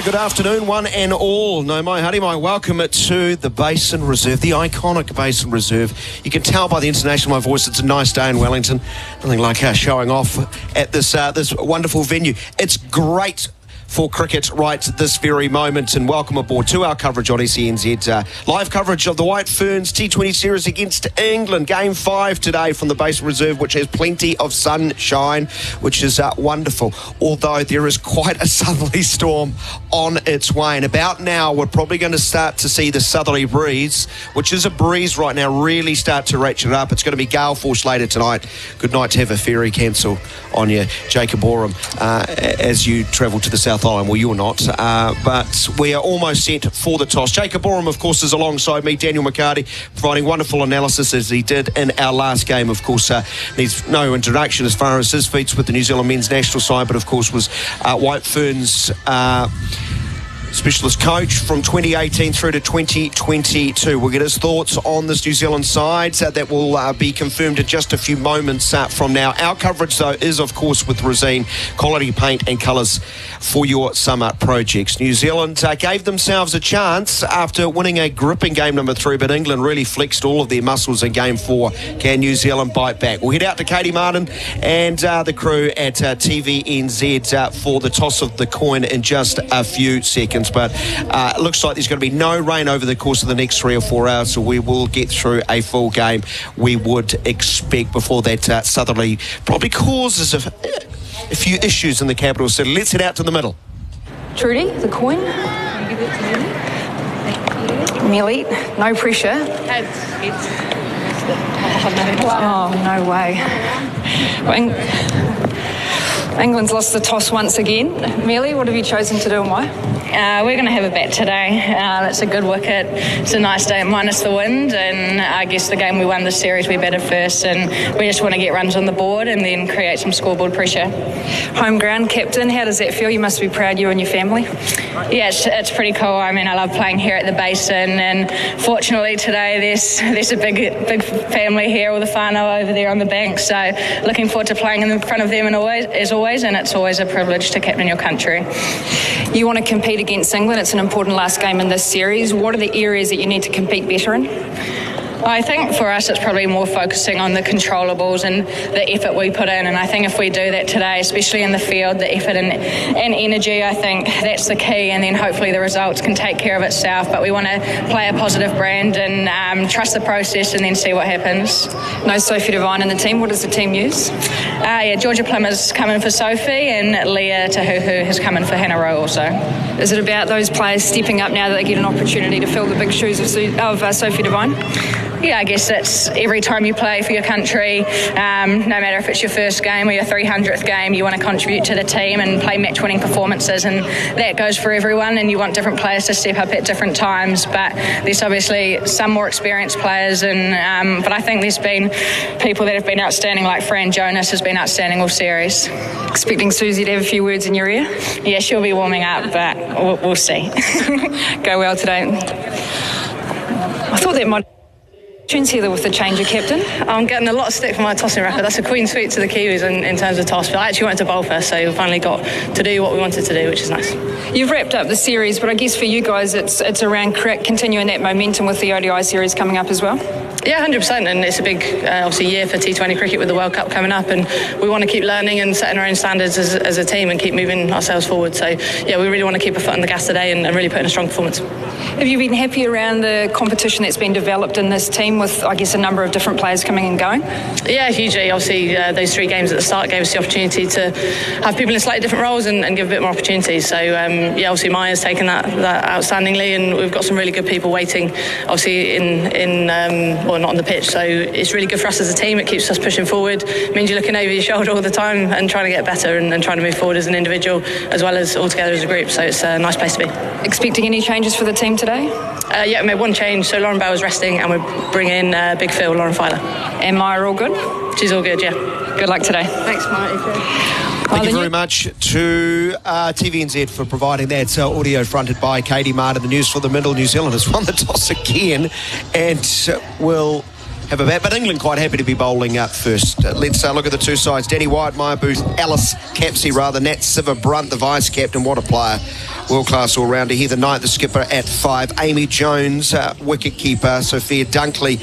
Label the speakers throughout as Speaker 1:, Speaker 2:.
Speaker 1: Kia good afternoon, one and all. No, my howdy, my welcome to the Basin Reserve, the iconic Basin Reserve. You can tell by the intonation of my voice, it's a nice day in Wellington. Nothing like showing off at this wonderful venue. It's great for cricket right this very moment, and welcome aboard to our coverage on SENZ. Live coverage of the White Ferns T20 series against England. Game 5 today from the Basin Reserve, which has plenty of sunshine, which is wonderful. Although there is quite a southerly storm on its way. And about now, we're probably going to start to see the southerly breeze, which is a breeze right now, really start to ratchet up. It's going to be gale force later tonight. Good night to have a ferry cancel on you, Jacob Oram, as you travel to the South Island. Well, you're not, but we are almost set for the toss. Jacob Oram, of course, is alongside me, Daniel McCarty, providing wonderful analysis as he did in our last game. Of course, needs no introduction as far as his feats with the New Zealand men's national side, but of course was White Ferns specialist coach from 2018 through to 2022. We'll get his thoughts on this New Zealand side. That will be confirmed in just a few moments from now. Our coverage, though, is, of course, with Resine, quality paint and colours for your summer projects. New Zealand gave themselves a chance after winning a gripping game number 3, but England really flexed all of their muscles in game 4. Can New Zealand bite back? We'll head out to Katie Martin and the crew at TVNZ for the toss of the coin in just a few seconds. But it looks like there's going to be no rain over the course of the next 3 or 4 hours, so we will get through a full game, we would expect, before that southerly probably causes a few issues in the capital city. Let's head out to the middle.
Speaker 2: Trudy, the coin. Can you give it to Millie? Thank you. Millie, no pressure. Oh, no way. England's lost the toss once again. Millie, what have you chosen to do and why?
Speaker 3: We're going to have a bat today. It's a good wicket. It's a nice day minus the wind, and I guess the game we won this series, we batted first, and we just want to get runs on the board and then create some scoreboard pressure.
Speaker 2: Home ground captain, how does that feel? You must be proud, you and your family.
Speaker 3: Yeah, it's pretty cool. I mean, I love playing here at the Basin, and fortunately today there's a big family here, all the whānau over there on the bank, so looking forward to playing in front of them as always, and it's always a privilege to captain your country.
Speaker 2: You want to compete against England. It's an important last game in this series. What are the areas that you need to compete better in?
Speaker 3: I think for us it's probably more focusing on the controllables and the effort we put in, and I think if we do that today, especially in the field, the effort and energy, I think that's the key, and then hopefully the results can take care of itself. But we want to play a positive brand and trust the process and then see what happens.
Speaker 2: No Sophie Devine in the team. What does the team use?
Speaker 3: Georgia Plummer's come in for Sophie, and Leah Tahuhu has come in for Hannah Rowe also.
Speaker 2: Is it about those players stepping up now that they get an opportunity to fill the big shoes of Sophie Devine?
Speaker 3: Yeah, I guess it's every time you play for your country, no matter if it's your first game or your 300th game, you want to contribute to the team and play match-winning performances, and that goes for everyone, and you want different players to step up at different times. But there's obviously some more experienced players, and but I think there's been people that have been outstanding, like Fran Jonas has been outstanding all series.
Speaker 2: Expecting Susie to have a few words in your ear?
Speaker 3: Yeah, she'll be warming up, but we'll see.
Speaker 2: Go well today. I thought that might... here with the change of captain.
Speaker 4: I'm getting a lot of stick for my tossing record. That's a queen sweep to the Kiwis in terms of toss, but I actually wanted to bowl first, so we finally got to do what we wanted to do, which is nice.
Speaker 2: You've wrapped up the series, but I guess for you guys it's around continuing that momentum with the ODI series coming up as well.
Speaker 4: Yeah, 100%, and it's a big obviously year for T20 cricket with the World Cup coming up, and we want to keep learning and setting our own standards as a team and keep moving ourselves forward. So yeah, we really want to keep a foot on the gas today and really put in a strong performance.
Speaker 2: Have you been happy around the competition that's been developed in this team with, I guess, a number of different players coming and going?
Speaker 4: Yeah, hugely. Obviously, those 3 games at the start gave us the opportunity to have people in slightly different roles and give a bit more opportunities. So, yeah, obviously Maya's taken that outstandingly, and we've got some really good people waiting, obviously, well, not on the pitch. So it's really good for us as a team. It keeps us pushing forward. It means you're looking over your shoulder all the time and trying to get better and trying to move forward as an individual as well as all together as a group. So it's a nice place to be.
Speaker 2: Expecting any changes for the team today?
Speaker 4: Yeah, we made one change. So Lauren Bell was resting, and we're bringing Big Phil, Lauren Filer.
Speaker 2: And Maya all good?
Speaker 4: She's all good, yeah.
Speaker 2: Good luck today.
Speaker 4: Thanks, Maya.
Speaker 1: Thank you very much to TVNZ for providing that audio fronted by Katie Martin. The news for the middle. New Zealand has won the toss again and will have a bat. But England quite happy to be bowling up first. Let's look at the two sides. Danny Wyatt, Maya Booth, Alice Capsey rather. Nat Siver-Brunt, the vice-captain. What a player. World-class all-rounder. Heather Knight, the skipper, at 5. Amy Jones, wicket-keeper. Sophia Dunkley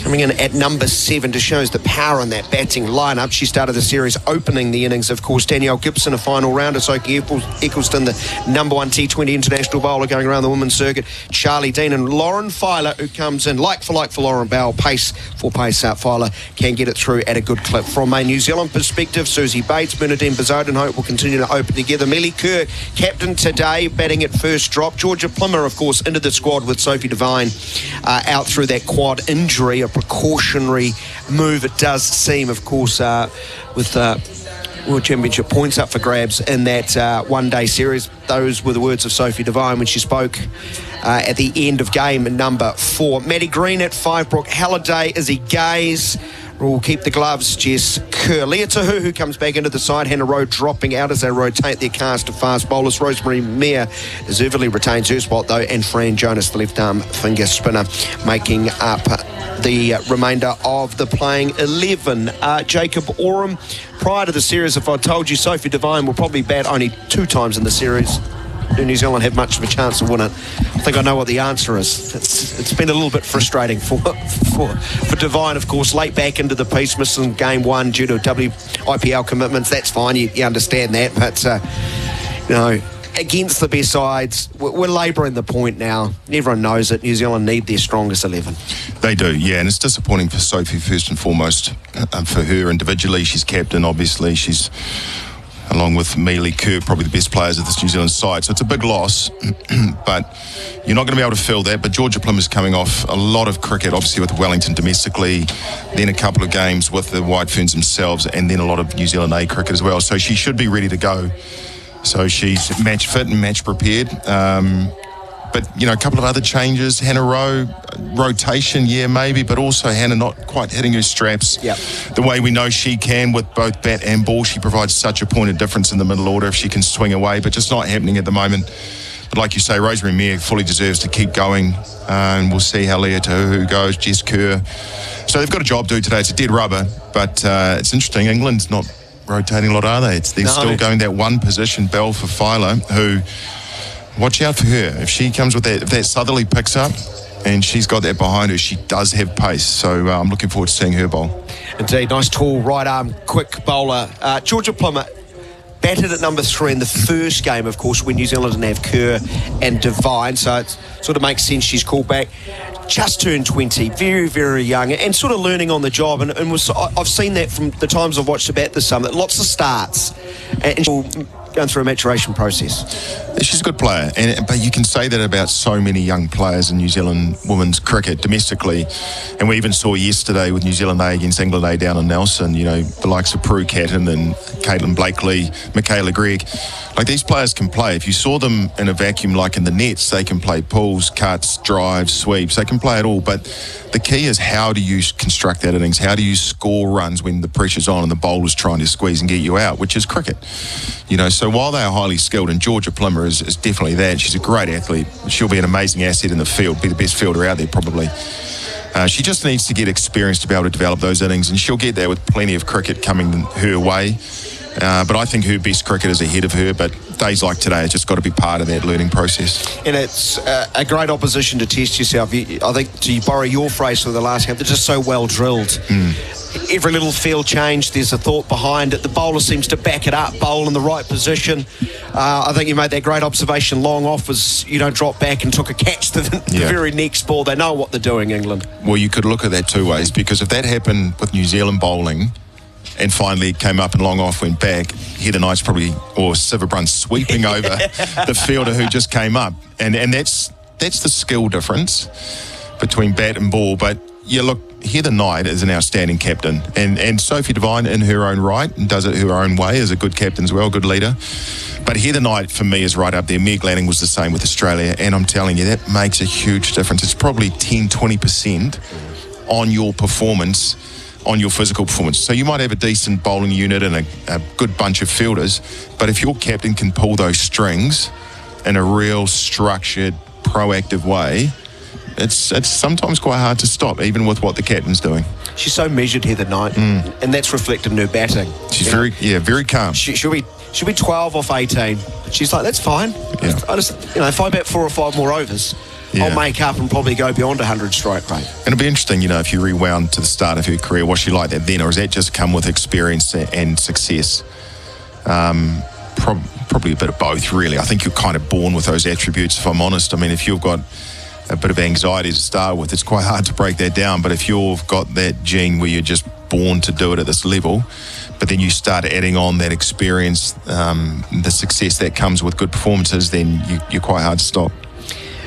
Speaker 1: coming in at number 7 to show us the power in that batting lineup. She started the series opening the innings, of course. Danielle Gibson, a final rounder. Sophie Eccleston, the number 1 T20 international bowler going around the women's circuit. Charlie Dean and Lauren Filer, who comes in like for Lauren Bell. Pace for pace out. Filer can get it through at a good clip. From a New Zealand perspective, Susie Bates, Bernadine Bazodin hope will continue to open together. Millie Kerr, captain today, batting at first drop. Georgia Plimmer, of course, into the squad with Sophie Devine out through that quad injury, a precautionary move it does seem, of course, with World Championship points up for grabs in that one-day series. Those were the words of Sophie Devine when she spoke at the end of game number 4. Maddie Green at 5, Brooke Halliday, Izzy Gaze will keep the gloves, Jess Kerr. Leah Tahu, who comes back into the side. Hannah Rowe dropping out as they rotate their cast of fast bowlers. Rosemary Mayer deservedly retains her spot, though, and Fran Jonas, the left-arm finger spinner, making up the remainder of the playing 11. Jacob Oram, prior to the series, if I told you Sophie Devine will probably bat only 2 times in the series, do New Zealand have much of a chance to win it? I think I know what the answer is. It's been a little bit frustrating for Devine, of course, late back into the piece, missing game 1 due to IPL commitments. That's fine, you understand that, but against the best sides, we're labouring the point now. Everyone knows it. New Zealand need their strongest 11.
Speaker 5: They do, yeah, and it's disappointing for Sophie first and foremost. For her individually, she's captain, obviously. She's, along with Millie Kerr, probably the best players of this New Zealand side. So it's a big loss, but you're not going to be able to fill that. But Georgia Plimmer's coming off a lot of cricket, obviously with Wellington domestically, then a couple of games with the White Ferns themselves, and then a lot of New Zealand A cricket as well. So she should be ready to go. So she's match fit and match prepared. But, a couple of other changes. Hannah Rowe, rotation, yeah, maybe, but also Hannah not quite hitting her straps the way we know she can with both bat and ball. She provides such a point of difference in the middle order if she can swing away, but just not happening at the moment. But like you say, Rosemary Mayer fully deserves to keep going, and we'll see how Leah Tahu goes, Jess Kerr. So they've got a job to do today. It's a dead rubber, but it's interesting. England's not rotating a lot, are they? They're still going that one position. Bell for Filer, who... watch out for her. If she comes with that, if that southerly picks up and she's got that behind her, she does have pace. So I'm looking forward to seeing her bowl.
Speaker 1: Indeed, nice tall right arm, quick bowler. Georgia Plimmer batted at number 3 in the first game, of course, when New Zealand didn't have Kerr and Devine. So it sort of makes sense she's called back. Just turned 20, very, very young, and sort of learning on the job. And I've seen that from the times I've watched her bat this summer. Lots of starts, and she'll going through a maturation process.
Speaker 5: She's a good player, but you can say that about so many young players in New Zealand women's cricket domestically, and we even saw yesterday with New Zealand A against England A down in Nelson, the likes of Prue Catton and Caitlin Blakely, Michaela Gregg. Like, these players can play. If you saw them in a vacuum, like in the nets, they can play pulls, cuts, drives, sweeps. They can play it all, but the key is, how do you construct that innings? How do you score runs when the pressure's on and the bowler's trying to squeeze and get you out, which is cricket. So while they are highly skilled, and Georgia Plimmer is definitely that, she's a great athlete. She'll be an amazing asset in the field, be the best fielder out there probably. She just needs to get experience to be able to develop those innings, and she'll get there with plenty of cricket coming her way. But I think her best cricket is ahead of her, but days like today, it's just got to be part of that learning process.
Speaker 1: And it's a great opposition to test yourself. I think, to borrow your phrase for the last game, they're just so well drilled. Every little field change, there's a thought behind it. The bowler seems to back it up, bowl in the right position. I think you made that great observation. Long off was, you don't drop back and took a catch to the very next ball. They know what they're doing, England.
Speaker 5: Well, you could look at that 2 ways, because if that happened with New Zealand bowling, and finally came up and long off went back, Heather Knight's probably, or Siver-Brunt sweeping over the fielder who just came up. And that's the skill difference between bat and ball. But yeah, look, Heather Knight is an outstanding captain, and Sophie Devine in her own right, and does it her own way, is a good captain as well, good leader. But Heather Knight, for me, is right up there. Meg Lanning was the same with Australia, and I'm telling you, that makes a huge difference. It's probably 10-20% on your performance, on your physical performance. So you might have a decent bowling unit and a good bunch of fielders, but if your captain can pull those strings in a real structured, proactive way, it's sometimes quite hard to stop, even with what the captain's doing.
Speaker 1: She's so measured here tonight, and that's reflected in her batting.
Speaker 5: She's very calm.
Speaker 1: She'll be 12 off 18. She's like, that's fine.
Speaker 5: Yeah.
Speaker 1: I just, if I bat 4 or 5 more overs, I'll make up and probably go beyond 100 strike rate.
Speaker 5: And it'll be interesting, if you rewound to the start of her career, was she like that then, or has that just come with experience and success? Probably a bit of both, really. I think you're kind of born with those attributes, if I'm honest. I mean, if you've got a bit of anxiety to start with, it's quite hard to break that down. But if you've got that gene where you're just born to do it at this level, but then you start adding on that experience, the success that comes with good performances, then you're quite hard to stop.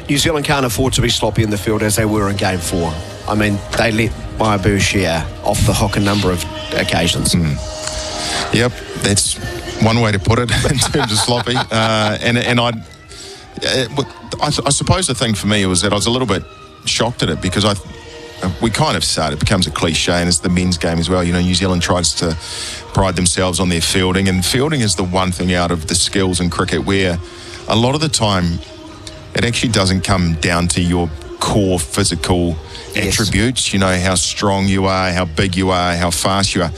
Speaker 1: New Zealand can't afford to be sloppy in the field as they were in Game 4. I mean, they let Maya Bouchier off the hook a number of occasions.
Speaker 5: Yep, that's one way to put it in terms of sloppy. I suppose the thing for me was that I was a little bit shocked at it because we kind of started, it becomes a cliche, and it's the men's game as well. New Zealand tries to pride themselves on their fielding, and fielding is the one thing out of the skills in cricket where a lot of the time it actually doesn't come down to your core physical attributes, how strong you are, how big you are, how fast you are.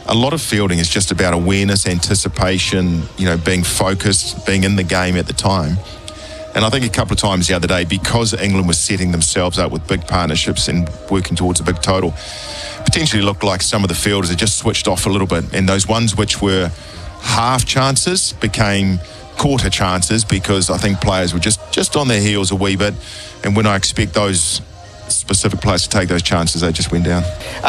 Speaker 5: A lot of fielding is just about awareness, anticipation, being focused, being in the game at the time. And I think a couple of times the other day, because England was setting themselves up with big partnerships and working towards a big total, potentially looked like some of the fielders had just switched off a little bit. And those ones which were half chances became quarter chances because I think players were just on their heels a wee bit. And when I expect those specific players to take those chances, they just went down.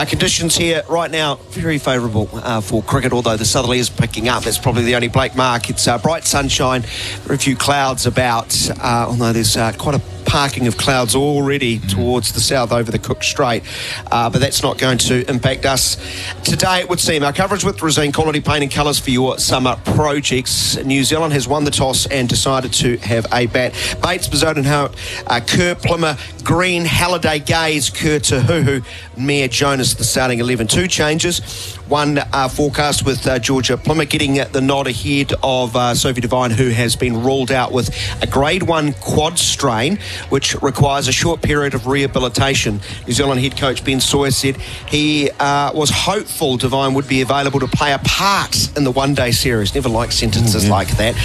Speaker 1: Conditions here right now very favourable for cricket, although the southerly is picking up. That's probably the only Blake mark. It's bright sunshine, very few clouds about, although there's quite a parking of clouds already towards the south over the Cook Strait, but that's not going to impact us today, it would seem. Our coverage with Resine, quality paint and colours for your summer projects. New Zealand has won the toss and decided to have a bat. Bates, Bezodenhout, Kerr, Plummer, Green, Halliday, Gaze, Kerr, Tahuhu, Mayor, Jonas, the starting 11. 2 changes. One forecast with Georgia Plummer getting the nod ahead of Sophie Devine, who has been ruled out with a grade 1 quad strain, which requires a short period of rehabilitation. New Zealand head coach Ben Sawyer said he was hopeful Devine would be available to play a part in the one-day series. Never like sentences like that.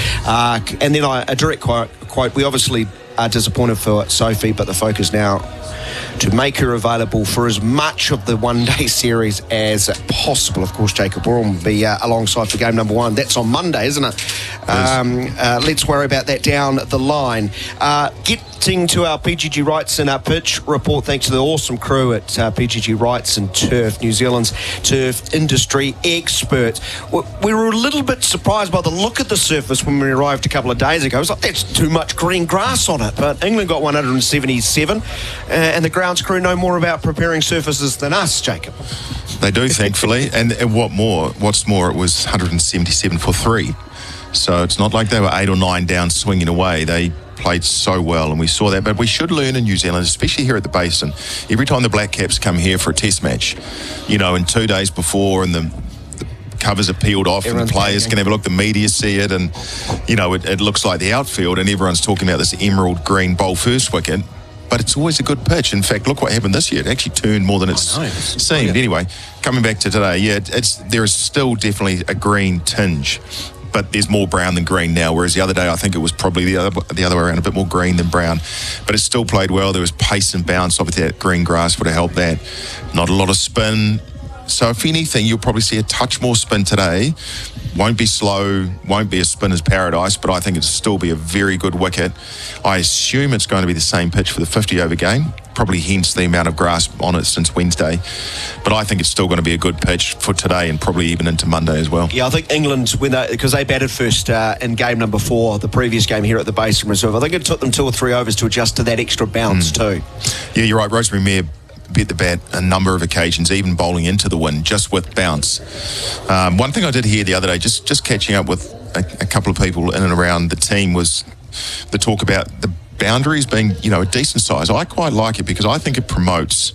Speaker 1: And then a direct quote, we obviously are disappointed for Sophie, but the focus now to make her available for as much of the one-day series as possible. Of course, Jacob Warren will be alongside for game number 1. That's on Monday, isn't it? Let's worry about that down the line. Getting to our PGG Rights and our pitch report, thanks to the awesome crew at PGG Rights and Turf, New Zealand's turf industry experts. We were a little bit surprised by the look of the surface when we arrived a couple of days ago. It was like, that's too much green grass on it. But England got 177, and the grounds crew know more about preparing surfaces than us, Jacob.
Speaker 5: They do, thankfully. and what's more, it was 177 for 3. So it's not like they were 8 or 9 down swinging away. They played so well, and we saw that. But we should learn in New Zealand, especially here at the Basin. Every time the Black Caps come here for a test match, in 2 days before, and the covers are peeled off, everyone's and the players can have a look, the media see it, and it looks like the outfield, and everyone's talking about this emerald green bowl first wicket. But it's always a good pitch. In fact, look what happened this year. It actually turned more than it's seemed. Brilliant. Anyway, coming back to today, there is still definitely a green tinge, but there's more brown than green now, whereas the other day I think it was probably the other way around, a bit more green than brown. But it still played well. There was pace and bounce. Obviously that green grass would have helped that. Not a lot of spin. So if anything, you'll probably see a touch more spin today. Won't be slow, won't be a spinner's paradise, but I think it'll still be a very good wicket. I assume it's going to be the same pitch for the 50-over game, probably hence the amount of grass on it since Wednesday. But I think it's still going to be a good pitch for today and probably even into Monday as well. Yeah,
Speaker 1: I think England, because they batted first in game number 4, the previous game here at the Basin Reserve, I think it took them 2 or 3 overs to adjust to that extra bounce too. Yeah,
Speaker 5: you're right. Rosemary Mayer bit the bat a number of occasions, even bowling into the wind, just with bounce. One thing I did hear the other day, just catching up with a couple of people in and around the team, was the talk about the boundaries being, a decent size. I quite like it because I think it promotes,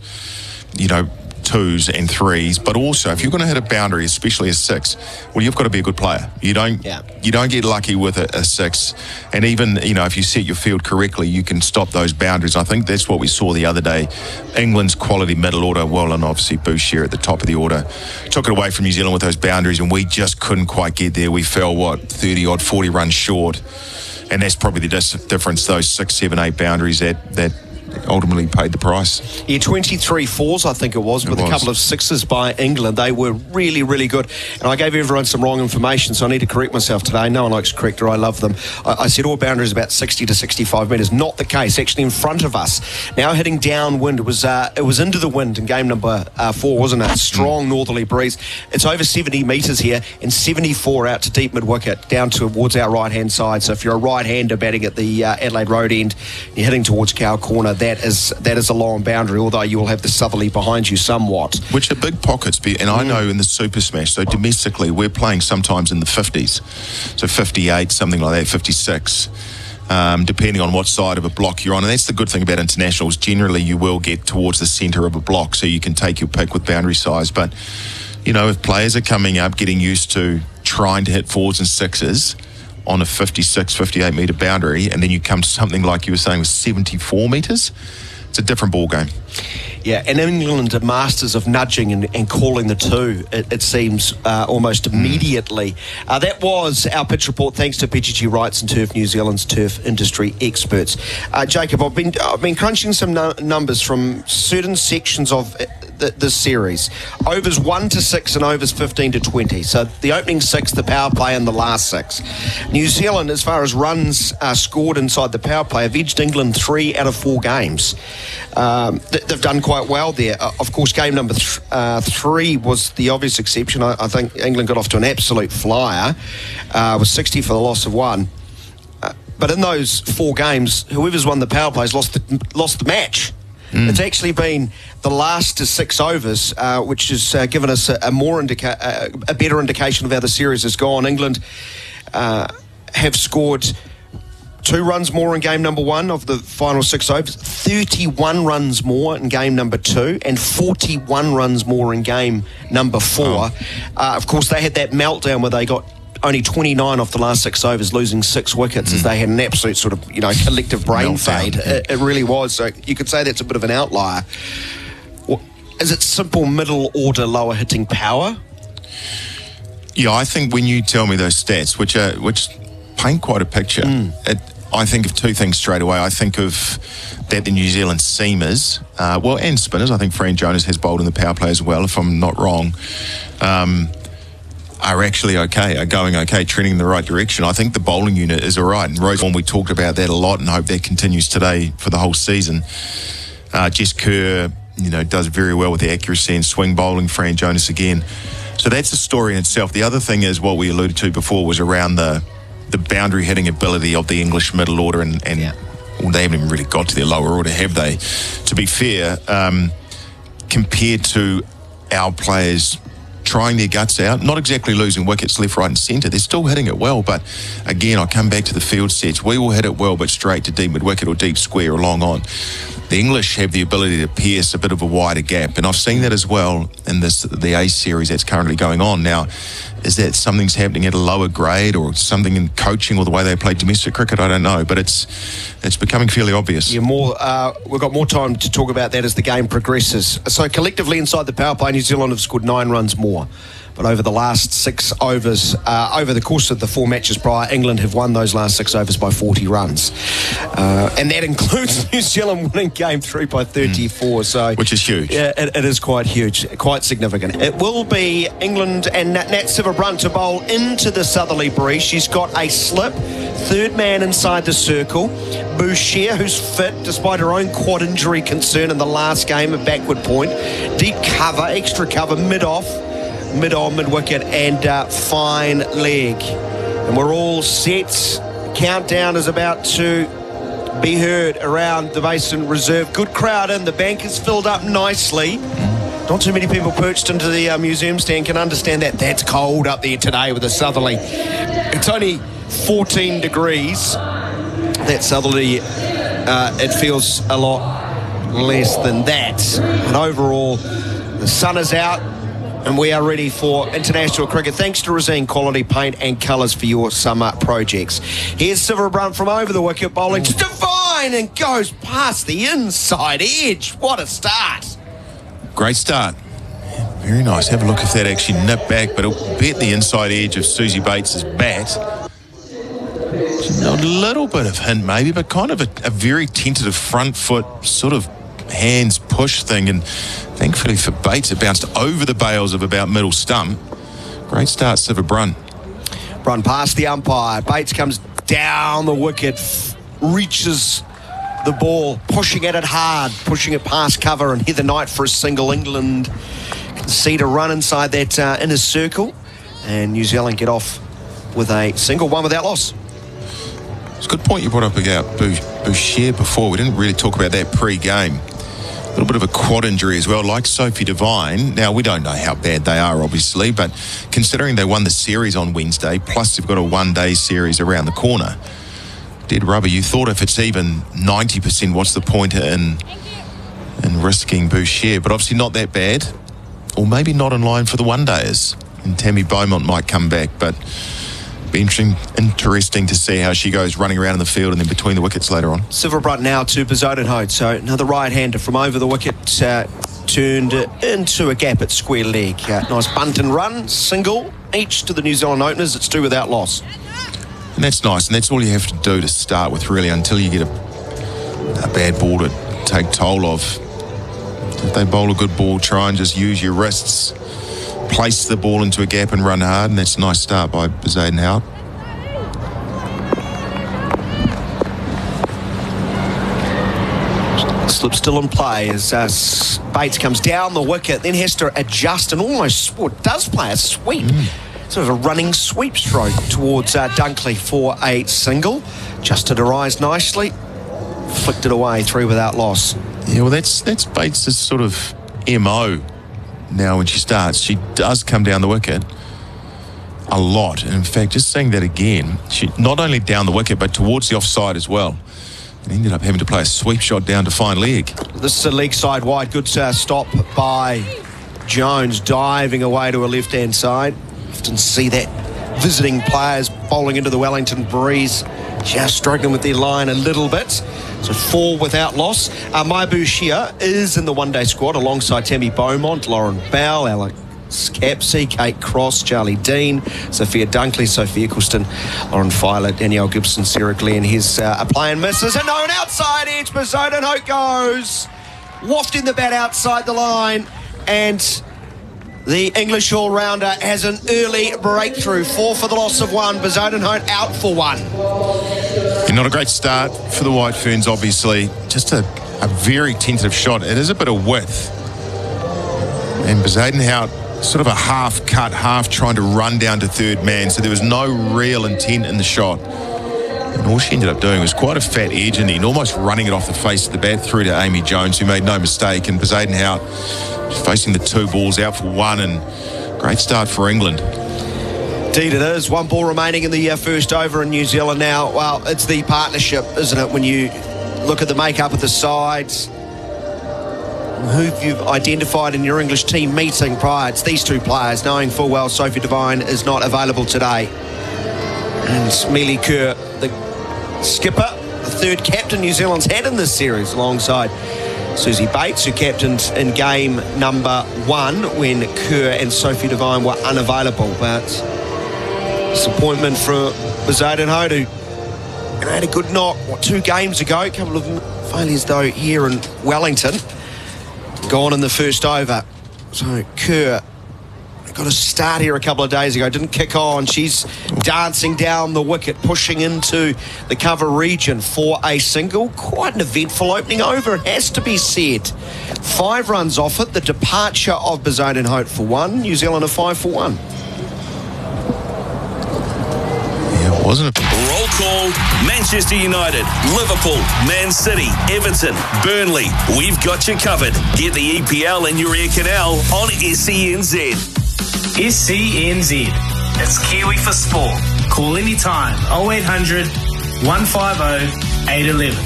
Speaker 5: twos and threes, but also if you're going to hit a boundary, especially a six, well, you've got to be a good player. You don't get lucky with a six, and even if you set your field correctly, you can stop those boundaries. I think that's what we saw the other day. England's quality middle order, well, and obviously Boucher at the top of the order, took it away from New Zealand with those boundaries, and we just couldn't quite get there. We fell 30-odd, 40 runs short, and that's probably the difference. Those 6, 7, 8 boundaries that ultimately paid the price.
Speaker 1: Yeah, 23 fours, I think it was, with a couple of sixes by England. They were really, really good. And I gave everyone some wrong information, so I need to correct myself today. No one likes to correct her. I love them. I said all boundaries about 60 to 65 metres. Not the case. Actually, in front of us, now hitting downwind. It was into the wind in game number 4, wasn't it? Strong northerly breeze. It's over 70 metres here and 74 out to deep mid-wicket, down towards our right-hand side. So if you're a right-hander batting at the Adelaide Road end, you're heading towards Cow Corner, that is a long boundary, although you will have the southerly behind you somewhat. Which
Speaker 5: are big pockets, and I know in the Super Smash, so domestically, we're playing sometimes in the 50s, so 58, something like that, 56, depending on what side of a block you're on. And that's the good thing about internationals. Generally, you will get towards the centre of a block, so you can take your pick with boundary size. But, if players are coming up, getting used to trying to hit fours and sixes on a 56, 58 metre boundary, and then you come to something like you were saying with 74 metres, it's a different ball game.
Speaker 1: Yeah, and England are masters of nudging and calling the two, it seems, almost immediately. That was our pitch report, thanks to PGG Wrights and Turf New Zealand's turf industry experts. Jacob, I've been crunching some numbers from certain sections of this series. Overs 1 to 6 and overs 15 to 20. So the opening 6, the power play, and the last 6. New Zealand, as far as runs scored inside the power play, have edged England 3 out of 4 games. They've done quite well there. Of course, game number 3 was the obvious exception. I think England got off to an absolute flyer, with 60 for the loss of 1. But in those 4 games, whoever's won the power plays lost the match. It's actually been the last 6 overs, which has given us a better indication of how the series has gone. England have scored 2 runs more in game number 1 of the final 6 overs, 31 runs more in game number 2, and 41 runs more in game number 4. Of course, they had that meltdown where they got only 29 off the last 6 overs, losing 6 wickets as they had an absolute sort of, collective brain fade. It really was. So you could say that's a bit of an outlier. Is it simple middle order, lower hitting power?
Speaker 5: Yeah, I think when you tell me those stats, which paint quite a picture, I think of 2 things straight away. I think of that the New Zealand seamers, and spinners, I think Fran Jonas has bowled in the power play as well, if I'm not wrong, are actually okay, are going okay, trending in the right direction. I think the bowling unit is all right. And Rosewarne, we talked about that a lot and hope that continues today for the whole season. Jess Kerr, does very well with the accuracy and swing bowling. Fran Jonas again. So that's the story in itself. The other thing is what we alluded to before was around the boundary hitting ability of the English middle order and well, they haven't even really got to their lower order, have they? To be fair, compared to our players trying their guts out, not exactly losing wickets left, right and centre. They're still hitting it well, but again, I come back to the field sets. We will hit it well, but straight to deep mid-wicket or deep square or long on. The English have the ability to pierce a bit of a wider gap, and I've seen that as well in the A series that's currently going on. Now, is that something's happening at a lower grade or something in coaching or the way they play domestic cricket? I don't know, but it's becoming fairly obvious.
Speaker 1: Yeah, we've got more time to talk about that as the game progresses. So collectively inside the power play, New Zealand have scored 9 runs more. But over the last 6 overs, over the course of the 4 matches prior, England have won those last 6 overs by 40 runs. And that includes New Zealand winning game 3 by 34. So,
Speaker 5: which is huge.
Speaker 1: Yeah, it is quite huge, quite significant. It will be England and Nat Sivabrunt to bowl into the southerly breeze. She's got a slip, 3rd man inside the circle. Boucher, who's fit despite her own quad injury concern in the last game, a backward point. Deep cover, extra cover, mid-off, mid-on, mid-wicket, and fine leg. And we're all set. Countdown is about to be heard around the Basin Reserve. Good crowd in. The bank is filled up nicely. Not too many people perched into the museum stand can understand that. That's cold up there today with the southerly. It's only 14 degrees. That southerly, it feels a lot less than that. And overall, The sun is out, and we are ready for international cricket. Thanks to Resine Quality Paint and Colours for your summer projects. Here's Silverbrunt from over the wicket, bowling to Devine, and goes past the inside edge. What a start.
Speaker 5: Great start. Very nice. Have a look if that actually nipped back, but it'll be at the inside edge of Susie Bates's bat. A little bit of hint maybe, but kind of a very tentative front foot sort of hands push thing, and thankfully for Bates it bounced over the bails of about middle stump. Great start, Silverbrunt.
Speaker 1: Run past the umpire. Bates comes down the wicket, reaches the ball, pushing at it hard, pushing it past cover, and Heather Knight for a single. England concede a run inside that inner circle, and New Zealand get off with a single, one without loss.
Speaker 5: It's a good point you brought up about Boucher before. We didn't really talk about that pre-game. A little bit of a quad injury as well, like Sophie Devine. Now, we don't know how bad they are, obviously, but considering they won the series on Wednesday, plus they've got a one-day series around the corner, dead rubber. You thought if it's even 90%, what's the point in risking Boucher? But obviously not that bad, or maybe not in line for the one-dayers. And Tammy Beaumont might come back, but be interesting to see how she goes running around in the field and then between the wickets later on.
Speaker 1: Silverbrunt now to Bezuidenhout. So another right-hander from over the wicket, turned into a gap at square leg. Nice bunt and run, single, each to the New Zealand openers. It's two without loss.
Speaker 5: And that's nice, and that's all you have to do to start with, really, until you get a bad ball to take toll of. If they bowl a good ball, try and just use your wrists, place the ball into a gap and run hard, and that's a nice start by Bezuidenhout.
Speaker 1: Slip still in play as Bates comes down the wicket, then has to adjust and almost does play a sweep. Sort of a running sweep stroke towards Dunkley for a single. Adjusted her eyes nicely, flicked it away, three without loss.
Speaker 5: Yeah, well, that's Bates's sort of MO. Now when she starts, she does come down the wicket a lot. And in fact, just saying that again, she not only down the wicket but towards the offside as well, and ended up having to play a sweep shot down to fine leg.
Speaker 1: This is a leg side wide. Good stop by Jones, diving away to her left hand side. Often see that visiting players bowling into the Wellington breeze, just struggling with their line a little bit. So four without loss. Mai Boucher is in the one-day squad alongside Tammy Beaumont, Lauren Bell, Alex Capsey, Kate Cross, Charlie Dean, Sophia Dunkley, Sophie Eccleston, Lauren Filer, Danielle Gibson, Sarah Glenn. Here's a play and misses, and no, an outside edge. Bezuidenhout goes, wafting the bat outside the line, and the English all-rounder has an early breakthrough. Four for the loss of one. Bezuidenhout out for one.
Speaker 5: And not a great start for the White Ferns, obviously. Just a very tentative shot. It is a bit of width. And Bezuidenhout, sort of a half cut, half trying to run down to third man. So there was no real intent in the shot. And all she ended up doing was quite a fat edge and then almost running it off the face of the bat through to Amy Jones, who made no mistake. And Bezuidenhout facing the two balls, out for one, and great start for England.
Speaker 1: Indeed it is. One ball remaining in the first over in New Zealand now. Well, it's the partnership, isn't it, when you look at the makeup of the sides, who you've identified in your English team meeting prior. It's these two players, knowing full well Sophie Devine is not available today. And Mealy Kerr, the skipper, the third captain New Zealand's had in this series, alongside Susie Bates, who captained in game number one when Kerr and Sophie Devine were unavailable. But disappointment for Bezuidenhout, who had a good knock, 2 games ago. A couple of failures, though, here in Wellington. Gone in the first over. So Kerr got a start here a couple of days ago, didn't kick on. She's dancing down the wicket, pushing into the cover region for a single. Quite an eventful opening over, it has to be said. 5 runs off it, the departure of Bezuidenhout for one. New Zealand are 5 for 1.
Speaker 5: Yeah, wasn't it?
Speaker 6: Roll call, Manchester United, Liverpool, Man City, Everton, Burnley. We've got you covered. Get the EPL in your ear canal on SENZ.
Speaker 7: SENZ. It's Kiwi for sport. Call anytime 0800 150 811.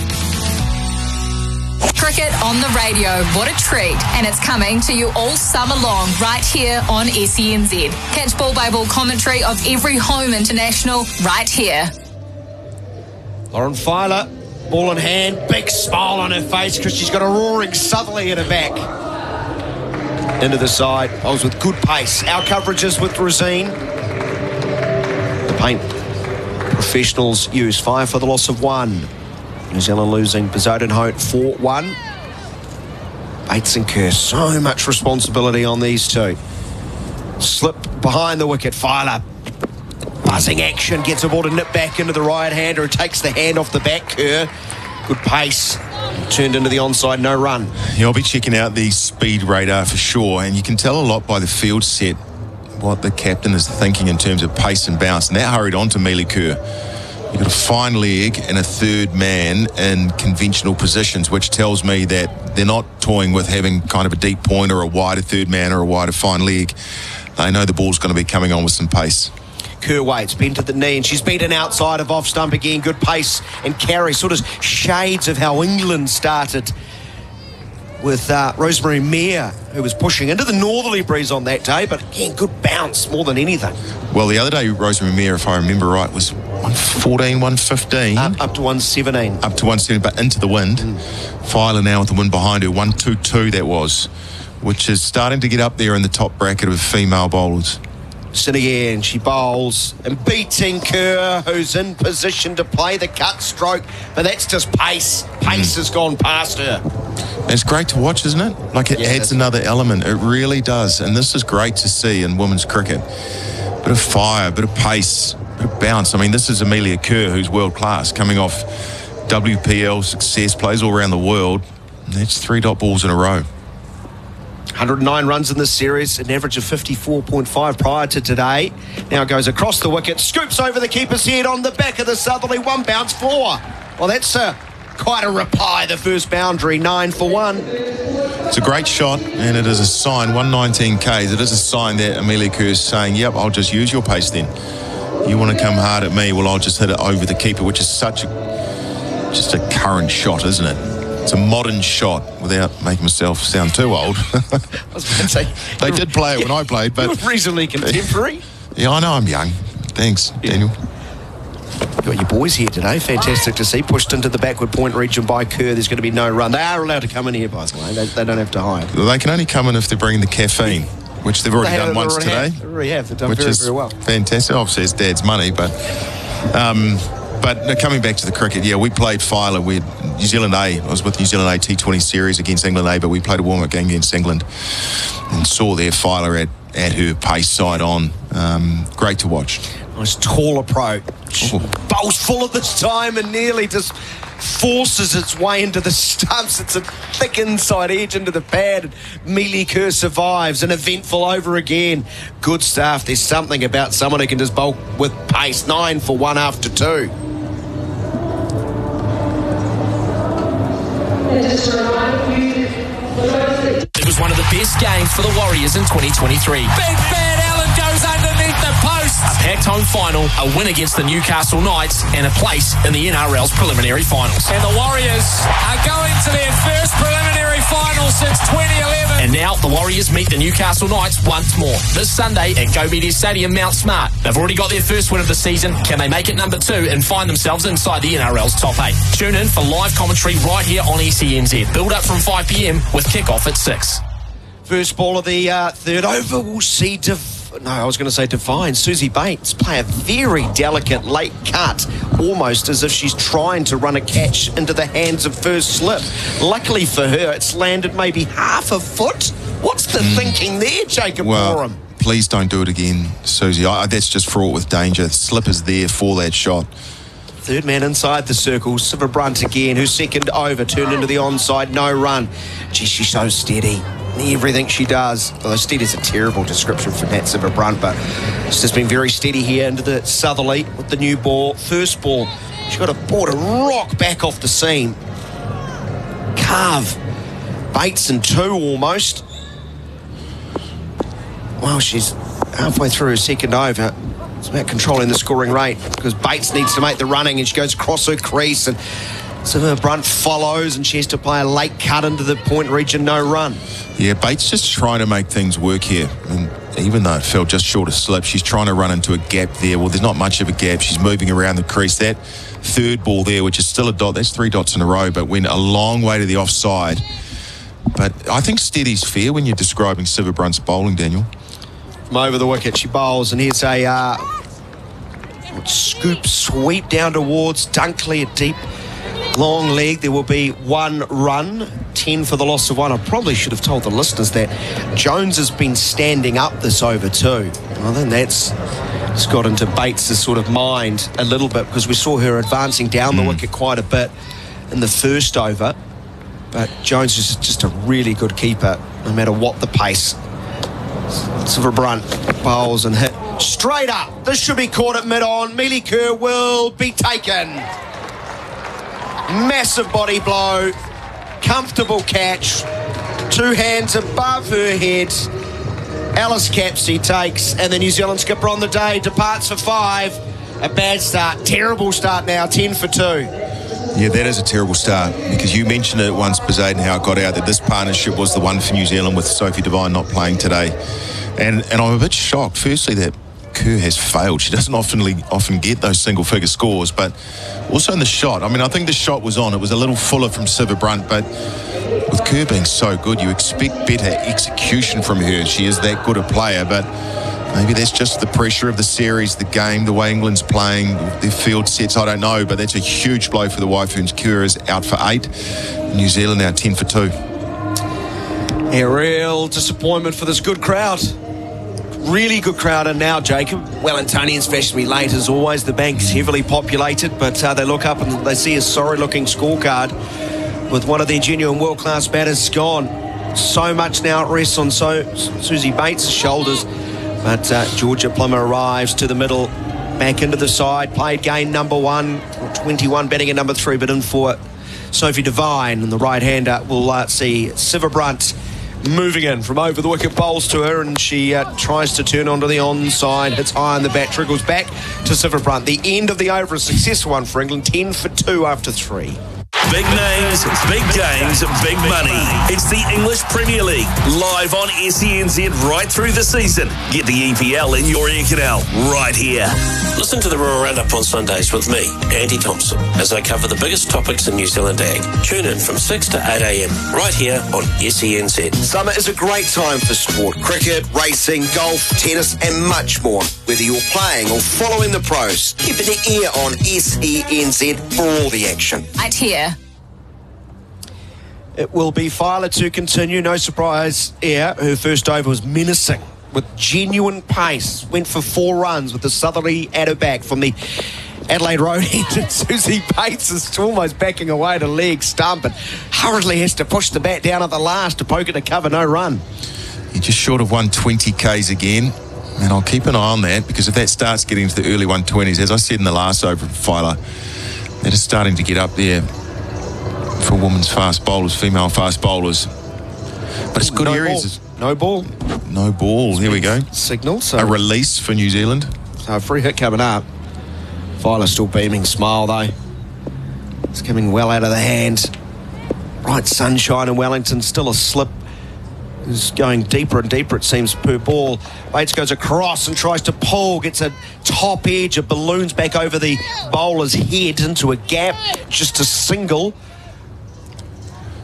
Speaker 8: cricket on the radio. What a treat. And it's coming to you all summer long right here on SENZ. Catch ball-by-ball commentary of every home international right here.
Speaker 1: Lauren Filer, ball in hand, big smile on her face because she's got a roaring southerly in her back. Into the side, bowls with good pace. Our coverages with Rosine. The paint professionals use 5 for the loss of 1. New Zealand losing Bezodenhout 4-1. Bates and Kerr, so much responsibility on these two. Slip behind the wicket, Filer. Buzzing action, gets a ball to nip back into the right-hander who takes the hand off the back, Kerr. Good pace. Turned into the onside, no run.
Speaker 5: Yeah, I'll be checking out the speed radar for sure, and you can tell a lot by the field set what the captain is thinking in terms of pace and bounce, and that hurried on to Mealy Kerr. You've got a fine leg and a third man in conventional positions, which tells me that they're not toying with having kind of a deep point or a wider third man or a wider fine leg. They know the ball's going to be coming on with some pace.
Speaker 1: Kerr waits, bent at the knee, and she's beaten outside of off stump again. Good pace and carry, sort of shades of how England started with Rosemary Mair, who was pushing into the northerly breeze on that day, but again, good bounce more than anything.
Speaker 5: Well, the other day, Rosemary Mair, if I remember right, was 114, 115.
Speaker 1: Up to 117.
Speaker 5: Up to 117, but into the wind. Filer now with the wind behind her, 122 that was, which is starting to get up there in the top bracket of female bowlers.
Speaker 1: Again, she bowls and beating Kerr, who's in position to play the cut stroke, but that's just pace. Pace has gone past her.
Speaker 5: It's great to watch, isn't it? Like it adds another element. It really does. And this is great to see in women's cricket. Bit of fire, bit of pace, bit of bounce. I mean, this is Amelia Kerr, who's world class, coming off WPL success, plays all around the world. And that's 3 dot balls in a row.
Speaker 1: 109 runs in this series, an average of 54.5 prior to today. Now goes across the wicket, scoops over the keeper's head on the back of the southerly, 1 bounce 4. Well, that's quite a reply, the first boundary, 9 for 1.
Speaker 5: It's a great shot, and it is a sign, 119 Ks, it is a sign that Amelia Kerr is saying, yep, I'll just use your pace then. You want to come hard at me, well, I'll just hit it over the keeper, which is just a current shot, isn't it? It's a modern shot, without making myself sound too old.
Speaker 1: I was going to say,
Speaker 5: they did play it when I played, but
Speaker 1: reasonably contemporary.
Speaker 5: Yeah, I know I'm young. Thanks, Daniel.
Speaker 1: You've got your boys here today. Fantastic to see. Pushed into the backward point region by Kerr. There's going to be no run. They are allowed to come in here, by the way. They don't have to hide.
Speaker 5: Well, they can only come in if they're bringing the caffeine, which they've already done once today.
Speaker 1: They already have. They've done very well.
Speaker 5: Fantastic. Obviously, it's Dad's money, but coming back to the cricket, yeah, we played Filer. We New Zealand A. I was with New Zealand A T20 series against England A, but we played a warm-up game against England and saw their Filer at her pace side on. Great to watch.
Speaker 1: Nice tall approach. Bowls full of this time and nearly just forces its way into the stumps. It's a thick inside edge into the pad. Mealy Kerr survives. An eventful over again. Good stuff. There's something about someone who can just bowl with pace. 9 for 1 after 2.
Speaker 9: It was one of the best games for the Warriors in 2023. Big Bad Allen goes underneath the post. A packed home final, a win against the Newcastle Knights, and a place in the NRL's preliminary finals. And the Warriors are going to their first preliminary final since 2011. And now the Warriors meet the Newcastle Knights once more this Sunday at Go Media Stadium, Mount Smart. They've already got their first win of the season. Can they make it number 2 and find themselves inside the NRL's top 8? Tune in for live commentary right here on SENZ. Build up from 5 p.m. with kickoff at 6.
Speaker 1: First ball of the third over, we'll see Divine. Susie Bates play a very delicate late cut, almost as if she's trying to run a catch into the hands of first slip. Luckily for her, it's landed maybe half a foot. What's the thinking there, Jacob Gorham?
Speaker 5: Please don't do it again, Susie. That's just fraught with danger. Slip is there for that shot.
Speaker 1: Third man inside the circle, Siva Brunt again, who's second over, turned into the onside, no run. Gee, she's so steady. Everything she does, although steady is a terrible description for Nat Siva Brunt, but she's just been very steady here into the southerly with the new ball. First ball, she's got a ball to rock back off the seam. Carve. Bates and 2 almost. Well, she's halfway through her second over. It's about controlling the scoring rate because Bates needs to make the running and she goes across her crease and Siva Brunt follows, and she has to play a late cut into the point region, no run.
Speaker 5: Yeah, Bates just trying to make things work here. And even though it fell just short of slip, she's trying to run into a gap there. Well, there's not much of a gap. She's moving around the crease. That third ball there, which is still a dot, that's 3 dots in a row, but went a long way to the offside. But I think steady's fair when you're describing Siva Brunt's bowling, Daniel.
Speaker 1: From over the wicket, she bowls, and here's a scoop sweep down towards Dunkley, a deep long leg. There will be 1 run, 10 for the loss of 1. I probably should have told the listeners that Jones has been standing up this over too. I think that's got into Bates' sort of mind a little bit, because we saw her advancing down the wicket quite a bit in the first over. But Jones is just a really good keeper, no matter what the pace. Siva Brunt bowls and hit straight up. This should be caught at mid-on. Mealy Kerr will be taken. Massive body blow. Comfortable catch. 2 hands above her head. Alice Capsey takes, and the New Zealand skipper on the day departs for 5. A bad start. Terrible start now. 10 for 2.
Speaker 5: Yeah, that is a terrible start, because you mentioned it once, Basin, how it got out that this partnership was the one for New Zealand, with Sophie Devine not playing today. And I'm a bit shocked, firstly, that Kerr has failed. She doesn't often get those single-figure scores, but also in the shot. I mean, I think the shot was on. It was a little fuller from Siva Brunt, but with Kerr being so good, you expect better execution from her. She is that good a player, but maybe that's just the pressure of the series, the game, the way England's playing, their field sets, I don't know, but that's a huge blow for the Waifuns. Kerr is out for 8. New Zealand now 10 for 2.
Speaker 1: A real disappointment for this good crowd. Really good crowd, and now, Jacob, Wellingtonians fashionably late as always. The bank's heavily populated, but they look up and they see a sorry-looking scorecard with one of their genuine world-class batters gone. So much now it rests on Susie Bates' shoulders. But Georgia Plummer arrives to the middle, back into the side, played game number 1, 21, batting at number 3, but in for Sophie Devine. And the right-hander will see Siva Brunt moving in from over the wicket, bowls to her, and she tries to turn onto the onside, hits high on the bat, trickles back to Siva Brunt. The end of the over, a successful one for England, 10 for 2 after 3.
Speaker 6: Big names, big games, big money. It's the English Premier League, live on SENZ right through the season. Get the EPL in your ear canal right here.
Speaker 10: Listen to the Rural Roundup on Sundays with me, Andy Thompson, as I cover the biggest topics in New Zealand ag. Tune in from 6 to 8 a.m. right here on SENZ.
Speaker 1: Summer is a great time for sport. Cricket, racing, golf, tennis and much more. Whether you're playing or following the pros, keep an ear on SENZ for all the action.
Speaker 8: Right here.
Speaker 1: It will be Filer to continue. No surprise here. Her first over was menacing with genuine pace. Went for 4 runs with the southerly at her back from the Adelaide Road end. And Susie Bates is almost backing away to leg stump and hurriedly has to push the bat down at the last to poke it to cover, no run.
Speaker 5: You're just short of 120 Ks again. And I'll keep an eye on that, because if that starts getting into the early 120s, as I said in the last over of Filer, that is starting to get up there for women's fast bowlers, female fast bowlers. But it's good areas.
Speaker 1: No ball.
Speaker 5: No ball. Here we go.
Speaker 1: Signal. So
Speaker 5: a release for New Zealand.
Speaker 1: So a free hit coming up. Filer still beaming smile though. It's coming well out of the hand. Bright sunshine in Wellington. Still a slip. Is going deeper and deeper, it seems, per ball. Bates goes across and tries to pull, gets a top edge, it balloons back over the bowler's head into a gap, just a single.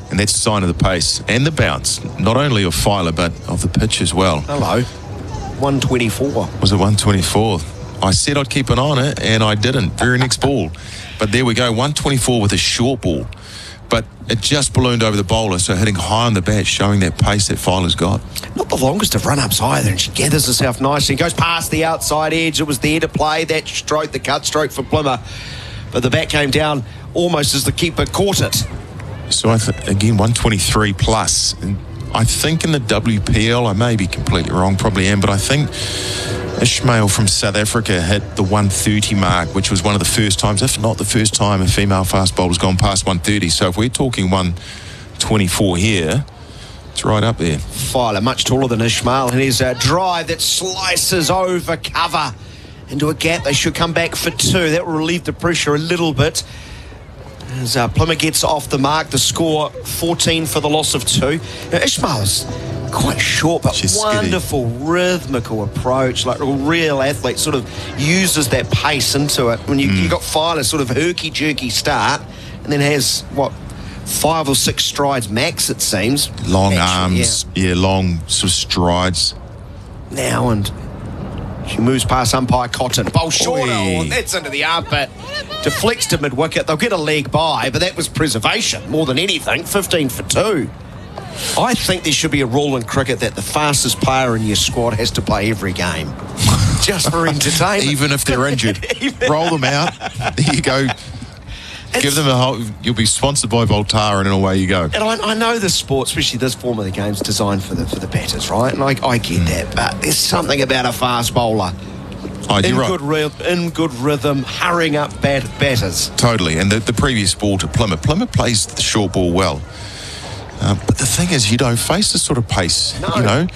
Speaker 5: And that's a sign of the pace and the bounce, not only of Filer, but of the pitch as well.
Speaker 1: Hello. 124.
Speaker 5: Was it 124? I said I'd keep an eye on it, and I didn't. Very next ball. But there we go, 124 with a short ball. But it just ballooned over the bowler, so hitting high on the bat, showing that pace that Filer's got.
Speaker 1: Not the longest of run-ups either, and she gathers herself nicely and goes past the outside edge. It was there to play, that stroke, the cut stroke for Plymouth. But the bat came down almost as the keeper caught it.
Speaker 5: So, again, 123 plus. And I think in the WPL, I may be completely wrong, probably am, but I think Ishmael from South Africa hit the 130 mark, which was one of the first times, if not the first time, a female fast bowler's gone past 130. So if we're talking 124 here, it's right up there.
Speaker 1: Filer, much taller than Ishmael, and his drive that slices over cover into a gap. They should come back for 2. That will relieve the pressure a little bit. as Plymouth gets off the mark. The score 14 for the loss of 2. Now, Ishmael's quite short, but
Speaker 5: She's
Speaker 1: wonderful rhythmical approach, like a real athlete, sort of uses that pace into it. When you got Filer sort of herky-jerky start, and then has, 5 or 6 strides max, it seems.
Speaker 5: Long arms, long sort of strides.
Speaker 1: Now, and she moves past umpire Cotton. Bowl short.
Speaker 5: Oi.
Speaker 1: Oh, that's into the armpit. Deflects to mid-wicket. They'll get a leg by, but that was preservation more than anything. 15 for 2. I think there should be a rule in cricket that the fastest player in your squad has to play every game. Just for entertainment.
Speaker 5: Even if they're injured. Roll them out. There you go. Give them a whole... You'll be sponsored by Voltaren and away you go.
Speaker 1: And I know this sport, especially this form of the game, is designed for the batters, right? And I get that, but there's something about a fast bowler. In good rhythm, hurrying up batters.
Speaker 5: Totally. And the previous ball to Plymouth plays the short ball well. But the thing is, you don't face this sort of pace, ever,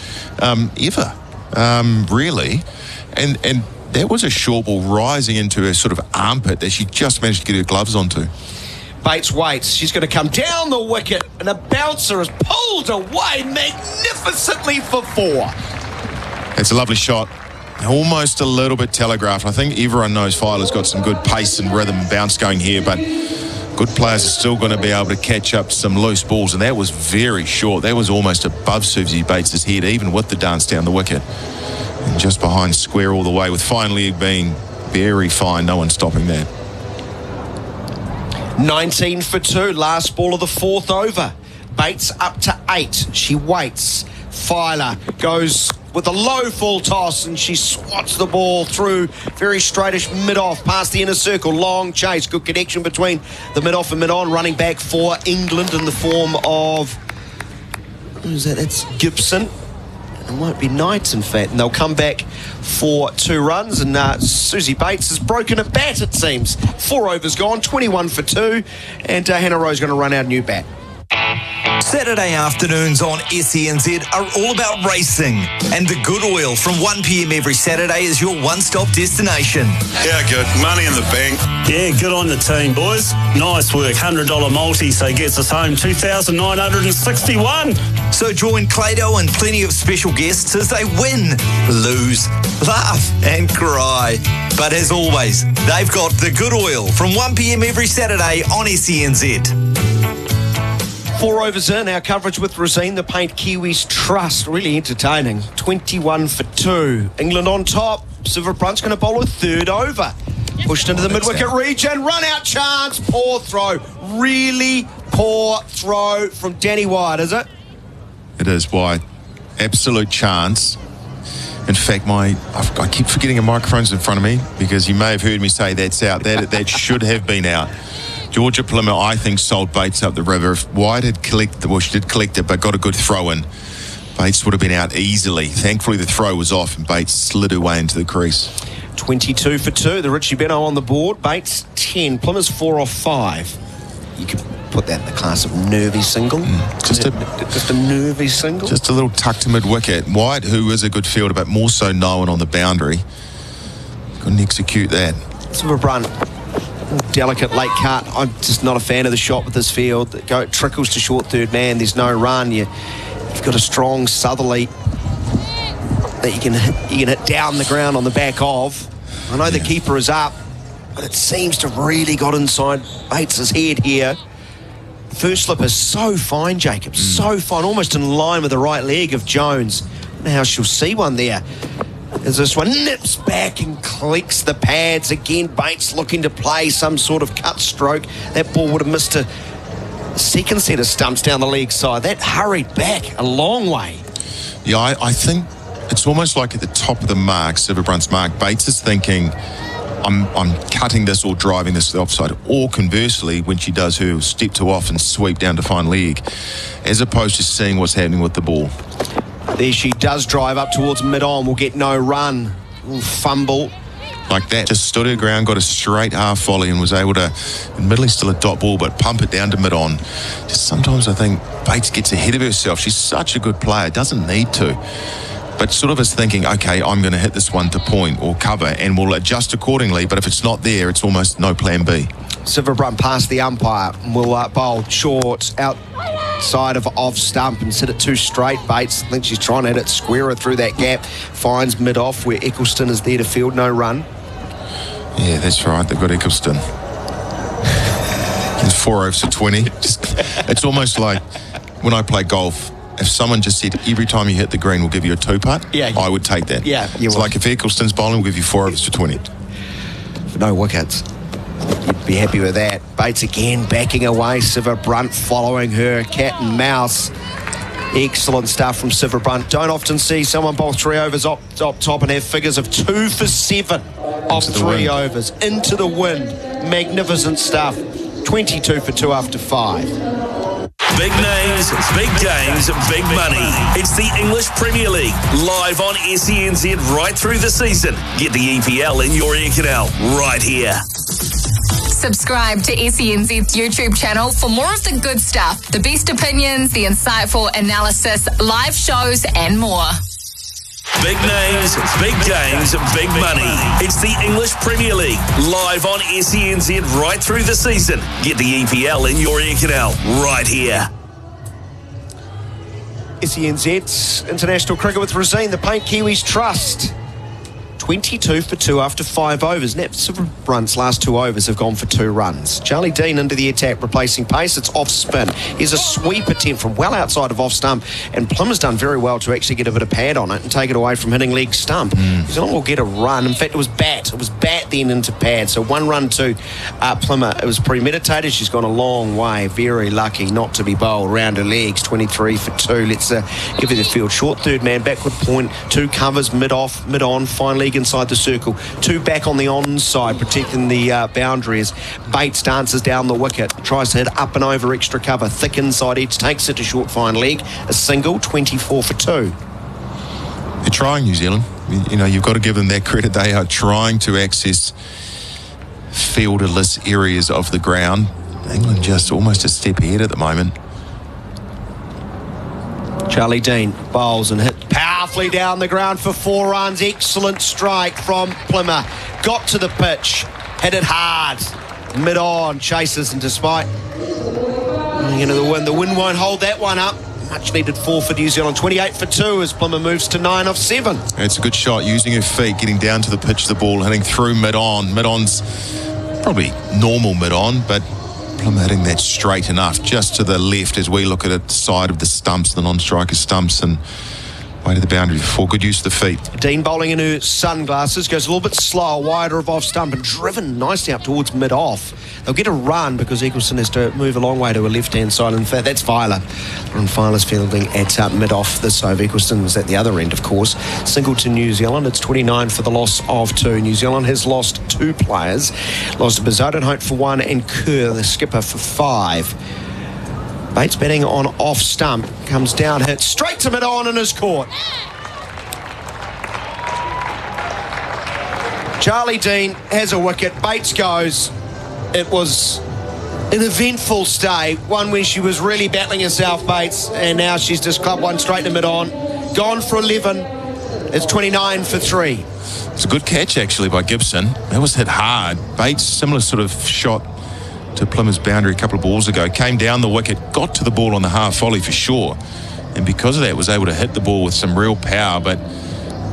Speaker 5: really. And that was a short ball rising into a sort of armpit that she just managed to get her gloves onto.
Speaker 1: Bates waits. She's going to come down the wicket, and a bouncer is pulled away magnificently for 4.
Speaker 5: It's a lovely shot. Almost a little bit telegraphed. I think everyone knows Filer's got some good pace and rhythm and bounce going here, but good players are still going to be able to catch up some loose balls, and that was very short. That was almost above Susie Bates' head, even with the dance down the wicket. And just behind square all the way, with fine leg being very fine. No one stopping that.
Speaker 1: 19 for 2, last ball of the 4th over. Bates up to 8. She waits. Filer goes with a low full toss, and she swats the ball through very straightish mid-off past the inner circle. Long chase, good connection between the mid-off and mid-on. Running back for England in the form of, who's that? That's Gibson. It might be Knights, in fact, and they'll come back for 2 runs. And Susie Bates has broken a bat, it seems. 4 overs gone, 21 for 2, and Hannah Rowe's going to run out a new bat.
Speaker 11: Saturday afternoons on SENZ are all about racing, and the Good Oil from 1 p.m. every Saturday is your one-stop destination.
Speaker 12: Yeah, good. Money in the bank.
Speaker 13: Yeah, good on the team, boys. Nice work. $100 multi, so gets us home 2,961.
Speaker 11: So join Clado and plenty of special guests as they win, lose, laugh and cry. But as always, they've got the Good Oil from 1 p.m. every Saturday on SENZ.
Speaker 1: 4 overs in, our coverage with Rosine, the Paint Kiwis Trust. Really entertaining. 21 for 2. England on top. Silver Brunt's going to bowl a 3rd over. Pushed into the mid-wicket region. Run out chance. Poor throw. Really poor throw from Danny Wyatt, is it?
Speaker 5: It is, Wyatt. Absolute chance. In fact, I keep forgetting a microphone's in front of me, because you may have heard me say that's out. That should have been out. Georgia Plymouth, I think, sold Bates up the river. If Wyatt had collected, well, she did collect it, but got a good throw in, Bates would have been out easily. Thankfully, the throw was off, and Bates slid her way into the crease. 22
Speaker 1: for 2. The Richie Benno on the board. Bates 10. Plymouth's 4 off 5. You could put that in the class of nervy single. Just a nervy single.
Speaker 5: Just a little tuck to mid-wicket. Wyatt, who is a good fielder, but more so known on the boundary, couldn't execute that.
Speaker 1: Silver Brunt. Delicate late cut. I'm just not a fan of the shot with this field. It trickles to short third man. There's no run. You've got a strong southerly that you can hit down the ground on the back of. I know the keeper is up, but it seems to really got inside Bates' head here. First slip is so fine, Jacob. So fine, almost in line with the right leg of Jones. Now she'll see one there. As this one nips back and clicks the pads. Again, Bates looking to play some sort of cut stroke. That ball would have missed a second set of stumps down the leg side. That hurried back a long way.
Speaker 5: Yeah, I think it's almost like at the top of the mark, Silver Brunt's mark, Bates is thinking, I'm cutting this or driving this to the offside. Or conversely, when she does her step to off and sweep down to fine leg, as opposed to seeing what's happening with the ball.
Speaker 1: There she does drive up towards mid-on. Will get no run. Fumble.
Speaker 5: Like that. Just stood her ground, got a straight half volley, and was able to, admittedly still a dot ball, but pump it down to mid-on. Just sometimes I think Bates gets ahead of herself. She's such a good player. Doesn't need to. But sort of is thinking, okay, I'm going to hit this one to point or cover, and we'll adjust accordingly. But if it's not there, it's almost no plan B.
Speaker 1: Siva Brunt past the umpire and will bowl short outside of off stump and sit it too straight. Bates, I think she's trying to hit it squarer through that gap. Finds mid-off where Eccleston is there to field, no run.
Speaker 5: Yeah, that's right. They've got Eccleston. It's 4 overs to 20. It's almost like when I play golf, if someone just said every time you hit the green we'll give you a 2-putt, I would take that.
Speaker 1: Yeah,
Speaker 5: it's like if Eccleston's bowling, we'll give you 4 overs to 20.
Speaker 1: For no wickets. You'd be happy with that. Bates again backing away. Siva Brunt following her. Cat and mouse. Excellent stuff from Siva Brunt. Don't often see someone bowl 3 overs up top and have figures of 2 for 7 off 3 overs. Into the wind. Magnificent stuff. 22 for 2 after 5.
Speaker 6: Big names, big games, big money. It's the English Premier League, live on SENZ right through the season. Get the EPL in your ear canal right here.
Speaker 8: Subscribe to SENZ's YouTube channel for more of the good stuff, the best opinions, the insightful analysis, live shows and more.
Speaker 6: Big names, big games, big money. It's the English Premier League, live on SENZ right through the season. Get the EPL in your ear canal right here.
Speaker 1: SENZ's International Cricket with Rosine, the Paint Kiwis Trust. 22 for 2 after 5 overs. Siva Brunt's last 2 overs have gone for 2 runs. Charlie Dean into the attack, replacing pace. It's off spin. Here's a sweep attempt from well outside of off stump, and Plym has done very well to actually get a bit of pad on it and take it away from hitting leg stump. New Zealand will get a run. In fact, it was bat. It was bat then into pad. So 1 run to Plymmer. It was premeditated. She's gone a long way. Very lucky not to be bowled around her legs. 23 for 2. Let's give her the field. Short third man, backward point. 2 covers, mid-off, mid-on, fine leg inside the circle. 2 back on the onside, protecting the boundaries. Bates dances down the wicket, tries to hit up and over extra cover, thick inside edge, takes it to short fine leg. A single, 24 for 2.
Speaker 5: They're trying, New Zealand. You know, you've got to give them that credit. They are trying to access fielderless areas of the ground. England just almost a step ahead at the moment.
Speaker 1: Charlie Dean bowls and hit powerfully down the ground for 4 runs. Excellent strike from Plymmer. Got to the pitch, hit it hard, mid-on, chases, and despite the wind won't hold that one up. Much needed 4 for New Zealand. 28 for 2 as Plymmer moves to 9 off 7.
Speaker 5: It's a good shot, using her feet, getting down to the pitch of the ball, hitting through mid-on. Mid-on's probably normal mid-on, but Plymmer hitting that straight enough, just to the left as we look at it, side of the stumps, the non-striker stumps, and way to the boundary for good use of the feet.
Speaker 1: Dean bowling in her sunglasses, goes a little bit slower, wider of off stump, and driven nicely up towards mid-off. They'll get a run because Eccleston has to move a long way to a left-hand side. In fact, that's Filer. And Filer's fielding at mid-off this over. Eccleston's at the other end, of course. Single to New Zealand. It's 29 for the loss of 2. New Zealand has lost 2 players. Lost Bizarre Hope for 1 and Kerr, the skipper, for 5. Bates batting on off stump. Comes down, hits straight to mid-on and is caught. Charlie Dean has a wicket. Bates goes. It was an eventful stay. One when she was really battling herself, Bates, and now she's just clubbed one straight to mid-on. Gone for 11. It's 29 for 3.
Speaker 5: It's a good catch, actually, by Gibson. That was hit hard. Bates, similar sort of shot to Plymouth's boundary a couple of balls ago. Came down the wicket, got to the ball on the half volley for sure. And because of that, was able to hit the ball with some real power, but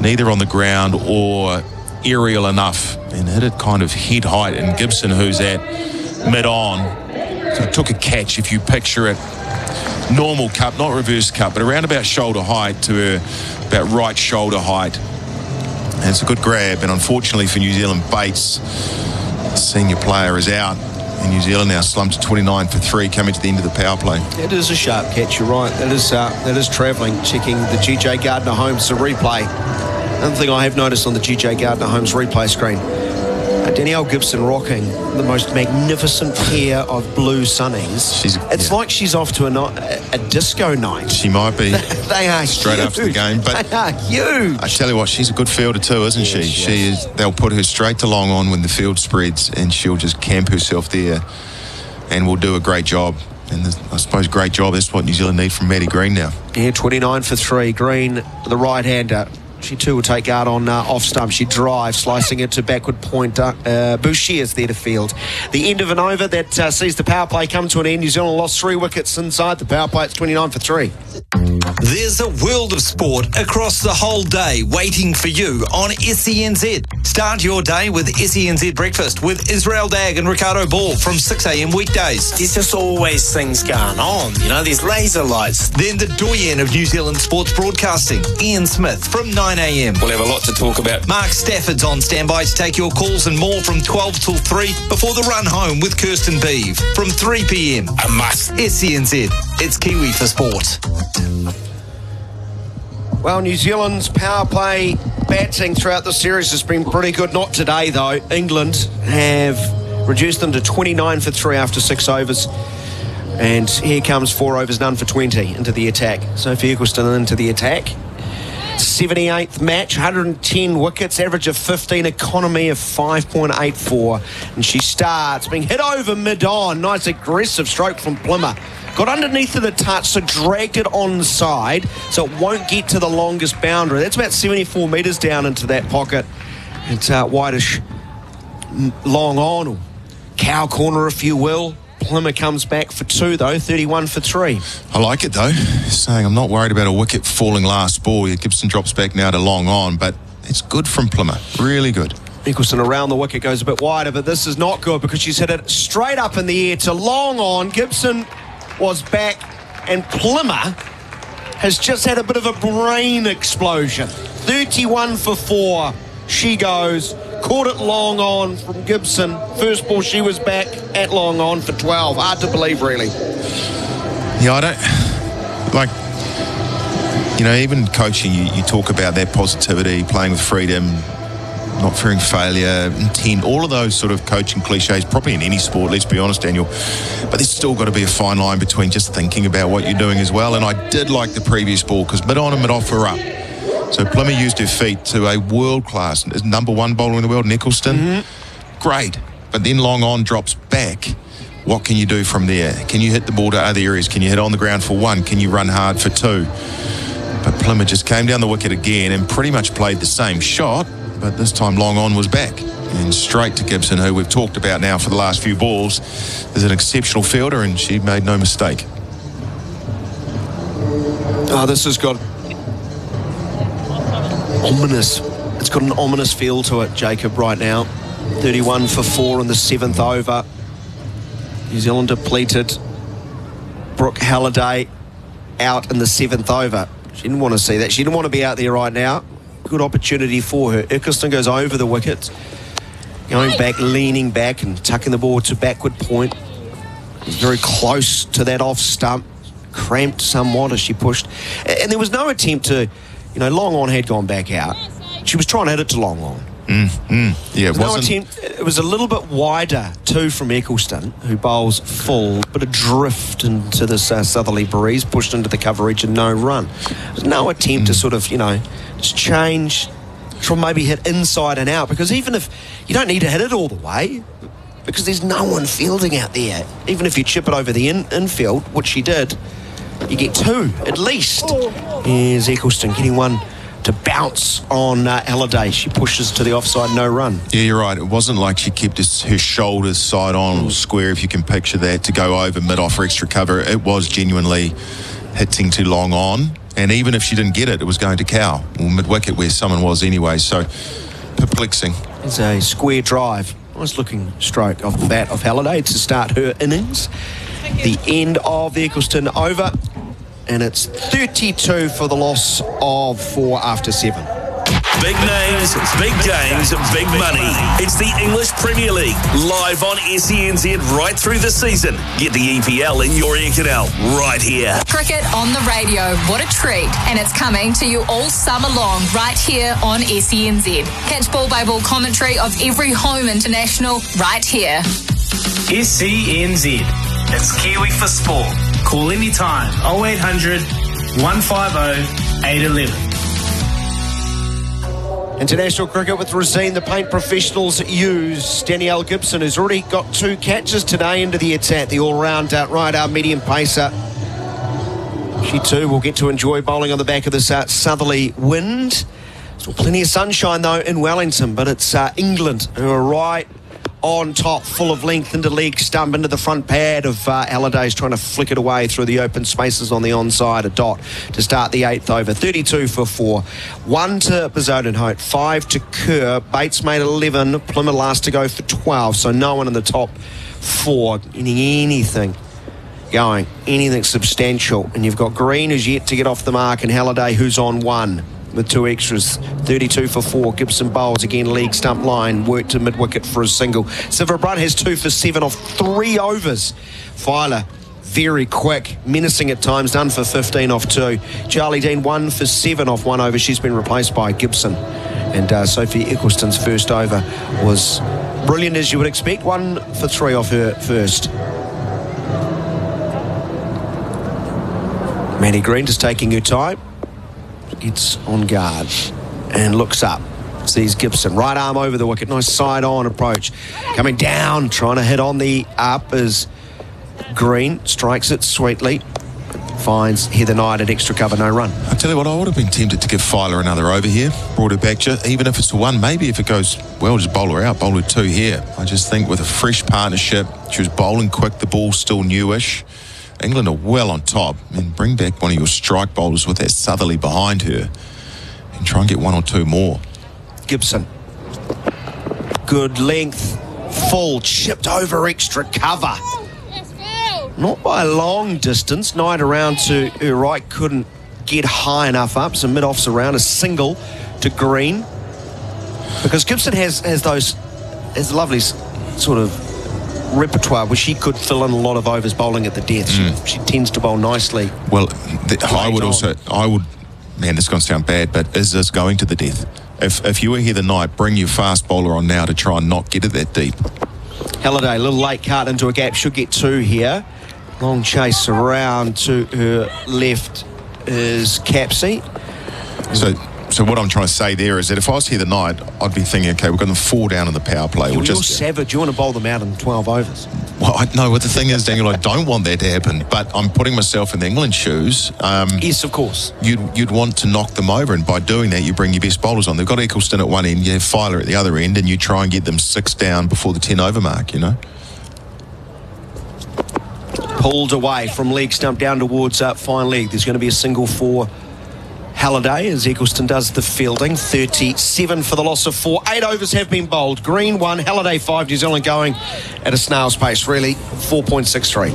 Speaker 5: neither on the ground or aerial enough, and hit it kind of head height. And Gibson, who's at mid-on, sort of took a catch, if you picture it, normal cup, not reverse cup, but around about shoulder height to her, about right shoulder height. And it's a good grab, and unfortunately for New Zealand, Bates, senior player, is out. And New Zealand now slumped to 29 for 3, coming to the end of the power play.
Speaker 1: It is a sharp catch, you're right. That is travelling. Checking the GJ Gardner-Holmes replay. Another thing I have noticed on the GJ Gardner-Holmes replay screen, Danielle Gibson rocking the most magnificent pair of blue sunnies. It's like she's off to a disco night.
Speaker 5: She might be.
Speaker 1: They are
Speaker 5: straight
Speaker 1: huge.
Speaker 5: after the game. But
Speaker 1: they are huge.
Speaker 5: I tell you what, she's a good fielder too, isn't she?
Speaker 1: Yes.
Speaker 5: She is. They'll put her straight to long on when the field spreads, and she'll just camp herself there, and will do a great job. And I suppose great job. That's what New Zealand need from Maddie Green now.
Speaker 1: Yeah, 29 for 3. Green, the right-hander. She too will take guard on off stump. She drives, slicing it to backward point. Boucher is there to field. The end of an over that sees the power play come to an end. New Zealand lost 3 wickets inside the power play. It's 29 for 3.
Speaker 11: There's a world of sport across the whole day waiting for you on SENZ. Start your day with SENZ Breakfast with Israel Dag and Ricardo Ball from 6 a.m. weekdays.
Speaker 7: There's just always things going on, there's laser lights.
Speaker 11: Then the doyen of New Zealand sports broadcasting, Ian Smith, from 9 a.m.
Speaker 14: We'll have a lot to talk about.
Speaker 11: Mark Stafford's on standby to take your calls and more from 12 till 3 before the run home with Kirsten Beeve from 3 p.m.
Speaker 14: A must.
Speaker 11: SENZ. It's Kiwi for sport.
Speaker 1: Well, New Zealand's power play batting throughout the series has been pretty good. Not today, though. England have reduced them to 29 for 3 after 6 overs. And here comes 4 overs, none for 20 into the attack. Sophie Eccleston into the attack. 78th match, 110 wickets, average of 15, economy of 5.84. And she starts being hit over mid-on. Nice aggressive stroke from Plimmer. Got underneath of the touch, so dragged it onside, so it won't get to the longest boundary. That's about 74 metres down into that pocket. It's whitish long on, or cow corner if you will. Plimmer comes back for 2 though, 31 for 3.
Speaker 5: I like it though, saying I'm not worried about a wicket falling last ball. Gibson drops back now to long on, but it's good from Plimmer, really good.
Speaker 1: Nicholson around the wicket goes a bit wider, but this is not good because she's hit it straight up in the air to long on. Gibson was back, and Plimmer has just had a bit of a brain explosion. 31 for 4. She goes, caught it long on from Gibson. First ball, she was back at long on for 12. Hard to believe, really.
Speaker 5: Yeah, I don't... Like, even coaching, you talk about that positivity, playing with freedom, not fearing failure, intent, all of those sort of coaching cliches, probably in any sport, let's be honest, Daniel. But there's still got to be a fine line between just thinking about what you're doing as well. And I did like the previous ball because mid-on and mid-off were up. So Plimmer used her feet to a world-class number 1 bowler in the world, Nicholson. Mm-hmm. Great. But then long on drops back. What can you do from there? Can you hit the ball to other areas? Can you hit on the ground for 1? Can you run hard for 2? But Plimmer just came down the wicket again and pretty much played the same shot, but this time long on was back and straight to Gibson, who we've talked about now for the last few balls. Is an exceptional fielder, and she made no mistake.
Speaker 1: Oh, this has got ominous. It's got an ominous feel to it, Jacob, right now. 31 for 4 in the 7th over. New Zealand depleted. Brooke Halliday out in the 7th over. She didn't want to see that. She didn't want to be out there right now. Good opportunity for her. Eccleston goes over the wickets, going back, leaning back and tucking the ball to backward point. Very close to that off stump. Cramped somewhat as she pushed. And there was no attempt to, long on had gone back out. She was trying to hit it to long on.
Speaker 5: Yeah, it wasn't...
Speaker 1: attempt. It was a little bit wider too from Eccleston, who bowls full, but a drift into the southerly breeze, pushed into the coverage and no run. There's no attempt to sort of, just change, try maybe hit inside and out, because even if you don't need to hit it all the way, because there's no one fielding out there. Even if you chip it over the infield, which she did, you get 2 at least. Here's Eccleston getting one to bounce on Halliday. She pushes to the offside, no run.
Speaker 5: Yeah, you're right. It wasn't like she kept her shoulders side on or square, if you can picture that, to go over mid-off for extra cover. It was genuinely hitting too long on, and even if she didn't get it, it was going to cow, or mid-wicket where someone was anyway, so perplexing.
Speaker 1: It's a square drive. Nice looking stroke off the bat of Halliday to start her innings. The end of the Eccleston over, and it's 32 for the loss of 4 after 7.
Speaker 6: Big names, big games, big money. It's the English Premier League, live on SENZ right through the season. Get the EPL in your ear canal right here.
Speaker 8: Cricket on the radio, what a treat. And it's coming to you all summer long right here on SENZ. Catch ball by ball commentary of every home international right here.
Speaker 7: SENZ. It's Kiwi for sport. Call anytime 0800 150 811.
Speaker 1: International cricket with Rosine, the paint professionals use Danielle Gibson, who's already got 2 catches today into the attack. The all-round right-arm medium pacer. She too will get to enjoy bowling on the back of this southerly wind. Still plenty of sunshine, though, in Wellington, but it's England who are right on top, full of length into leg stump, into the front pad of Halliday's trying to flick it away through the open spaces on the onside. A dot to start the 8th over. 32 for 4. 1 to Bezodenhout, 5 to Kerr. Bates made 11. Plymouth last to go for 12, so no one in the top 4 getting anything going, anything substantial. And you've got Green, who's yet to get off the mark, and Halliday, who's on 1. With 2 extras. 32 for 4. Gibson bowls again, leg stump line, worked to mid-wicket for a single. Silverbrunt has 2 for 7 off 3 overs. Filer very quick, menacing at times, done for 15 off 2. Charlie Dean 1 for 7 off 1 over. She's been replaced by Gibson. And Sophie Eccleston's first over was brilliant, as you would expect. 1 for 3 off her first. Maddie Green just taking her time. Gets on guard and looks up. Sees Gibson. Right arm over the wicket. Nice side-on approach. Coming down, trying to hit on the up as Green strikes it sweetly. Finds Heather Knight at extra cover, no run.
Speaker 5: I tell you what, I would have been tempted to give Filer another over here. Brought her back, even if it's a 1. Maybe if it goes well, just bowl her out. Bowl her 2 here. I just think with a fresh partnership, she was bowling quick. The ball's still newish. England are well on top. I mean, bring back one of your strike bowlers with that Southerly behind her and try and get 1 or 2 more.
Speaker 1: Gibson. Good length. Full. Chipped over extra cover. Not by a long distance. Knight around to her right. Couldn't get high enough up. So mid-off's around. A single to Green. Because Gibson has a lovely sort of repertoire where she could fill in a lot of overs bowling at the death. She tends to bowl nicely.
Speaker 5: Well, I would, man, this is going to sound bad, but is this going to the death? If you were here the night, bring your fast bowler on now to try and not get it that deep.
Speaker 1: Halliday, a little late cut into a gap, should get 2 here. Long chase around to her left is Capsey.
Speaker 5: So what I'm trying to say there is that if I was here the night, I'd be thinking, okay, we've got them 4 down in the power play.
Speaker 1: You're savage. You want to bowl them out in 12 overs.
Speaker 5: Well, what the thing is, Daniel, I don't want that to happen, but I'm putting myself in the England shoes.
Speaker 1: Yes, of course.
Speaker 5: You'd want to knock them over, and by doing that, you bring your best bowlers on. They've got Eccleston at one end, you have Filer at the other end, and you try and get them 6 down before the 10 over mark, you know?
Speaker 1: Pulled away from leg stump down towards fine leg. There's going to be a single for Halliday as Eccleston does the fielding. 37 for the loss of 4. 8 overs have been bowled. Green 1, Halliday 5. New Zealand going at a snail's pace, really. 4.63.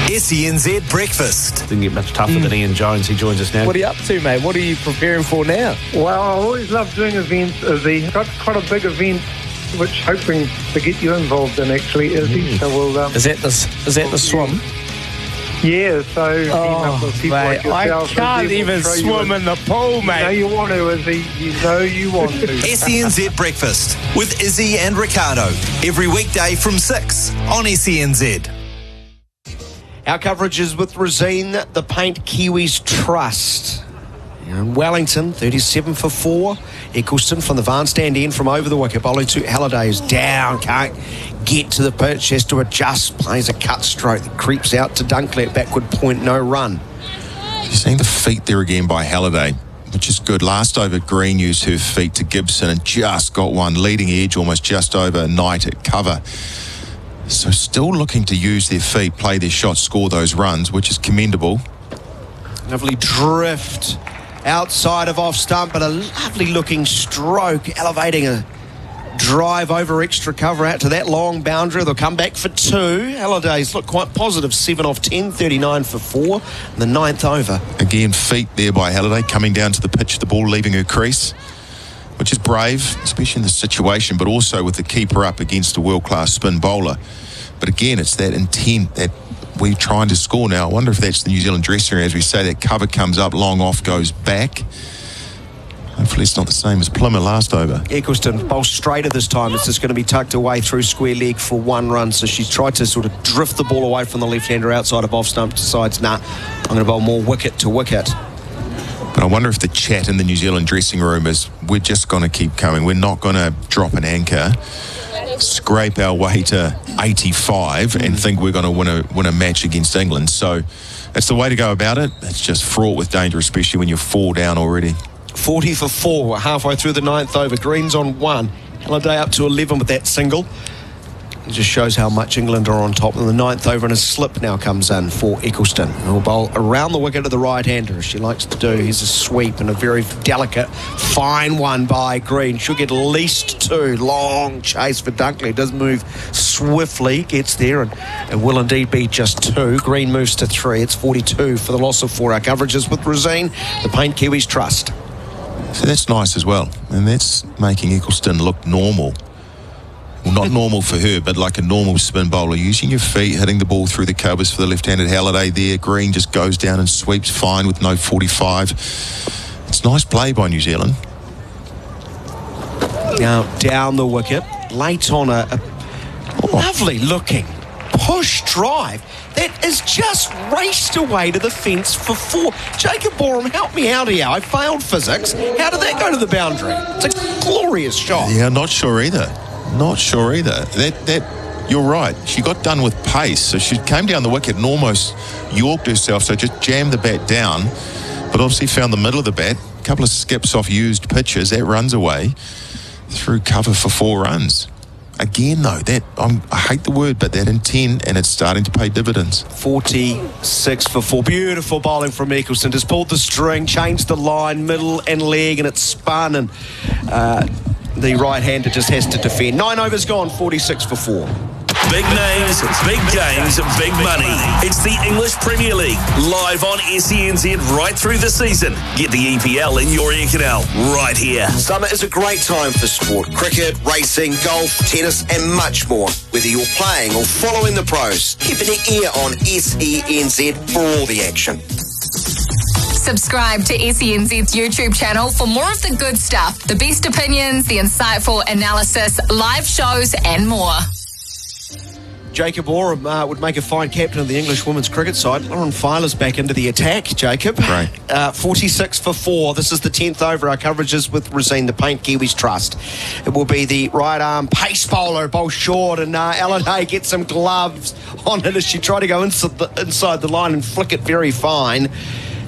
Speaker 11: SENZ Breakfast.
Speaker 14: Didn't get much tougher than Ian Jones. He joins us now.
Speaker 15: What are you up to, mate? What are you preparing for now?
Speaker 16: Well, I always love doing events, Izzy. Got quite a big event which hoping to get you involved in, actually, Izzy. So we'll,
Speaker 15: is that the swim?
Speaker 16: Yeah, so people
Speaker 15: mate,
Speaker 16: like yourself,
Speaker 15: I can't even swim in the pool, mate.
Speaker 16: You know you want to, Izzy. You know you want to.
Speaker 11: SENZ Breakfast with Izzy and Ricardo. Every weekday from 6 on SENZ.
Speaker 1: Our coverage is with Rosine, the Paint Kiwis Trust. In Wellington, 37 for 4. Eccleston from the Van stand end from over the wicket. Bowling to Halliday is down. Can't get to the pitch. Has to adjust. Plays a cut stroke that creeps out to Dunkley at backward point. No run.
Speaker 5: You're seeing the feet there again by Halliday, which is good. Last over, Green used her feet to Gibson and just got one. Leading edge almost just over Knight at cover. So still looking to use their feet, play their shots, score those runs, which is commendable.
Speaker 1: Lovely drift outside of off stump, but a lovely looking stroke, elevating a drive over extra cover out to that long boundary. They'll come back for 2. Halliday's look quite positive, 7 off 10, 39 for 4, the 9th over.
Speaker 5: Again, feet there by Halliday, coming down to the pitch, the ball leaving her crease, which is brave, especially in this situation, but also with the keeper up against a world-class spin bowler. But again, it's that intent that we're trying to score now. I wonder if that's the New Zealand dressing room. As we say, that cover comes up, long off, goes back. Hopefully it's not the same as Plymouth last over.
Speaker 1: Eccleston bowls straighter this time. It's just going to be tucked away through square leg for 1 run. So she's tried to sort of drift the ball away from the left-hander outside of off stump. Decides, nah, I'm going to bowl more wicket to wicket.
Speaker 5: But I wonder if the chat in the New Zealand dressing room is, we're just going to keep coming. We're not going to drop an anchor, scrape our way to 85 and think we're going to win a match against England. So it's the way to go about it. It's just fraught with danger, especially when you're 4 down already.
Speaker 1: 40 for 4. We're halfway through the 9th over. Green's on 1. Halliday up to 11 with that single. It just shows how much England are on top. And the 9th over and a slip now comes in for Eccleston. He'll bowl around the wicket to the right-hander, as she likes to do. Here's a sweep and a very delicate, fine one by Green. She'll get at least 2. Long chase for Dunkley. Does move swiftly, gets there, and will indeed be just 2. Green moves to 3. It's 42 for the loss of 4. Our coverages with Rosine, the Paint Kiwis trust.
Speaker 5: So that's nice as well. And that's making Eccleston look normal. Well, not normal for her, but like a normal spin bowler. Using your feet, hitting the ball through the covers for the left-handed Halliday there. Green just goes down and sweeps fine with no 45. It's nice play by New Zealand.
Speaker 1: Now down the wicket, late on a lovely-looking push drive that is just raced away to the fence for 4. Jacob Boreham, help me out here. I failed physics. How did that go to the boundary? It's a glorious shot.
Speaker 5: Yeah, not sure either. That you're right. She got done with pace, so she came down the wicket and almost yorked herself, so just jammed the bat down, but obviously found the middle of the bat. A couple of skips off used pitches. That runs away through cover for 4 runs. Again, though, I hate the word, but that intent, and it's starting to pay dividends.
Speaker 1: 46 for 4. Beautiful bowling from Eccleston. Just pulled the string, changed the line, middle and leg, and it's spun, and the right-hander just has to defend. 9 overs gone, 46 for 4.
Speaker 6: Big names, big games, big money. It's the English Premier League, live on SENZ right through the season. Get the EPL in your ear canal right here.
Speaker 1: Summer is a great time for sport. Cricket, racing, golf, tennis and much more. Whether you're playing or following the pros, keep an ear on SENZ for all the action.
Speaker 8: Subscribe to SENZ's YouTube channel for more of the good stuff, the best opinions, the insightful analysis, live shows and more.
Speaker 1: Jacob Boreham would make a fine captain of the English women's cricket side. Lauren Filer's back into the attack, Jacob.
Speaker 5: Right.
Speaker 1: 46 for 4. This is the 10th over. Our coverage is with Rosine, the Paint Kiwis trust. It will be the right arm pace bowler, bowl short, and Halliday gets some gloves on it as she tried to go inside the line and flick it very fine.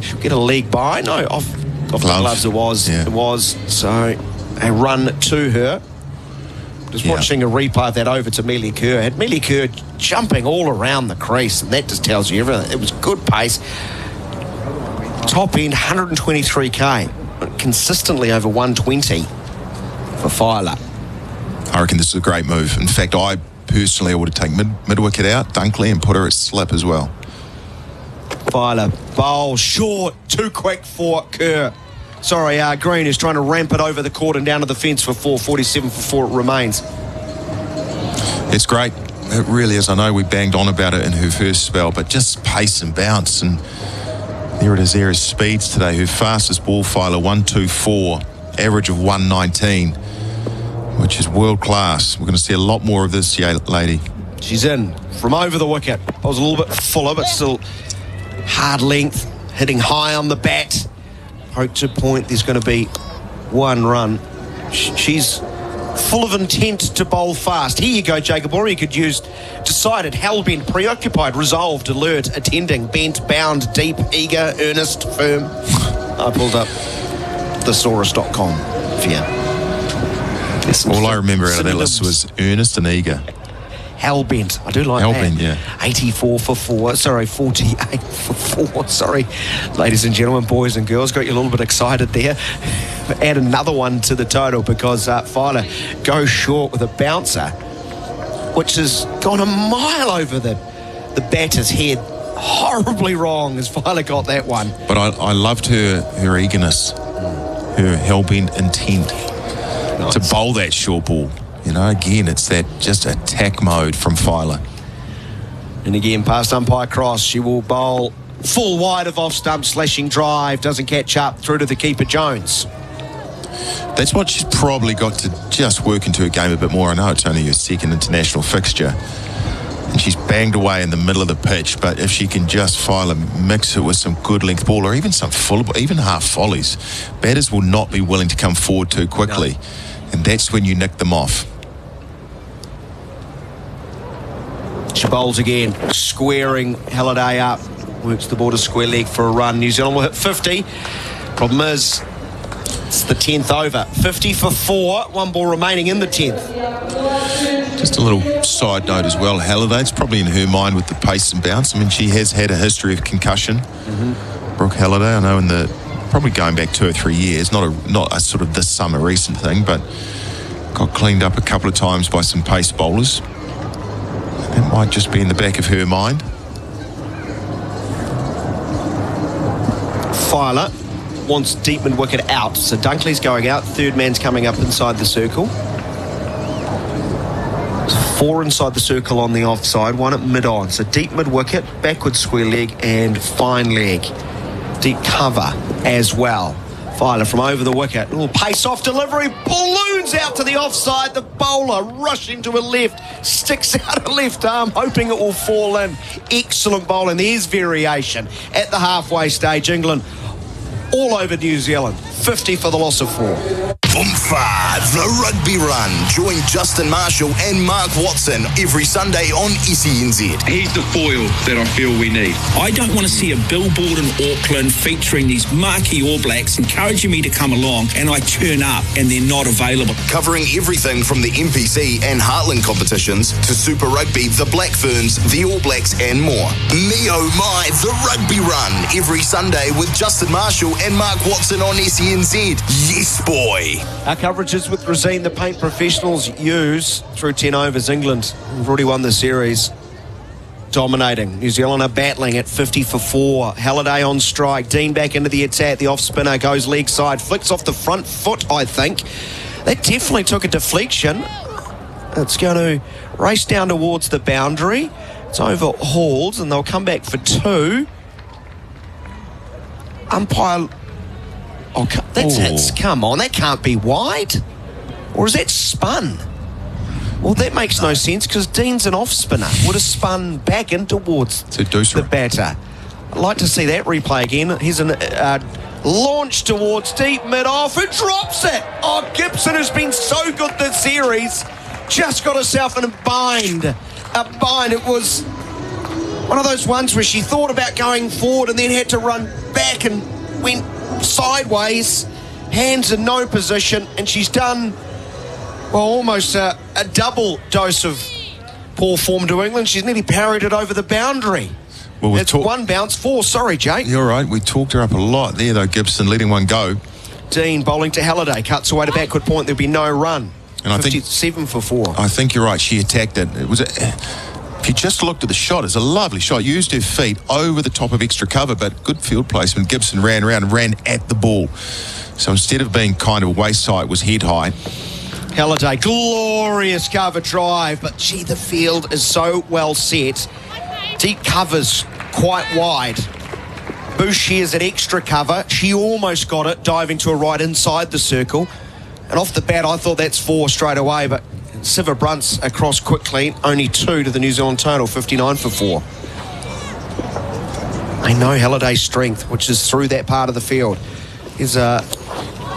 Speaker 1: She'll get a leg by. No, off the gloves it was.
Speaker 5: Yeah.
Speaker 1: It was. So a run to her. Just watching a replay of that over to Mealy Kerr. Had Mealy Kerr jumping all around the crease, and that just tells you everything. It was good pace. Top end, 123k. Consistently over 120 for Filer.
Speaker 5: I reckon this is a great move. In fact, I personally would have taken mid-wicket out, Dunkley, and put her at slip as well.
Speaker 1: Filer, bowl, short, too quick for Kerr. Sorry, Green is trying to ramp it over the court and down to the fence for 4. 47 for 4 it remains.
Speaker 5: It's great. It really is. I know we banged on about it in her first spell, but just pace and bounce. And there it is. There is speeds today. Her fastest ball Filer, 124, average of 119, which is world class. We're going to see a lot more of this lady.
Speaker 1: She's in from over the wicket. I was a little bit fuller, but still hard length, hitting high on the bat. Hope to point, there's going to be 1 run. She's full of intent to bowl fast. Here you go, Jacob. Or you could use decided, hell-bent, preoccupied, resolved, alert, attending, bent, bound, deep, eager, earnest, firm. I pulled up thesaurus.com for you.
Speaker 5: All I remember out of that list was earnest and eager.
Speaker 1: Hell-bent. I do like
Speaker 5: Hell-bent,
Speaker 1: that.
Speaker 5: yeah.
Speaker 1: 84 for 4. Sorry, 48 for 4. Sorry. Ladies and gentlemen, boys and girls, got you a little bit excited there. Add another one to the total because Filer goes short with a bouncer, which has gone a mile over the batter's head. Horribly wrong as Filer got that one.
Speaker 5: But I loved her eagerness, her hell-bent intent to bowl that short ball. You know, again, it's that just attack mode from Filer.
Speaker 1: And again, past umpire cross, she will bowl full wide of off stump, slashing drive, doesn't catch up through to the keeper Jones.
Speaker 5: That's what she's probably got to just work into her game a bit more. I know it's only her second international fixture, and she's banged away in the middle of the pitch, but if she can just Filer mix it with some good length ball or even some full, even half volleys, batters will not be willing to come forward too quickly. No. And that's when you nick them off.
Speaker 1: She bowls again, squaring Halliday up. Works the border square leg for a run. New Zealand will hit 50. Problem is, It's the 10th over. 50 for 4. One ball remaining in the 10th.
Speaker 5: Just a little side note as well, Halliday, it's probably in her mind with the pace and bounce. I mean, she has had a history of concussion. Brooke Halliday, I know probably going back 2 or 3 years, not a sort of this summer recent thing, but got cleaned up a couple of times by some pace bowlers. That might just be in the back of her mind.
Speaker 1: Filer wants deep mid wicket out, so Dunkley's going out. Third man's coming up inside the circle. 4 inside the circle on the offside, 1 at mid on. So deep mid wicket, backward square leg and fine leg. Deep cover as well. Filer from over the wicket. Little pace off delivery, balloons out to the offside. The bowler rushing to a left, sticks out a left arm, hoping it will fall in. Excellent bowling. There's variation at the halfway stage. England all over New Zealand. 50 for the loss of 4.
Speaker 17: Boomfa, the rugby run. Join Justin Marshall and Mark Watson every Sunday on SENZ.
Speaker 18: He's the foil that I feel we need.
Speaker 19: I don't want to see a billboard in Auckland featuring these marquee All Blacks encouraging me to come along and I turn up and they're not available.
Speaker 17: Covering everything from the MPC and Heartland competitions to Super Rugby, the Black Ferns, the All Blacks and more. Me oh my, the rugby run. Every Sunday with Justin Marshall and Mark Watson on SENZ. Yes, boy.
Speaker 1: Our coverage is with Resine, the paint professionals use through 10 overs. England have already won the series. Dominating. New Zealand are battling at 50 for 4. Halliday on strike. Dean back into the attack. The off spinner goes leg side. Flicks off the front foot, I think. That definitely took a deflection. It's going to race down towards the boundary. It's overhauled and they'll come back for 2. Umpire... Oh, that's come on, that can't be wide. Or is that spun? Well, that makes no sense because Dean's an off spinner. Would have spun back in towards the batter. I'd like to see that replay again. Here's an launch towards deep mid-off. Who drops it? Oh, Gibson has been so good this series. Just got herself in a bind. It was one of those ones where she thought about going forward and then had to run back and went sideways, hands in no position, and she's done almost a double dose of poor form to England. She's nearly parried it over the boundary.
Speaker 5: Well,
Speaker 1: it's 1 bounce, 4. Sorry, Jake.
Speaker 5: You're right. We talked her up a lot there, though, Gibson, letting one go.
Speaker 1: Dean bowling to Halliday, cuts away to backward point. There'll be no run.
Speaker 5: And
Speaker 1: 57 for 4.
Speaker 5: I think you're right. She attacked it. It was if you just looked at the shot, it's a lovely shot. Used her feet over the top of extra cover, but good field placement. Gibson ran around and ran at the ball. So instead of being kind of waist high, it was head high.
Speaker 1: Halliday, glorious cover drive, but gee, the field is so well set. Deep covers quite wide. Boucher's at extra cover. She almost got it, diving to a right inside the circle. And off the bat, I thought that's 4 straight away, but Siva Brunt's across quickly. Only 2 to the New Zealand total, 59 for 4. I know Halliday's strength, which is through that part of the field, is a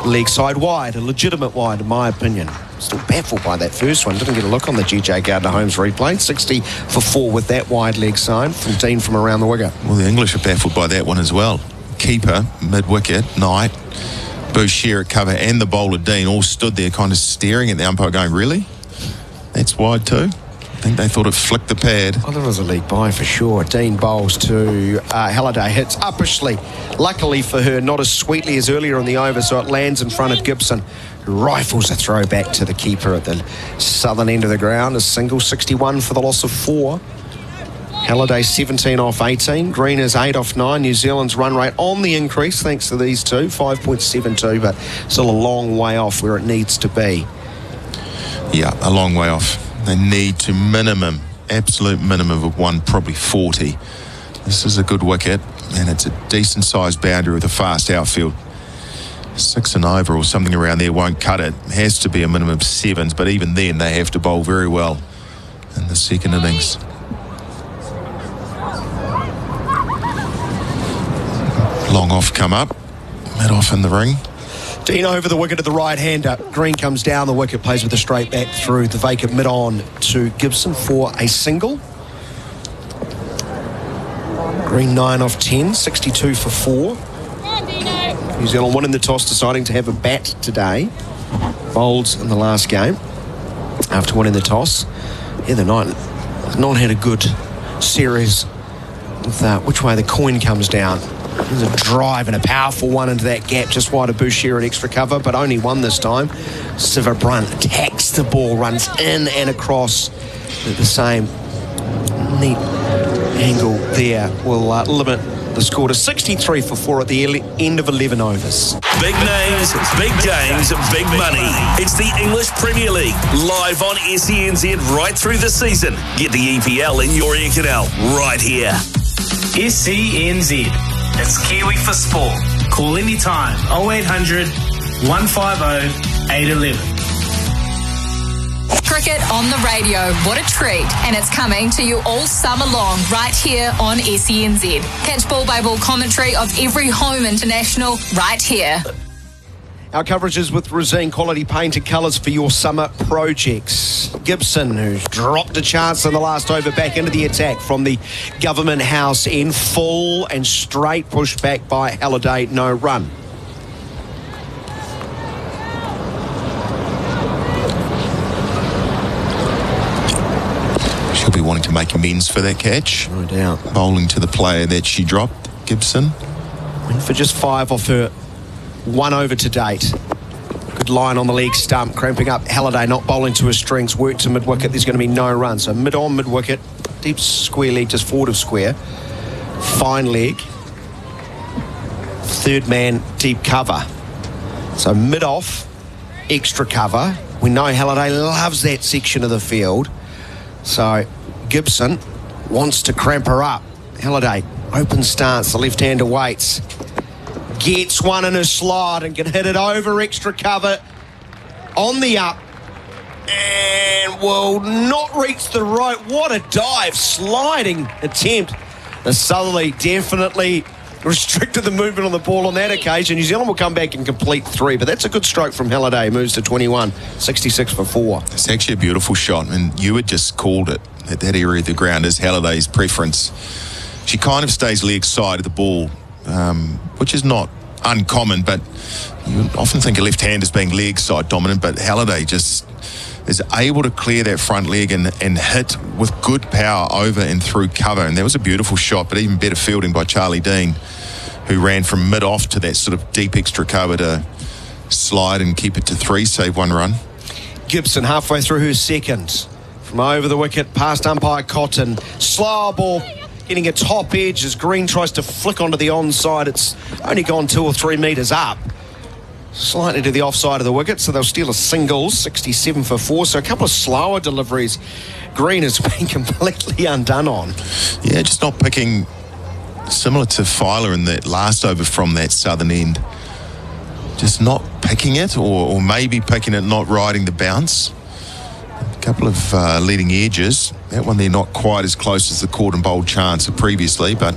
Speaker 1: leg side wide, a legitimate wide, in my opinion. Still baffled by that first one. Didn't get a look on the GJ Gardner-Holmes replay. 60 for 4 with that wide leg side from Dean from around the wicket.
Speaker 5: Well, the English are baffled by that one as well. Keeper, mid-wicket, Knight, Boucher at cover and the bowler Dean all stood there kind of staring at the umpire going, really? That's wide too? I think they thought it flicked the pad.
Speaker 1: Oh, there was a league by for sure. Dean bowls to Halliday, hits uppishly. Luckily for her, not as sweetly as earlier in the over, so it lands in front of Gibson. Rifles a throw back to the keeper at the southern end of the ground. A single, 61 for the loss of 4. Halliday 17 off 18. Green is 8 off 9. New Zealand's run rate on the increase thanks to these two, 5.72, but still a long way off where it needs to be.
Speaker 5: Yeah, a long way off. They need to absolute minimum of 1, probably 40. This is a good wicket, and it's a decent-sized boundary with a fast outfield. 6 and over or something around there won't cut it. It has to be a minimum of 7s, but even then they have to bowl very well in the second innings. Long off come up, mid off in the ring.
Speaker 1: Dean over the wicket to the right-hander. Green comes down the wicket, plays with a straight back through the vacant mid-on to Gibson for a single. Green 9 off 10, 62 for 4. New Zealand winning the toss, deciding to have a bat today. Bowls in the last game after winning the toss. Yeah, they've not had a good series with which way the coin comes down. There's a drive and a powerful one into that gap just wide of Boucher at extra cover, but only one this time. Siva Brunt attacks the ball, runs in and across at the same neat angle there. Will limit the score to 63 for 4 at the end of 11 overs.
Speaker 6: Big names, big games, big money. It's the English Premier League, live on SENZ right through the season. Get the EPL in your ear canal right here.
Speaker 20: SENZ. It's Kiwi for sport. Call anytime 0800 150 811.
Speaker 8: Cricket on the radio. What a treat. And it's coming to you all summer long right here on SENZ. Catch ball-by-ball commentary of every home international right here.
Speaker 1: Our coverage is with Resine Quality Paint and Colours for your summer projects. Gibson, who's dropped a chance in the last over, back into the attack from the Government House in full and straight, pushed back by Halliday, no run.
Speaker 5: She'll be wanting to make amends for that catch.
Speaker 1: No doubt.
Speaker 5: Bowling to the player that she dropped, Gibson.
Speaker 1: Went for just 5 off her 1 over to date. Good line on the leg stump, cramping up Halliday, not bowling to his strings, work to mid-wicket. There's going to be no run. So mid-on, mid-wicket, deep square leg, just forward of square. Fine leg. Third man, deep cover. So mid-off, extra cover. We know Halliday loves that section of the field. So Gibson wants to cramp her up. Halliday, open stance, the left-hander waits. Gets one in a slide and can hit it over extra cover on the up and will not reach the rope. What a dive, sliding attempt. The Southerly definitely restricted the movement on the ball on that occasion. New Zealand will come back and complete 3, but that's a good stroke from Halliday. Moves to 21, 66 for 4.
Speaker 5: It's actually a beautiful shot, and you had just called it. At that area of the ground is Halliday's preference. She kind of stays leg side of the ball, which is not uncommon, but you often think a left hand as being leg side dominant, but Halliday just is able to clear that front leg and hit with good power over and through cover, and that was a beautiful shot, but even better fielding by Charlie Dean, who ran from mid-off to that sort of deep extra cover to slide and keep it to 3, save 1 run.
Speaker 1: Gibson halfway through her second. From over the wicket, past umpire Cotton. Slow ball, getting a top edge as Green tries to flick onto the onside. It's only gone 2 or 3 metres up. Slightly to the offside of the wicket, so they'll steal a single, 67 for 4. So a couple of slower deliveries. Green has been completely undone on.
Speaker 5: Yeah, just not picking, similar to Filer in that last over from that southern end. Just not picking it, or maybe picking it, not riding the bounce. A couple of leading edges. That one they're not quite as close as the caught and bowled chance of previously, but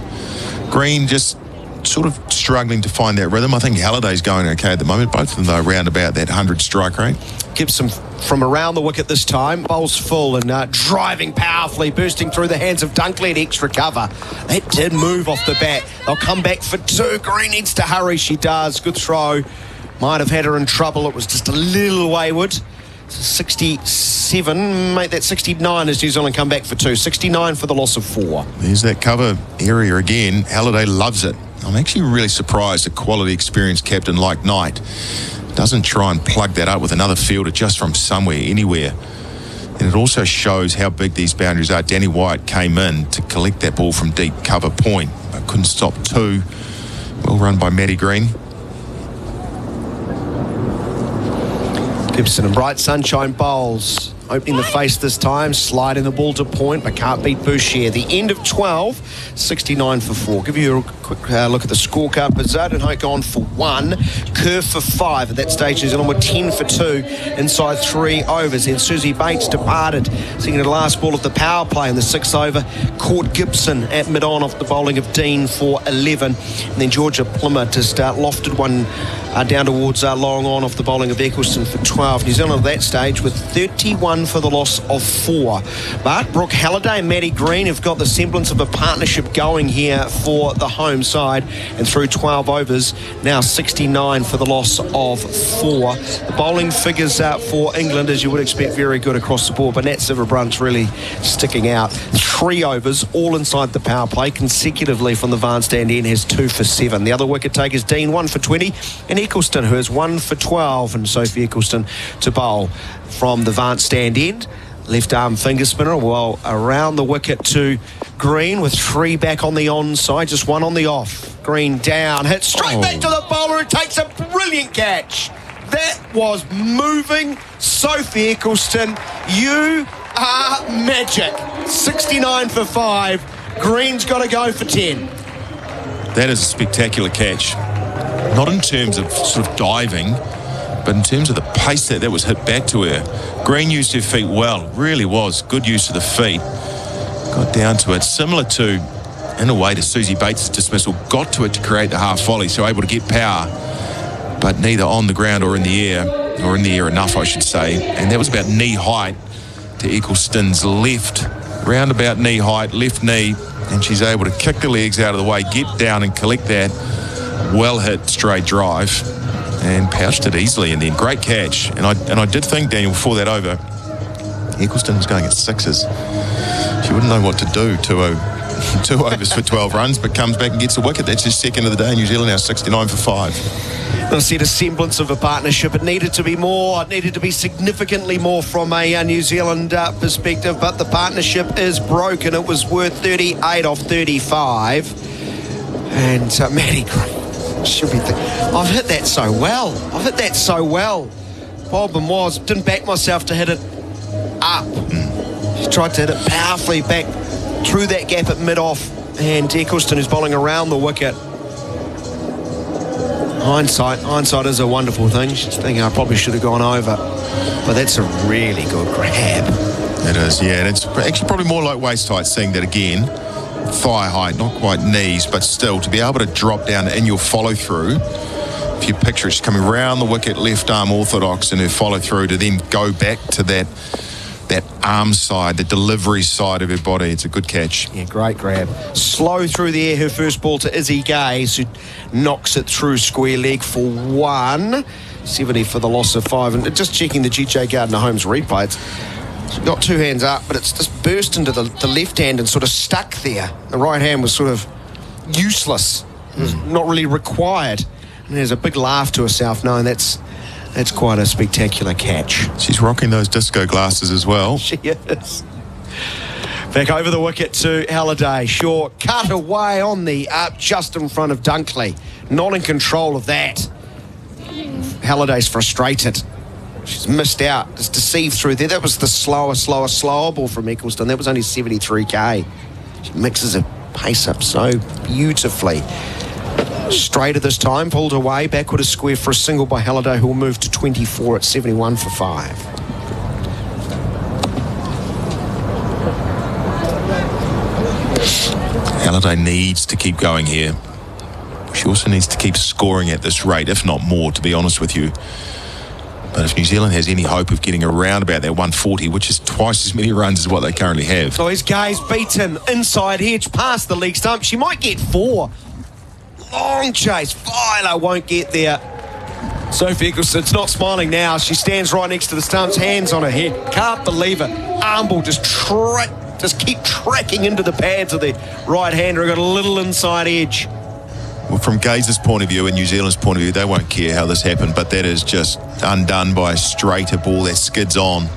Speaker 5: Green just sort of struggling to find that rhythm. I think Halliday's going okay at the moment. Both of them though around about that 100 strike rate.
Speaker 1: Gibson from around the wicket this time. Bowls full and driving powerfully, bursting through the hands of Dunkley at extra cover. That did move off the bat. They'll come back for 2. Green needs to hurry. She does. Good throw. Might have had her in trouble. It was just a little wayward. 67, make that 69 as New Zealand come back for 2. 69 for the loss of 4.
Speaker 5: There's that cover area again. Halliday loves it. I'm actually really surprised a quality, experienced captain like Knight doesn't try and plug that up with another fielder just from somewhere, anywhere. And it also shows how big these boundaries are. Danny Wyatt came in to collect that ball from deep cover point, but couldn't stop 2. Well run by Matty Green.
Speaker 1: Gibson and Bright Sunshine bowls. Opening the face this time, sliding the ball to point, but can't beat Boucher. The end of 12, 69 for 4. Give you a quick look at the scorecard. Bazard and Hoke on for 1, Kerr for 5. At that stage, New Zealand were 10 for 2 inside 3 overs. Then Susie Bates departed, seeing the last ball of the power play in the 6th over. Caught Gibson at mid-on off the bowling of Dean for 11. And then Georgia Plymouth just lofted one down towards long on off the bowling of Eccleston for 12. New Zealand at that stage with 31 1 for the loss of 4. But Brooke Halliday and Maddie Green have got the semblance of a partnership going here for the home side, and through 12 overs, now 69 for the loss of 4. The bowling figures for England, as you would expect, very good across the board, but Nat Silverbrunt's really sticking out. 3 overs, all inside the power play, consecutively from the Van Stand end, has 2 for 7. The other wicket takers, Dean, 1 for 20, and Eccleston, who has 1 for 12, and Sophie Eccleston to bowl from the Van Stand end. Left arm finger spinner, well, around the wicket to Green with 3 back on the onside, just 1 on the off. Green down, hit straight back to the bowler, who takes a brilliant catch. That was moving. Sophie Eccleston, you are magic. 69 for 5. Green's got to go for 10.
Speaker 5: That is a spectacular catch. Not in terms of sort of diving, but in terms of the pace that was hit back to her. Green used her feet well, really was. Good use of the feet. Got down to it. Similar to, in a way, to Susie Bates' dismissal. Got to it to create the half volley, so able to get power, but neither on the ground or in the air, or in the air enough, I should say. And that was about knee height to Eccleston's left. Round about knee height, left knee, and she's able to kick the legs out of the way, get down and collect that well hit straight drive, and pouched it easily in the end. Great catch. And I did think, Daniel, before that over, Eccleston was going at 6s. She wouldn't know what to do. 2 overs for 12 runs, but comes back and gets a wicket. That's his second of the day. New Zealand now 69 for 5.
Speaker 1: I see the semblance of a partnership. It needed to be more. It needed to be significantly more from a New Zealand perspective, but the partnership is broken. It was worth 38 off 35. And Maddie Green should be I've hit that so well. Problem was, didn't back myself to hit it up. She tried to hit it powerfully back through that gap at mid-off, and Eccleston, who's bowling around the wicket. Hindsight is a wonderful thing. She's thinking I probably should have gone over, but that's a really good grab.
Speaker 5: It is, yeah, and it's actually probably more like waist height, seeing that again. Thigh height, not quite knees, but still to be able to drop down in your follow through. If you picture it, she's coming round the wicket, left arm orthodox in her follow through, to then go back to that arm side, the delivery side of her body. It's a good catch.
Speaker 1: Yeah, great grab. Slow through the air, her first ball to Izzy Gaze, who knocks it through square leg for 1. 70 for the loss of 5. And just checking the GJ Gardner Holmes replay, it's got 2 hands up, but it's just burst into the left hand and sort of stuck there. The right hand was sort of useless. It was not really required. And there's a big laugh to herself knowing that's quite a spectacular catch.
Speaker 5: She's rocking those disco glasses as well.
Speaker 1: She is. Back over the wicket to Halliday. Short cut away on the up, just in front of Dunkley. Not in control of that. Halliday's frustrated. She's missed out. Just deceived through there. That was the slower ball from Eccleston. That was only 73k. She mixes her pace up so beautifully. Straighter this time, pulled away, backward a square for a single by Halliday, who will move to 24 at 71 for 5.
Speaker 5: Halliday needs to keep going here. She also needs to keep scoring at this rate, if not more, to be honest with you. But if New Zealand has any hope of getting around about that 140, which is twice as many runs as what they currently have.
Speaker 1: So his Gaze beaten, inside hedge, past the leg stump. She might get 4. Long chase. Filer won't get there. Sophie Eccleston's not smiling now. She stands right next to the stumps, hands on her head. Can't believe it. Arm ball just keep tracking into the pads of the right-hander. Got a little inside edge.
Speaker 5: Well, from Gaze's point of view and New Zealand's point of view, they won't care how this happened, but that is just undone by a straighter ball that skids on.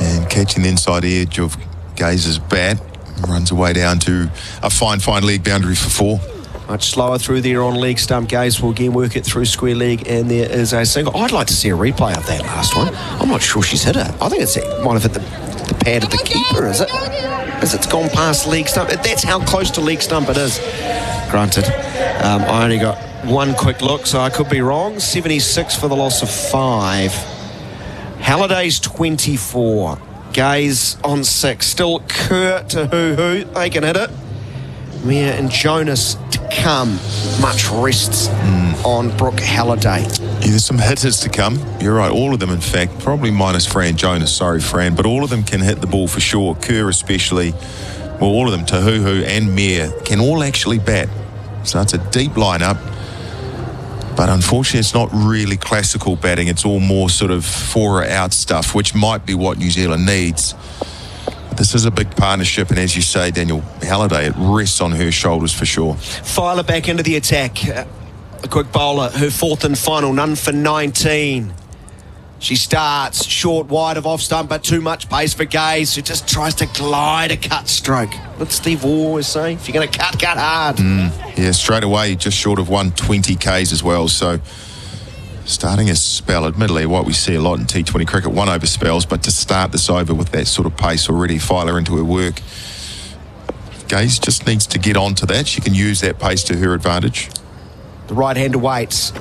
Speaker 5: And catching the inside edge of Gaze's bat, runs away down to a fine leg boundary for 4.
Speaker 1: Much slower through there on leg stump. Gaze will again work it through square leg, and there is a single. I'd like to see a replay of that last one. I'm not sure she's hit it. I think it might have hit the pad of the keeper, is it? As it's gone past leg stump. That's how close to leg stump it is. Granted, I only got one quick look, so I could be wrong. 76 for the loss of 5. Halliday's 24. Gaze on 6. Still Kerr to Hoo. They can hit it. Mia and Jonas come much rest on Brooke Halliday.
Speaker 5: Yeah, there's some hitters to come. You're right, all of them, in fact, probably minus Fran Jonas. Sorry, Fran, but all of them can hit the ball for sure. Kerr especially. Well, all of them, Tahuhu and Mir, can all actually bat. So it's a deep lineup. But unfortunately, it's not really classical batting. It's all more sort of for-out stuff, which might be what New Zealand needs. This is a big partnership, and as you say, Daniel, Halliday, it rests on her shoulders for sure.
Speaker 1: Filer back into the attack. A quick bowler, her fourth and final, none for 19. She starts short, wide of off stump, but too much pace for Gaze, who just tries to glide a cut stroke. What Steve Waugh always say, if you're going to cut hard.
Speaker 5: Yeah, straight away, just short of 120 Ks as well. So starting a spell, admittedly, what we see a lot in T20 cricket, one over spells, but to start this over with that sort of pace already, Filer into her work. Gaze just needs to get onto that. She can use that pace to her advantage.
Speaker 1: The right-hander waits.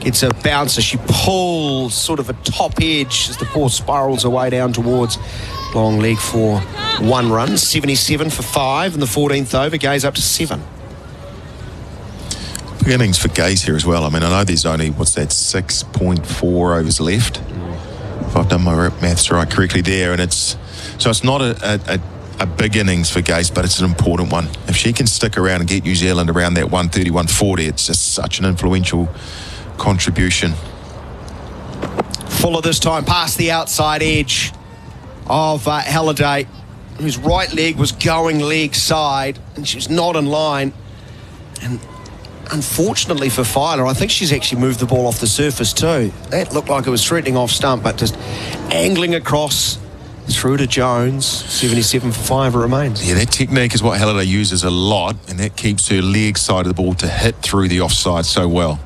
Speaker 1: Gets a bouncer. She pulls sort of a top edge as the ball spirals her way down towards long leg for 1 run. 77 for 5 in the 14th over. Gaze up to 7.
Speaker 5: Big innings for Gaze here as well. I mean, I know there's only, 6.4 overs left. If I've done my maths right correctly there. And it's not a big innings for Gaze, but it's an important one. If she can stick around and get New Zealand around that 130, 140, it's just such an influential contribution.
Speaker 1: Fuller this time past the outside edge of Halliday, whose right leg was going leg side, and she was not in line. And unfortunately for Filer, I think she's actually moved the ball off the surface too. That looked like it was threatening off stump, but just angling across through to Jones. 77 for 5 it remains.
Speaker 5: Yeah, that technique is what Halliday uses a lot, and that keeps her leg side of the ball to hit through the offside so well.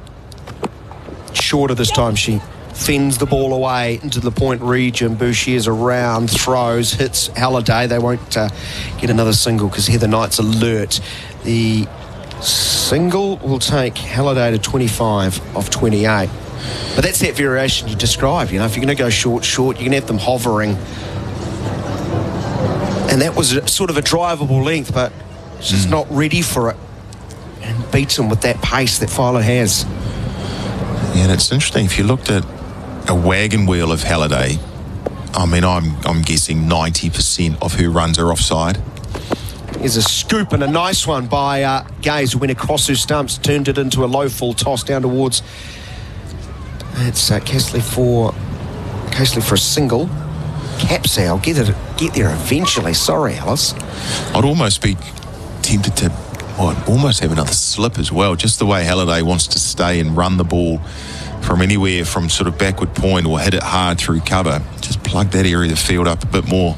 Speaker 1: Shorter this time. She fends the ball away into the point region. Boucher's around, throws, hits Halliday. They won't get another single because Heather Knight's alert. The single will take Halliday to 25 off 28. But that's that variation you described. You know, if you're going to go short, you can have them hovering. And that was sort of a drivable length, but she's not ready for it. And beats him with that pace that Filer has.
Speaker 5: Yeah, and it's interesting. If you looked at a wagon wheel of Halliday, I mean, I'm guessing 90% of her runs are offside.
Speaker 1: Here's a scoop and a nice one by Gaze, who went across her stumps, turned it into a low full toss down towards. It's Castley for a single. Capsal, get there eventually. Sorry, Alice.
Speaker 5: I'd almost be tempted to almost have another slip as well, just the way Halliday wants to stay and run the ball from anywhere from sort of backward point or hit it hard through cover. Just plug that area of the field up a bit more.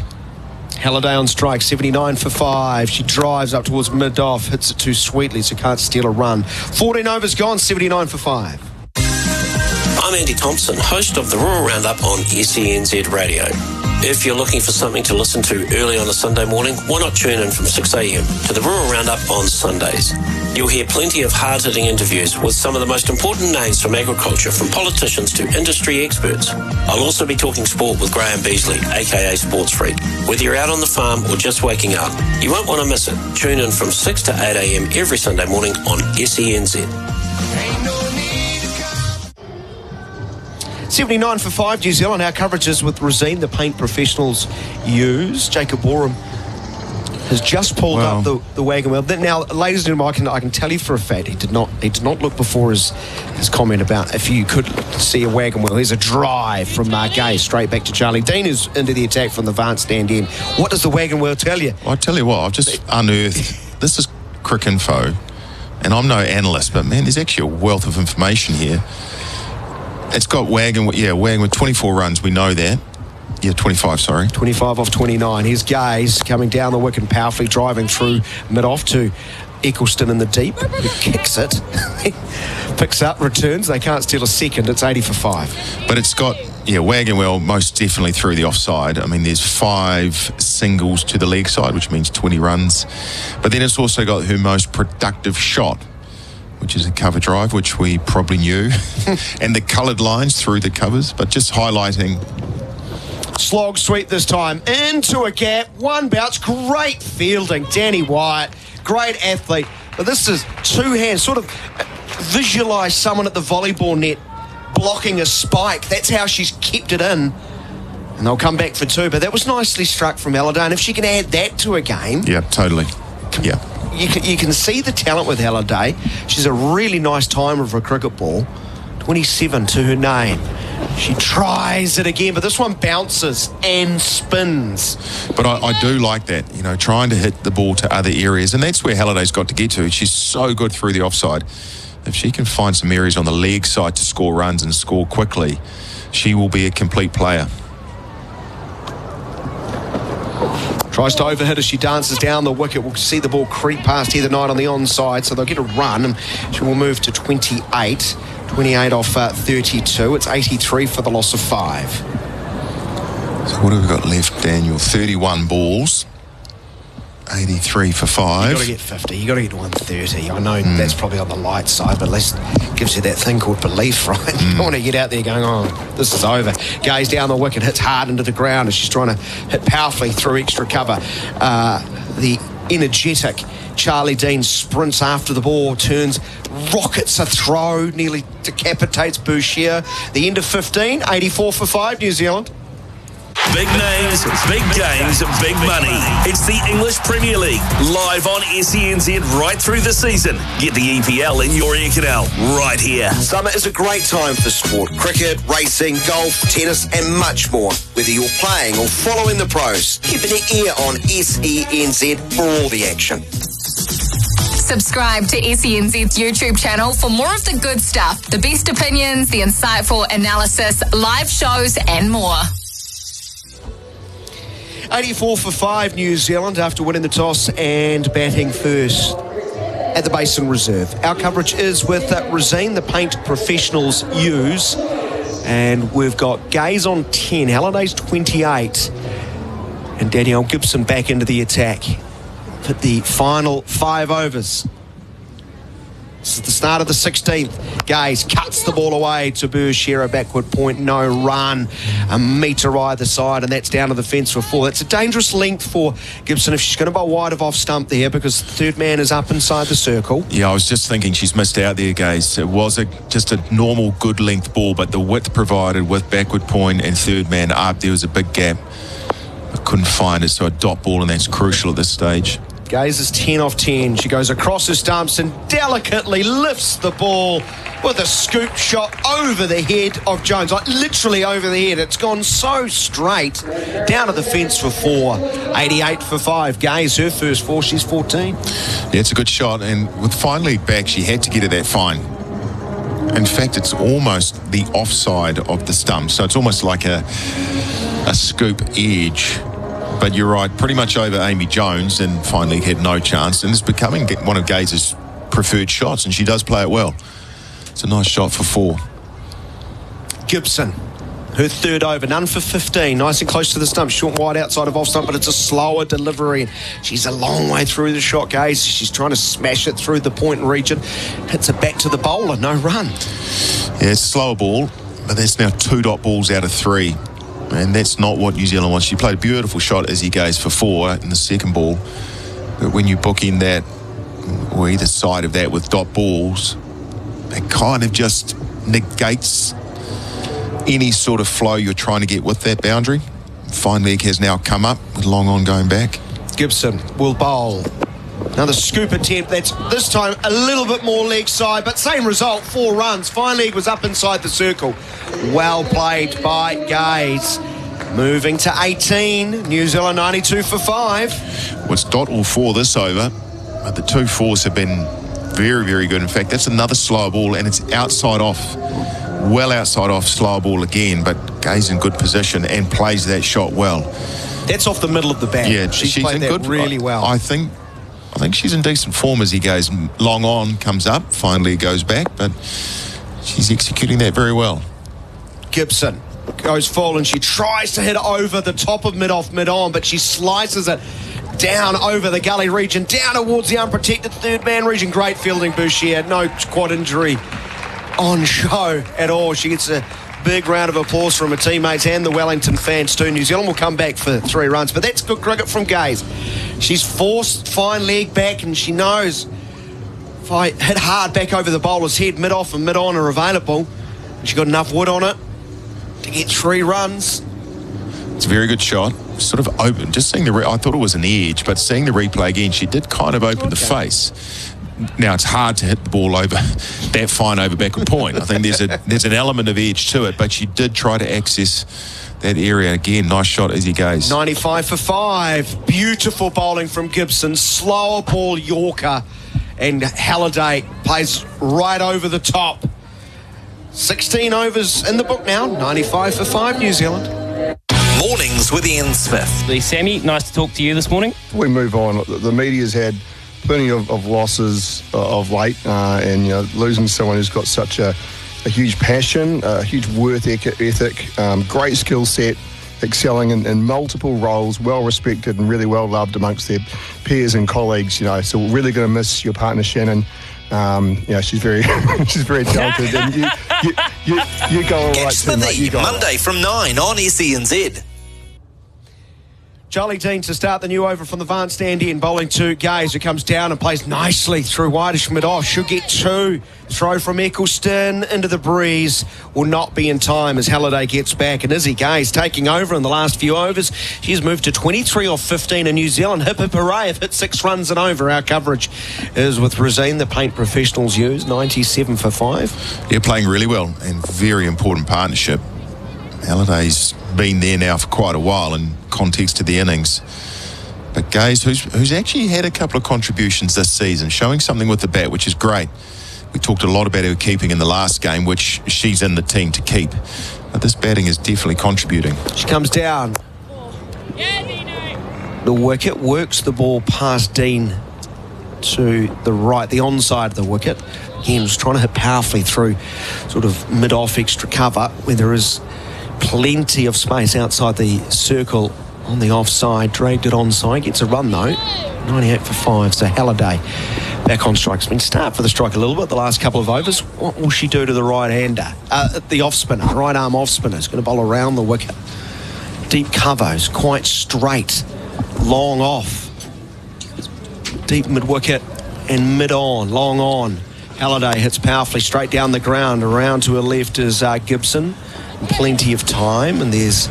Speaker 1: Halliday on strike, 79 for 5. She drives up towards mid-off, hits it too sweetly, so can't steal a run. 14 overs gone, 79 for 5.
Speaker 10: I'm Andy Thompson, host of the Rural Roundup on SENZ Radio. If you're looking for something to listen to early on a Sunday morning, why not tune in from 6 a.m. to the Rural Roundup on Sundays. You'll hear plenty of hard-hitting interviews with some of the most important names from agriculture, from politicians to industry experts. I'll also be talking sport with Graham Beasley, aka Sports Freak. Whether you're out on the farm or just waking up, you won't want to miss it. Tune in from 6 to 8 a.m. every Sunday morning on SENZ.
Speaker 1: 79 for 5, New Zealand. Our coverage is with Resine, the paint professionals use. Jacob Borum has just pulled up the wagon wheel. Now, ladies and gentlemen, I can tell you for a fact he did not look before his comment about if you could see a wagon wheel. Here's a drive from Gay straight back to Charlie Dean, who's into the attack from the Vance stand end. What does the wagon wheel tell you?
Speaker 5: Well, I tell you what, I've just unearthed. This is Crick Info, and I'm no analyst, but man, there's actually a wealth of information here. It's got wagon with 24 runs. We know that. Yeah, 25, sorry.
Speaker 1: 25 off 29. Here's Gaze coming down the wicket, powerfully driving through mid-off to Eccleston in the deep, who kicks it. Picks up, returns. They can't steal a second. It's 80 for 5.
Speaker 5: But it's got, wagon wheel most definitely through the offside. I mean, there's 5 singles to the leg side, which means 20 runs. But then it's also got her most productive shot, which is a cover drive, which we probably knew, and the coloured lines through the covers, but just highlighting.
Speaker 1: Slog sweep this time, into a gap, one bounce, great fielding, Danny Wyatt, great athlete, But this is two hands, sort of visualise someone at the volleyball net blocking a spike. That's how she's kept it in. And they'll come back for two. But that was nicely struck from Halliday. And if she can add that to a game...
Speaker 5: Yeah, totally. Yeah.
Speaker 1: You can see the talent with Halliday. She's a really nice timer of a cricket ball. 27 to her name. She tries it again, but this one bounces and spins.
Speaker 5: But I do like that, you know, trying to hit the ball to other areas. And that's where Halliday's got to get to. She's so good through the offside. If she can find some areas on the leg side to score runs and score quickly, she will be a complete player.
Speaker 1: Tries to overhit as she dances down the wicket. We'll see the ball creep past Heather Knight on the onside, so they'll get a run, and she will move to 28. 28 off 32. It's 83 for the loss of 5.
Speaker 5: So what have we got left, Daniel? 31 balls. 83 for 5.
Speaker 1: You've got to get 50. You've got to get 130. I know that's probably on the light side, but at least gives you that thing called belief, right? You don't want to get out there going, oh, this is over. Gaze down the wicket, hits hard into the ground as she's trying to hit powerfully through extra cover. The energetic Charlie Dean sprints after the ball, turns, rockets a throw, nearly decapitates Bouchier. The end of 15, 84 for 5, New Zealand.
Speaker 6: Big names, big games, big money. It's the English Premier League, live on SENZ right through the season. Get the EPL in your ear canal, right here.
Speaker 1: Summer is a great time for sport. Cricket, racing, golf, tennis and much more. Whether you're playing or following the pros, keep an ear on SENZ for all the action.
Speaker 8: Subscribe to SENZ's YouTube channel for more of the good stuff, the best opinions, the insightful analysis, live shows and more.
Speaker 1: 84 for 5 New Zealand after winning the toss and batting first at the Basin Reserve. Our coverage is with Resine, the paint professionals use. And we've got Gaze on 10, Halliday's 28. And Danielle Gibson back into the attack for the final 5 overs. This is the start of the 16th. Gaze cuts the ball away to Bouchier, backward point, no run. A metre either side, and that's down to the fence for 4. That's a dangerous length for Gibson if she's going to bowl wide of off stump there, because the third man is up inside the circle.
Speaker 5: Yeah, I was just thinking she's missed out there, Gaze. It was just a normal good length ball, but the width provided with backward point and third man up, there was a big gap. I couldn't find it, so a dot ball, and that's crucial at this stage.
Speaker 1: Gaze is 10 off 10. She goes across her stumps and delicately lifts the ball with a scoop shot over the head of Jones. Like literally over the head. It's gone so straight. Down to the fence for 4. 88 for 5. Gaze, her first 4. She's 14.
Speaker 5: Yeah, it's a good shot. And with fine leg back, she had to get it that fine. In fact, it's almost the offside of the stump. So it's almost like a scoop edge. But you're right, pretty much over Amy Jones, and finally had no chance. And it's becoming one of Gaze's preferred shots, and she does play it well. It's a nice shot for 4.
Speaker 1: Gibson, her third over, none for 15. Nice and close to the stump, short and wide outside of off stump, but it's a slower delivery. And she's a long way through the shot, Gaze. She's trying to smash it through the point region. Hits it back to the bowler, no run.
Speaker 5: Yeah, it's a slower ball, but that's now 2 dot balls out of 3. And that's not what New Zealand wants. She played a beautiful shot as he goes for 4 in the second ball. But when you book in that, or either side of that with dot balls, it kind of just negates any sort of flow you're trying to get with that boundary. Fine leg has now come up with long on going back.
Speaker 1: Gibson will bowl. Another scoop attempt. That's this time a little bit more leg side, but same result, 4 runs. Fine leg was up inside the circle. Well played by Gaze. Moving to 18. New Zealand 92 for 5.
Speaker 5: Well, it's dot all 4 this over, but the 2 4s have been very, very good. In fact, that's another slow ball, and it's outside off. Well outside off, slow ball again, but Gaze in good position and plays that shot well.
Speaker 1: That's off the middle of the bat.
Speaker 5: Yeah,
Speaker 1: she's
Speaker 5: in
Speaker 1: played that
Speaker 5: good,
Speaker 1: really well.
Speaker 5: I think she's in decent form as he goes long on, comes up, finally goes back, but she's executing that very well.
Speaker 1: Gibson goes full and she tries to hit over the top of mid-off, mid-on, but she slices it down over the gully region, down towards the unprotected third man region. Great fielding, Bouchier. No quad injury on show at all. She gets a big round of applause from her teammates and the Wellington fans too. New Zealand will come back for 3 runs, but that's good cricket from Gaze. She's forced fine leg back and she knows If I hit hard back over the bowler's head, mid-off and mid-on are available. She got enough wood on it to get 3 runs.
Speaker 5: It's a very good shot. Sort of open. Just seeing I thought it was an edge, but seeing the replay again, she did kind of open the face. Now, it's hard to hit the ball over that fine over backward point. I think there's an element of edge to it, but she did try to access that area. Again, nice shot as he goes.
Speaker 1: 95 for 5. Beautiful bowling from Gibson. Slower ball Yorker. And Halliday plays right over the top. 16 overs in the book now. 95 for 5, New Zealand.
Speaker 11: Mornings with Ian Smith.
Speaker 21: Sammy, nice to talk to you this morning.
Speaker 22: We move on. The media's had plenty of losses of late, and losing someone who's got such a huge passion, a huge work ethic, great skill set, excelling in multiple roles, well respected and really well loved amongst their peers and colleagues. So we're really going to miss your partner Shannon. She's very she's very talented, and you go all right too, mate. You go
Speaker 11: Monday from 9 on SENZ.
Speaker 1: Jolly Dean to start the new over from the Vance stand in, bowling to Gaze, who comes down and plays nicely through wideish mid-off. Should get 2. Throw from Eccleston into the breeze. Will not be in time as Halliday gets back. And Izzy Gaze taking over in the last few overs. She's moved to 23 off 15 in New Zealand. Hip hip hooray, have hit 6 runs and over. Our coverage is with Rosine, the paint professionals use, 97 for 5.
Speaker 5: They're playing really well and very important partnership. Halliday's been there now for quite a while in context to the innings. But Gaze, who's actually had a couple of contributions this season, showing something with the bat, which is great. We talked a lot about her keeping in the last game, which she's in the team to keep. But this batting is definitely contributing.
Speaker 1: She comes down. The wicket works the ball past Dean to the right, the onside of the wicket. Again, was trying to hit powerfully through sort of mid-off extra cover where there is plenty of space outside the circle on the offside. Dragged it onside, gets a run though. 98 for 5, so Halliday back on strike. It's been start for the strike a little bit the last couple of overs. What will she do to the right-hander? The off-spinner, right arm off-spinner is going to bowl around the wicket. Deep cover is quite straight, long off. Deep mid-wicket and mid-on, long on. Halliday hits powerfully straight down the ground. Around to her left is Gibson. Plenty of time, and there's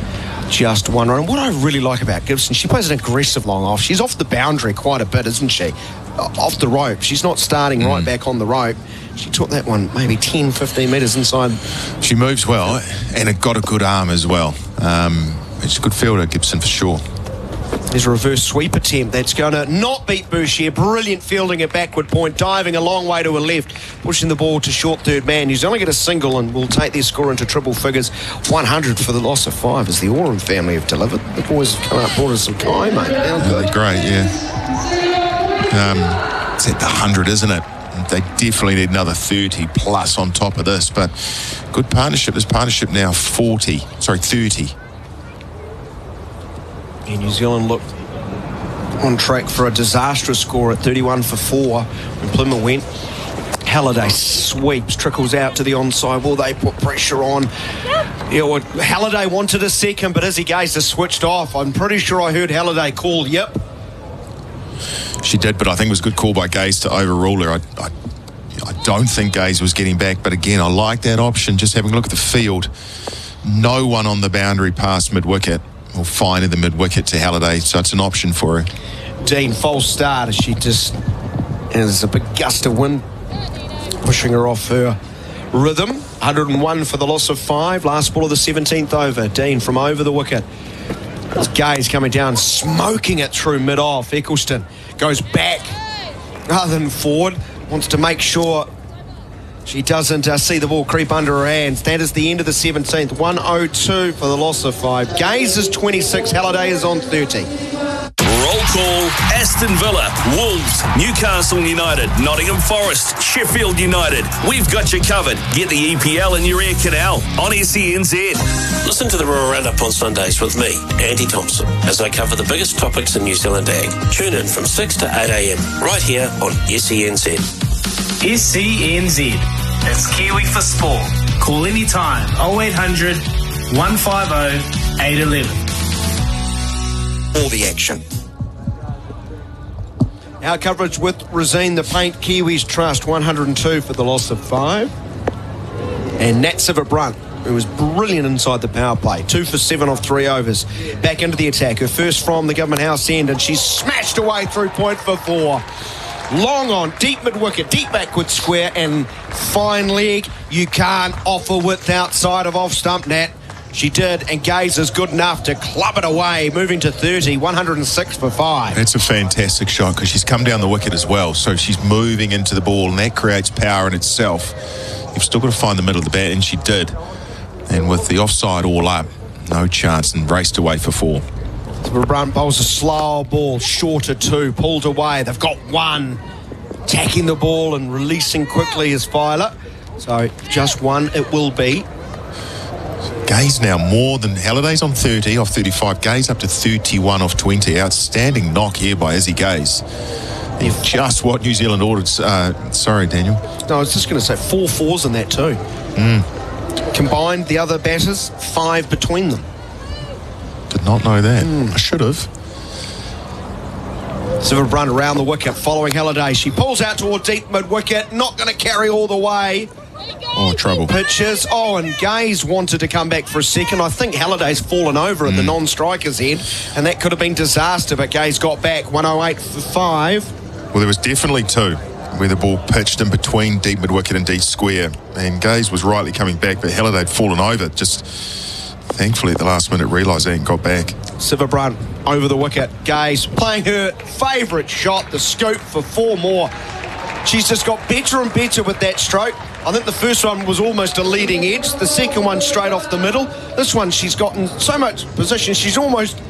Speaker 1: just 1 run. What I really like about Gibson, she plays an aggressive long off. She's off the boundary quite a bit, isn't she? Off the rope. She's not starting right back on the rope. She took that one maybe 10, 15 metres inside.
Speaker 5: She moves well, and it got a good arm as well. It's a good fielder, Gibson, for sure.
Speaker 1: There's a reverse sweep attempt that's going to not beat Bouchier. Brilliant fielding at backward point, diving a long way to her left, pushing the ball to short third man. New Zealand get a single and will take their score into triple figures. 100 for the loss of 5 as the Oram family have delivered. The boys have come out and brought us some time, mate.
Speaker 5: Good. Great, yeah. It's at the 100, isn't it? They definitely need another 30 plus on top of this, but good partnership. This partnership now 30.
Speaker 1: And New Zealand looked on track for a disastrous score at 31 for 4 when Plymouth went. Halliday sweeps, trickles out to the onside. Will they put pressure on? Yeah, Halliday wanted a second, but Izzy Gaze has switched off. I'm pretty sure I heard Halliday call, yep.
Speaker 5: She did, but I think it was a good call by Gaze to overrule her. I don't think Gaze was getting back, but again, I like that option. Just having a look at the field. No one on the boundary past mid-wicket. Or fine in the mid-wicket to Halliday, so it's an option for her.
Speaker 1: Dean, false start as she just has a big gust of wind pushing her off her rhythm. 101 for the loss of 5. Last ball of the 17th over. Dean from over the wicket. Gaze coming down, smoking it through mid-off. Eccleston goes back rather than forward. Wants to make sure she doesn't see the ball creep under her hands. That is the end of the 17th. 102 for the loss of 5. Gaze is 26. Halliday is on 30.
Speaker 6: Roll call: Aston Villa, Wolves, Newcastle United, Nottingham Forest, Sheffield United. We've got you covered. Get the EPL in your ear canal on SENZ.
Speaker 10: Listen to the Rural Roundup on Sundays with me, Andy Thompson, as I cover the biggest topics in New Zealand ag. Tune in from 6 to 8 a.m. right here on SENZ.
Speaker 20: SENZ. It's Kiwi for sport. Call anytime 0800 150 811.
Speaker 11: All the action.
Speaker 1: Our coverage with Rosine, the Paint Kiwis Trust, 102 for the loss of 5. And Nat Siver-Brunt, who was brilliant inside the power play. 2 for 7 off 3 overs. Back into the attack. Her first from the Government House end, and she's smashed away through point for 4. Long on, deep mid-wicket, deep backward square, and fine leg. You can't offer width outside of off-stump, Nat. She did, and Gaze is good enough to club it away, moving to 30, 106 for 5.
Speaker 5: It's a fantastic shot because she's come down the wicket as well, so she's moving into the ball, and that creates power in itself. You've still got to find the middle of the bat, and she did. And with the offside all up, no chance, and raced away for 4.
Speaker 1: Brunt bowls a slow ball, shorter 2, pulled away. They've got 1. Tacking the ball and releasing quickly is Filer. So just 1 it will be.
Speaker 5: Gaze now more than Halliday's on 30 off 35. Gaze up to 31 off 20. Outstanding knock here by Izzy Gaze. And just what New Zealand ordered. Sorry, Daniel.
Speaker 1: No, I was just going to say 4 fours in that too. Combined, the other batters, 5 between them.
Speaker 5: Did not know that. I should have.
Speaker 1: Siver-Brunt around the wicket, following Halliday. She pulls out toward deep mid-wicket, not going to carry all the way.
Speaker 5: Oh, trouble.
Speaker 1: Pitches. Oh, and Gaze wanted to come back for a second. I think Halliday's fallen over at the non-striker's end, and that could have been disaster, but Gaze got back, 108 for 5.
Speaker 5: Well, there was definitely 2 where the ball pitched in between deep mid-wicket and deep square, and Gaze was rightly coming back, but Halliday'd fallen over. Just thankfully at the last minute realised they hadn't got back.
Speaker 1: Siver-Brunt over the wicket. Gaze playing her favourite shot, the scoop for 4 more. She's just got better and better with that stroke. I think the first one was almost a leading edge. The second one straight off the middle. This one she's gotten so much position, she's almost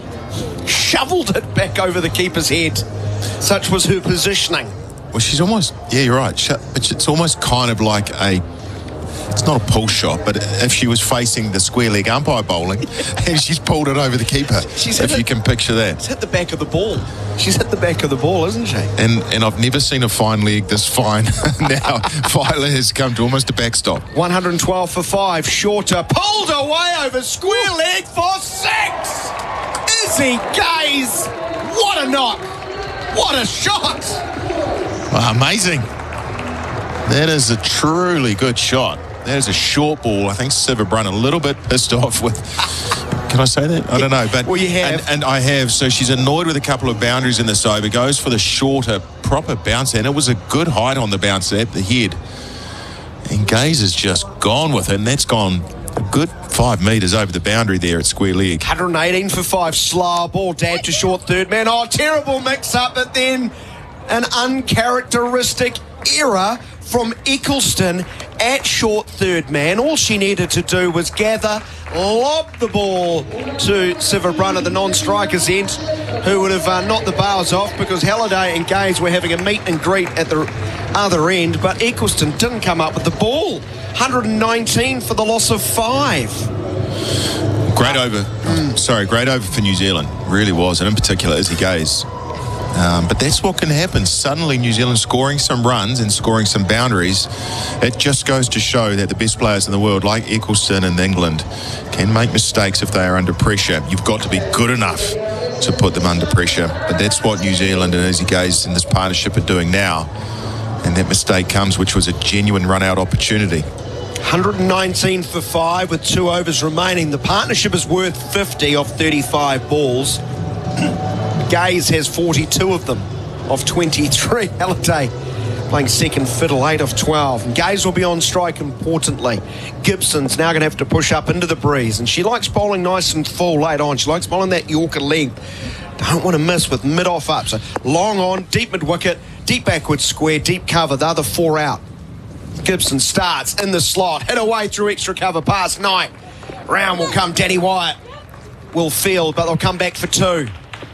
Speaker 1: shoveled it back over the keeper's head. Such was her positioning.
Speaker 5: Well, she's almost, yeah, you're right. It's almost kind of like it's not a pull shot, but if she was facing the square leg umpire bowling, and she's pulled it over the keeper, if you can picture that.
Speaker 1: She's hit the back of the ball. She's hit the back of the ball, isn't she?
Speaker 5: And I've never seen a fine leg this fine. Now, Filer has come to almost a backstop.
Speaker 1: 112 for 5, shorter, pulled away over square leg for 6. Izzy Gaze, what a knock. What a shot.
Speaker 5: Wow, amazing. That is a truly good shot. That is a short ball. I think Siver-Brunt a little bit pissed off with... Can I say that? I don't know. But
Speaker 1: well, you have.
Speaker 5: And I have. So she's annoyed with a couple of boundaries in this over. Goes for the shorter, proper bounce. And it was a good height on the bounce at the head. And Gaze has just gone with it. And that's gone a good 5 metres over the boundary there at square leg.
Speaker 1: 118 for 5. Slow ball. Dad to short third man. Oh, terrible mix-up. But then an uncharacteristic error from Eccleston at short third man. All she needed to do was gather, lob the ball to Siver-Brunt at the non-striker's end, who would have knocked the bars off because Halliday and Gaze were having a meet and greet at the other end, but Eccleston didn't come up with the ball. 119 for the loss of 5.
Speaker 5: Great over. Great over for New Zealand. Really was, and in particular Izzy Gaze. But that's what can happen. Suddenly New Zealand scoring some runs and scoring some boundaries. It just goes to show that the best players in the world, like Eccleston and England, can make mistakes if they are under pressure. You've got to be good enough to put them under pressure. But that's what New Zealand and Izzy Gaze in this partnership are doing now. And that mistake comes, which was a genuine run-out opportunity.
Speaker 1: 119 for 5 with 2 overs remaining. The partnership is worth 50 off 35 balls. Gaze has 42 of them off 23. Halliday playing second fiddle, 8 of 12. And Gaze will be on strike importantly. Gibson's now going to have to push up into the breeze. And she likes bowling nice and full late on. She likes bowling that Yorker leg. Don't want to miss with mid-off up. So long on, deep mid-wicket, deep backward square, deep cover. The other 4 out. Gibson starts in the slot. Hit away through extra cover past Knight. Round will come Danny Wyatt. Will field, but they'll come back for 2.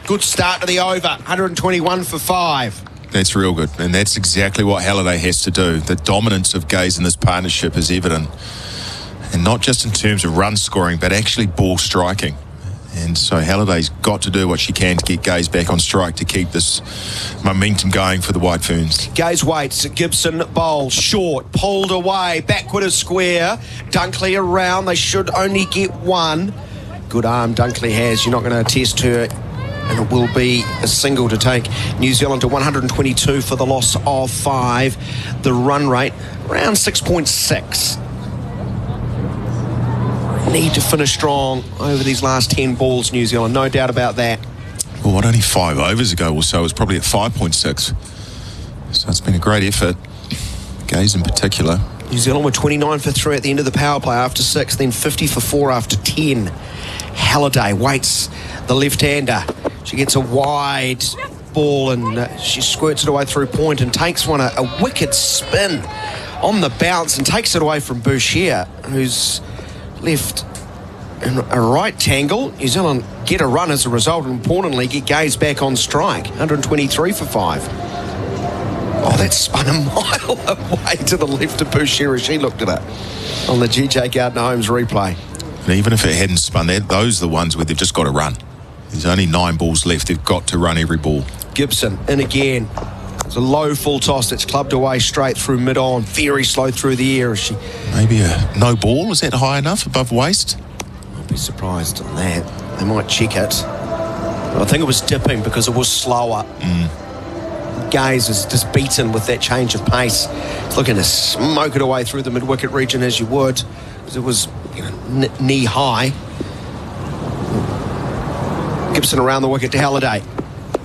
Speaker 1: Good start to the over, 121 for 5.
Speaker 5: That's real good, and that's exactly what Halliday has to do. The dominance of Gaze in this partnership is evident, and not just in terms of run scoring, but actually ball striking. And so Halliday's got to do what she can to get Gaze back on strike to keep this momentum going for the White Ferns.
Speaker 1: Gaze waits, Gibson bowls, short, pulled away, backward of square, Dunkley around, they should only get 1. Good arm Dunkley has, you're not going to test her and it will be a single to take New Zealand to 122 for the loss of 5. The run rate around 6.6. Need to finish strong over these last 10 balls, New Zealand, no doubt about that.
Speaker 5: Well, only 5 overs ago or so, it was probably at 5.6. So it's been a great effort. Gaze in particular.
Speaker 1: New Zealand were 29 for 3 at the end of the power play after 6, then 50 for 4 after 10. Halliday waits the left-hander. She gets a wide ball and she squirts it away through point and takes one, a wicked spin on the bounce and takes it away from Bouchier, who's left in a right tangle. New Zealand get a run as a result, and importantly get Gaze back on strike. 123 for 5. Oh, that spun a mile away to the left of Bouchier as she looked at it on the GJ Gardner-Holmes replay.
Speaker 5: And even if it hadn't spun, those are the ones where they've just got to run. There's only 9 balls left. They've got to run every ball.
Speaker 1: Gibson in again. It's a low full toss that's clubbed away straight through mid-on. Very slow through the air as she...
Speaker 5: Maybe a no ball? Is that high enough above waist?
Speaker 1: I'll be surprised on that. They might check it. But I think it was dipping because it was slower. Gaze is just beaten with that change of pace. It's looking to smoke it away through the mid-wicket region as you would, because it was knee high. Gibson around the wicket to Halliday.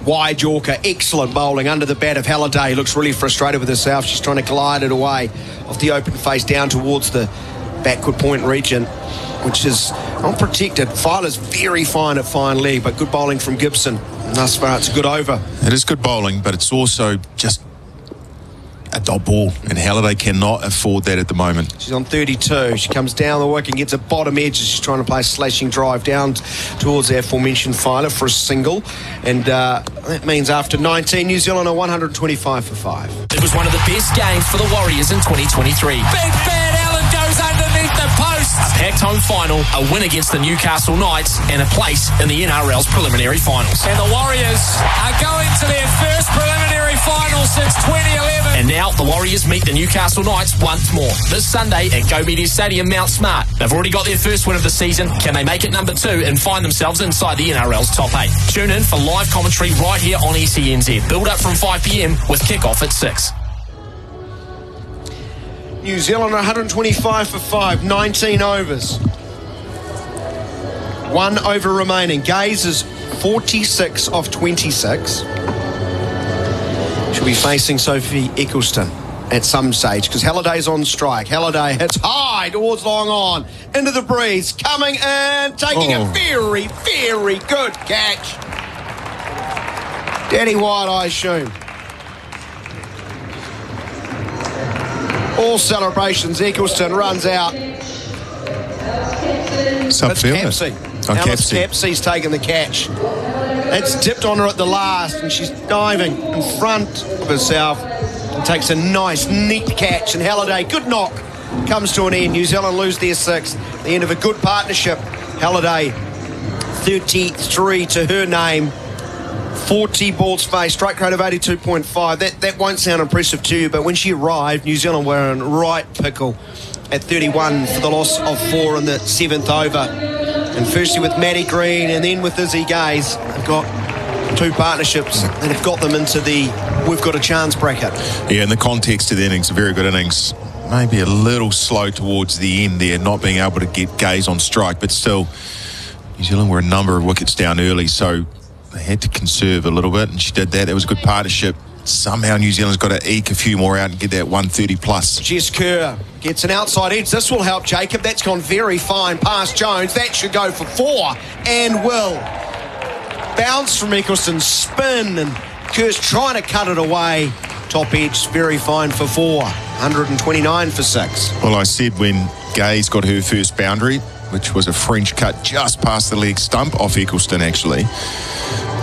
Speaker 1: Wide Yorker, excellent bowling under the bat of Halliday. Looks really frustrated with herself. She's trying to glide it away off the open face down towards the backward point region, which is unprotected. Filer's very fine at fine leg, but good bowling from Gibson. And thus far, it's a good over.
Speaker 5: It is good bowling, but it's also just a dot ball, and Halliday cannot afford that at the moment.
Speaker 1: She's on 32. She comes down the wicket and gets a bottom edge as she's trying to play a slashing drive down towards the aforementioned Filer for a single. And that means after 19, New Zealand are 125 for 5.
Speaker 9: It was one of the best games for the Warriors in 2023. Big Bad Allen goes underneath the post. A packed home final, a win against the Newcastle Knights, and a place in the NRL's preliminary finals. And the Warriors are going to their first preliminary final since 2011. And now the Warriors meet the Newcastle Knights once more this Sunday at Go Media Stadium, Mount Smart. They've already got their first win of the season. Can they make it number 2 and find themselves inside the NRL's top 8? Tune in for live commentary right here on SENZ. Build up from 5 p.m. with kick-off at 6.
Speaker 1: New Zealand 125 for 5, 19 overs. 1 over remaining. Gaze is 46 off 26. She'll be facing Sophie Eccleston at some stage because Halliday's on strike. Halliday hits high towards long on, into the breeze, coming and taking a very, very good catch. Danny White, I assume. All celebrations. Eccleston runs out. It's Capsey. Alice Capsey's taken the catch. It's dipped on her at the last, and she's diving in front of herself and takes a nice, neat catch. And Halliday, good knock, comes to an end. New Zealand lose their 6th. The end of a good partnership. Halliday, 33 to her name. 40 balls faced, strike rate of 82.5. That won't sound impressive to you, but when she arrived, New Zealand were in right pickle at 31 for the loss of 4 in the 7th over. And firstly with Maddie Green and then with Izzy Gaze, they've got 2 partnerships that have got them into the we've got a chance bracket.
Speaker 5: Yeah, in the context of the innings, a very good innings. Maybe a little slow towards the end there, not being able to get Gaze on strike, but still, New Zealand were a number of wickets down early, so they had to conserve a little bit, and she did that. That was a good partnership. Somehow New Zealand's got to eke a few more out and get that 130 plus.
Speaker 1: Jess Kerr gets an outside edge. This will help Jacob. That's gone very fine past Jones. That should go for 4 and will. Bounce from Eccleston, spin, and Kerr's trying to cut it away. Top edge, very fine for 4. 129 for 6.
Speaker 5: Well, I said when Gaze got her first boundary, which was a French cut just past the leg stump off Eccleston, actually,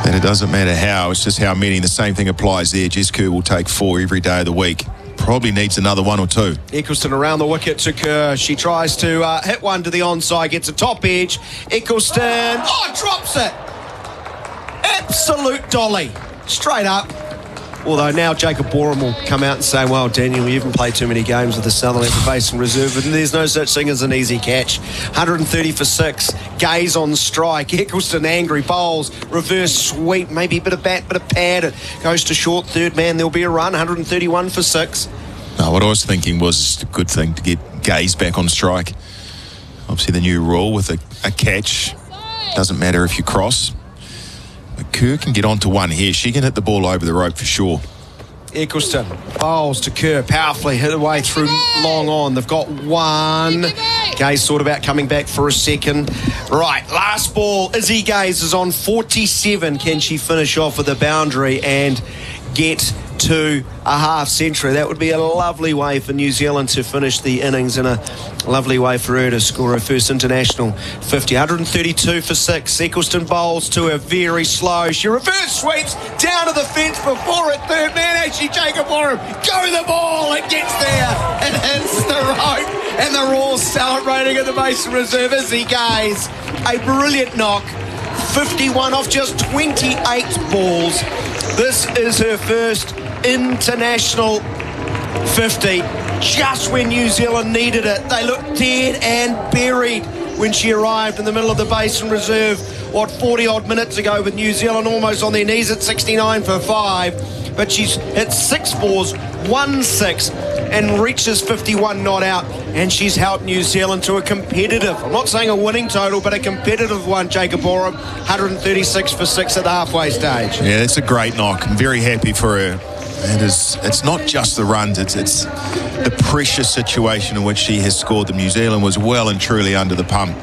Speaker 5: and it doesn't matter how, it's just how many. The same thing applies there. Jess Kerr will take 4 every day of the week. Probably needs another 1 or 2.
Speaker 1: Eccleston around the wicket to Kerr. She tries to hit one to the onside, gets a top edge. Eccleston, drops it. Absolute dolly. Straight up. Although now Jacob Borum will come out and say, well, Daniel, you haven't played too many games with the Southern at the Basin Reserve, and there's no such thing as an easy catch. 130 for 6. Gaze on strike. Eccleston angry. Bowls. Reverse sweep. Maybe a bit of bat, bit of pad. It goes to short third man. There'll be a run. 131 for 6.
Speaker 5: No, what I was thinking was a good thing to get Gaze back on strike. Obviously the new rule with a catch. Doesn't matter if you cross. But Kerr can get onto one here. She can hit the ball over the rope for sure.
Speaker 1: Eccleston bowls to Kerr, powerfully hit away through long on. They've got one. Gaze thought about coming back for a second. Right, last ball. Izzy Gaze is on 47. Can she finish off with a boundary and get to a half century? That would be a lovely way for New Zealand to finish the innings, and a lovely way for her to score her first international 50. 132 for 6. Eccleston bowls to her very slow. She reverse sweeps down to the fence before it. Third man, actually Jacob Borum. Go the ball. It gets there. It hits the rope, and they're all celebrating at the Basin Reserve. Izzy Gaze, a brilliant knock. 51 off just 28 balls. This is her first international 50. Just when New Zealand needed it. They looked dead and buried when she arrived in the middle of the Basin Reserve, 40 odd minutes ago, with New Zealand almost on their knees at 69 for 5. But she's hit 6 fours, 1 6, and reaches 51 not out, and she's helped New Zealand to a competitive, I'm not saying a winning total, but a competitive one. Jacob Borum, 136 for 6 at the halfway stage.
Speaker 5: Yeah, it's a great knock. I'm very happy for her. It's not just the runs, it's the pressure situation in which she has scored them. New Zealand was well and truly under the pump.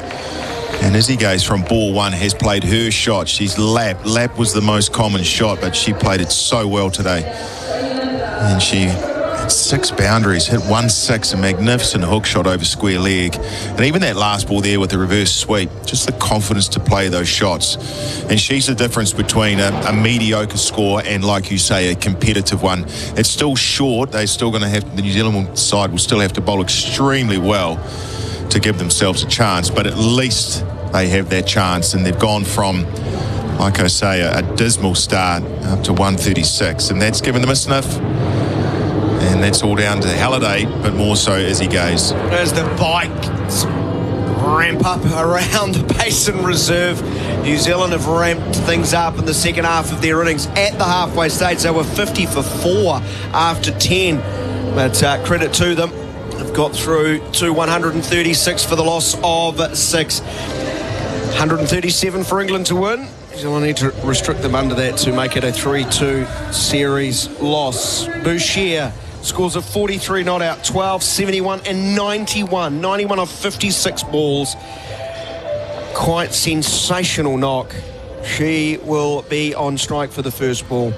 Speaker 5: And Izzy Gaze from ball 1 has played her shot. She's lap. Lap was the most common shot, but she played it so well today. And she had 6 boundaries, hit 1-6, a magnificent hook shot over square leg. And even that last ball there with the reverse sweep, just the confidence to play those shots. And she's the difference between a mediocre score and, like you say, a competitive one. It's still short. They're still going to have, the New Zealand side will still have to bowl extremely well to give themselves a chance, but at least they have that chance, and they've gone from, like I say, a dismal start up to 136, and that's given them a sniff. And that's all down to Halliday, but more so Izzy Gaze.
Speaker 1: As the bikes ramp up around the Basin Reserve, New Zealand have ramped things up in the second half of their innings. At the halfway stage, they were 50 for 4 after 10, but credit to them. They've got through to 136 for the loss of 6. 137 for England to win. New Zealand need to restrict them under that to make it a 3-2 series loss. Boucher scores of 43 not out, 12, 71 and 91. 91 of 56 balls. Quite sensational knock. She will be on strike for the first ball.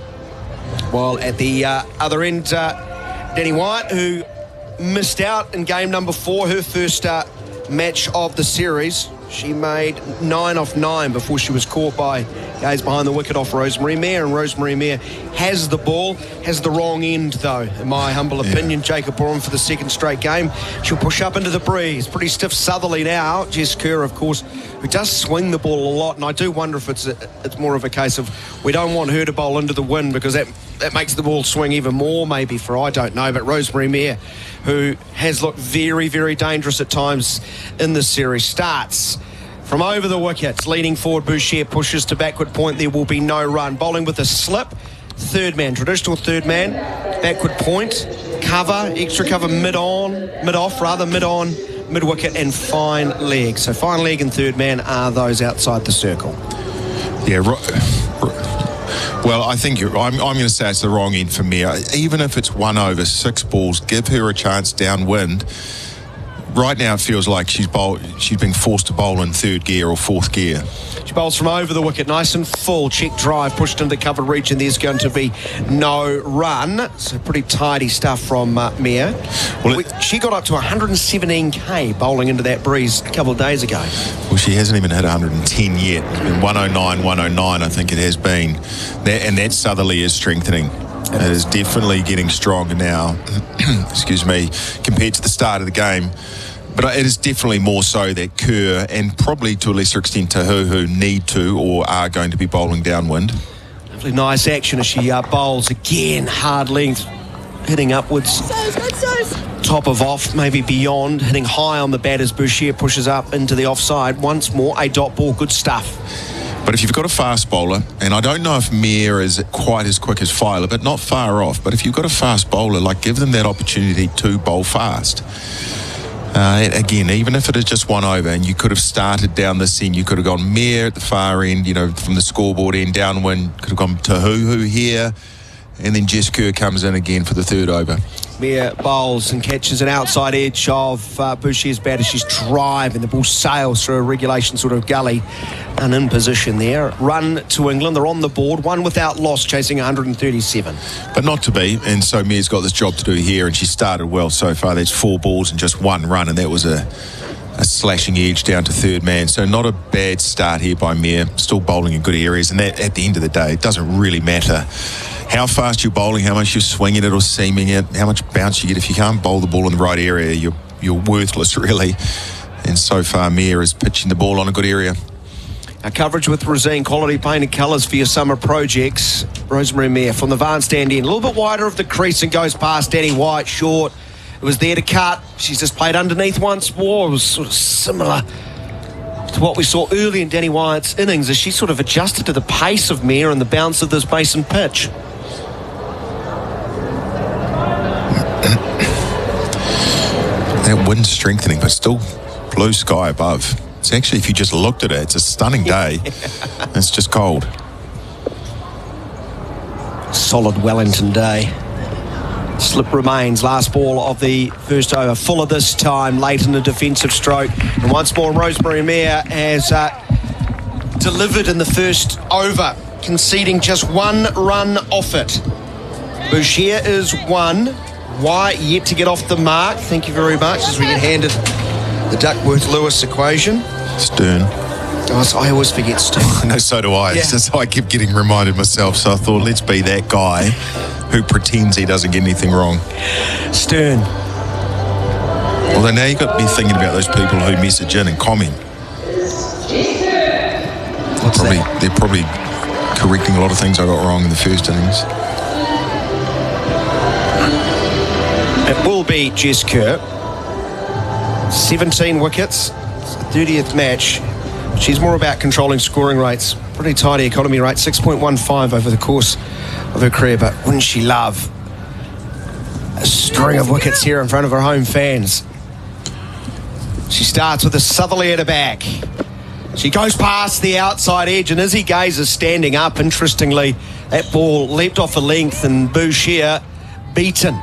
Speaker 1: While at the other end, Danny Wyatt, who missed out in game number 4, her first match of the series. She made 9 off 9 before she was caught by Gaze behind the wicket off Rosemary Mair, and Rosemary Mair has the ball, has the wrong end though, in my humble opinion. Jacob Borum for the second straight game. She'll push up into the breeze. Pretty stiff southerly now. Jess Kerr, of course, who does swing the ball a lot, and I do wonder if it's more of a case of we don't want her to bowl into the wind, because that makes the ball swing even more, maybe, for I don't know. But Rosemary Mair, who has looked very, very dangerous at times in this series, starts from over the wickets, leaning forward. Boucher pushes to backward point. There will be no run. Bowling with a slip, third man, traditional third man, backward point, cover, extra cover mid-on, mid-wicket and fine leg. So fine leg and third man are those outside the circle.
Speaker 5: Yeah, well, I think I'm going to say it's the wrong end for Mair. Even if it's 1 over 6 balls, give her a chance downwind. Right now it feels like she's been forced to bowl in third gear or fourth gear.
Speaker 1: She bowls from over the wicket, nice and full. Check drive, pushed into cover reach, and there's going to be no run. So pretty tidy stuff from Mair. Well, she got up to 117k bowling into that breeze a couple of days ago.
Speaker 5: Well, she hasn't even hit 110 yet. It's been 109, 109, I think it has been. And that southerly is strengthening. It is definitely getting stronger now, excuse me, compared to the start of the game. But it is definitely more so that Kerr, and probably to a lesser extent Tahu, who need to or are going to be bowling downwind.
Speaker 1: Really nice action as she bowls again, hard length, hitting upwards. Top of off, maybe beyond, hitting high on the bat as Boucher pushes up into the offside. Once more, a dot ball, good stuff.
Speaker 5: But if you've got a fast bowler, and I don't know if Mir is quite as quick as Filer, but not far off, but if you've got a fast bowler, like, give them that opportunity to bowl fast. Again, even if it is just one over, and you could have started down this end, you could have gone Mir at the far end, you know, from the scoreboard end, downwind, could have gone Tahuhu here, and then Jess Kerr comes in again for the third over.
Speaker 1: Mir bowls and catches an outside edge of Boucher's bat as she's driving. The ball sails through a regulation sort of gully and in position there. Run to England. They're on the board. One without loss, chasing 137.
Speaker 5: But not to be. And so Mir's got this job to do here, and she started well so far. There's 4 balls and just 1 run, and that was a slashing edge down to third man. So not a bad start here by Mir. Still bowling in good areas, and that, at the end of the day, it doesn't really matter how fast you're bowling, how much you're swinging it or seaming it, how much bounce you get. If you can't bowl the ball in the right area, you're worthless, really. And so far, Mir is pitching the ball on a good area.
Speaker 1: Our coverage with Rosine, quality painted colours for your summer projects. Rosemary Mir from the Van stand end, a little bit wider of the crease and goes past Danny White, short. It was there to cut. She's just played underneath once more. It was sort of similar to what we saw early in Danny White's innings as she sort of adjusted to the pace of Mir and the bounce of this Basin pitch.
Speaker 5: That wind strengthening, but still blue sky above. It's actually, if you just looked at it, it's a stunning day. It's just cold.
Speaker 1: Solid Wellington day. Slip remains. Last ball of the first over. Fuller this time, late in the defensive stroke. And once more, Rosemary Mir has delivered in the first over, conceding just 1 run off it. Boucher is 1. White yet to get off the mark. Thank you very much as we get handed the Duckworth-Lewis equation.
Speaker 5: Stern.
Speaker 1: Oh, I always forget Stern.
Speaker 5: No, so do I.
Speaker 1: Yeah.
Speaker 5: It's just, I keep getting reminded myself, so I thought, let's be that guy who pretends he doesn't get anything wrong.
Speaker 1: Stern.
Speaker 5: Although now you've got to be thinking about those people who message in and comment. They're probably correcting a lot of things I got wrong in the first innings.
Speaker 1: It will be Jess Kerr. 17 wickets. It's the 30th match. She's more about controlling scoring rates. Pretty tidy economy rate, 6.15 over the course of her career. But wouldn't she love a string of wickets here in front of her home fans? She starts with a southerly at her back. She goes past the outside edge, and Izzy Gaze is standing up. Interestingly, that ball leapt off a length, and Boucher beaten.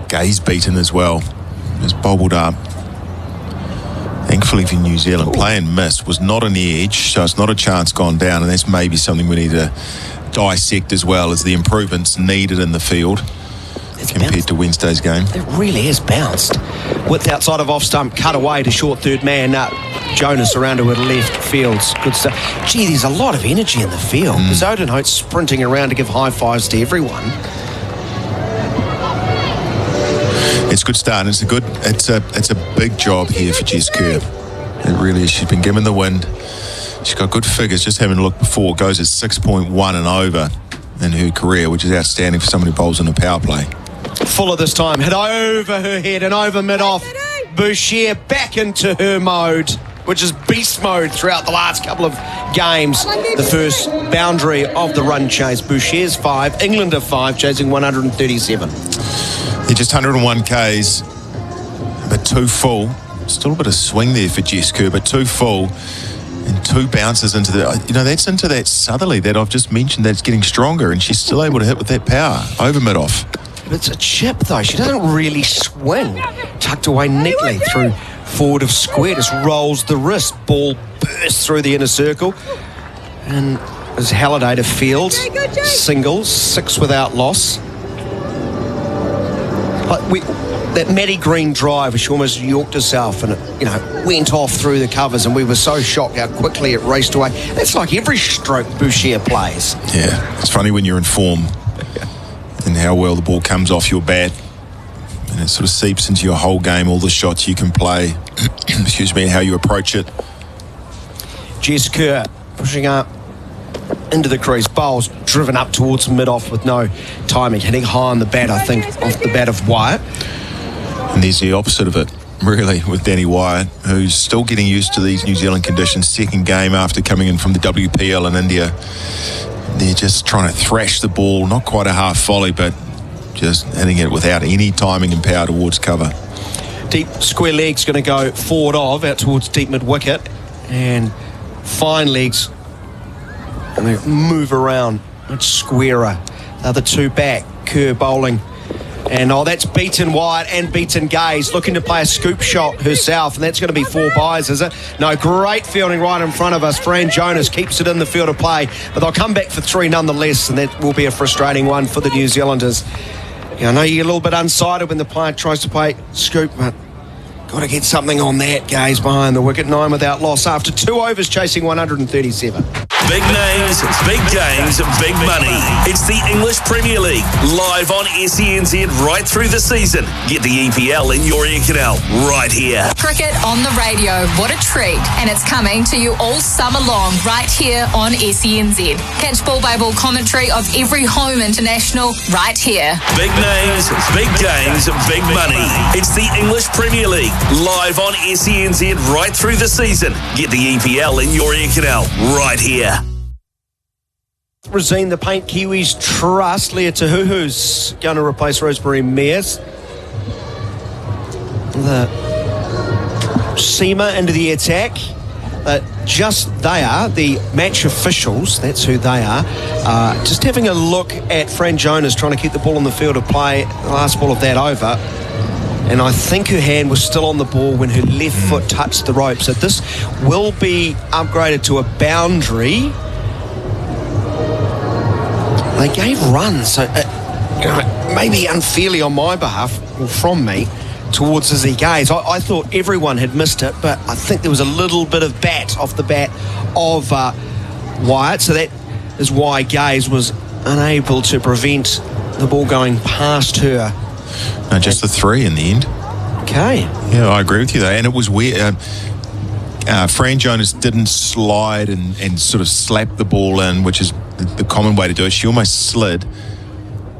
Speaker 5: Gaze beaten as well. Just bobbled up. Thankfully for New Zealand, play and miss was not on the edge, so it's not a chance gone down, and that's maybe something we need to dissect as well as the improvements needed in the field compared to Wednesday's game.
Speaker 1: It really is bounced. Width outside of off stump, cut away to short third man. Jonas around to her left, Fields. Good stuff. Gee, there's a lot of energy in the field. Zodenhout's sprinting around to give high fives to everyone.
Speaker 5: It's a good start. It's a big job here for Jess Kerr. It really is. She's been given the wind. She's got good figures. Just having a look before, goes at 6.1 and over in her career, which is outstanding for someone who bowls in a power play.
Speaker 1: Fuller this time, hit over her head and over mid-off. Boucher back into her mode, which is beast mode throughout the last couple of games. The first boundary of the run chase. Boucher's 5, England are 5, chasing 137.
Speaker 5: Yeah, just 101 Ks, but 2 full. Still a bit of swing there for Jess Kerr, but 2 full and 2 bounces into that's into that southerly that I've just mentioned that's getting stronger, and she's still able to hit with that power over mid-off.
Speaker 1: It's a chip though. She doesn't really swing. Tucked away neatly through forward of square. Just rolls the wrist. Ball bursts through the inner circle. And as Halliday to field. Singles. 6 without loss. But that Maddie Green drive, she almost yorked herself and it, went off through the covers, and we were so shocked how quickly it raced away. That's like every stroke Boucher plays.
Speaker 5: Yeah, it's funny when you're in form and how well the ball comes off your bat, and it sort of seeps into your whole game, all the shots you can play, excuse me, how you approach it.
Speaker 1: Jess Kerr pushing up into the crease. Bowles driven up towards mid-off with no timing, hitting high on the bat, I think, off the bat of Wyatt.
Speaker 5: And there's the opposite of it, really, with Danny Wyatt, who's still getting used to these New Zealand conditions. Second game after coming in from the WPL in India. They're just trying to thrash the ball, not quite a half volley, but just hitting it without any timing and power towards cover.
Speaker 1: Deep square leg's going to go forward out towards deep mid-wicket, and fine legs, and they move around much squarer. The other two back, Kerr bowling. And that's beaten Wyatt and beaten Gaze, looking to play a scoop shot herself, and that's going to be 4 byes, is it? No, great fielding right in front of us. Fran Jonas keeps it in the field of play, but they'll come back for 3 nonetheless, and that will be a frustrating one for the New Zealanders. I know you get a little bit unsighted when the player tries to play scoop, but got to get something on that. Gaze behind the wicket, 9 without loss after 2 overs chasing 137.
Speaker 6: Big names, big games, big money. It's the English Premier League, live on SENZ right through the season. Get the EPL in your ear canal right here.
Speaker 8: Cricket on the radio, what a treat. And it's coming to you all summer long right here on SENZ. Catch ball by ball commentary of every home international right here.
Speaker 6: Big names, big games, big money. It's the English Premier League, live on SENZ right through the season. Get the EPL in your ear canal right here.
Speaker 1: Resine the Paint Kiwis trust. Leah Tahuhu's going to replace Rosemary Mears. The seamer into the attack. They are the match officials. That's who they are. Just having a look at Fran Jonas trying to keep the ball on the field of play. The last ball of that over. And I think her hand was still on the ball when her left foot touched the rope. So this will be upgraded to a boundary. They gave runs, so maybe unfairly on my behalf, or from me, towards Izzy Gaze. I thought everyone had missed it, but I think there was a little bit of bat off the bat of Wyatt, so that is why Gaze was unable to prevent the ball going past her.
Speaker 5: No, just the 3 in the end.
Speaker 1: Okay.
Speaker 5: Yeah, I agree with you, though. And it was weird. Fran Jonas didn't slide and sort of slap the ball in, which is the common way to do it. She almost slid,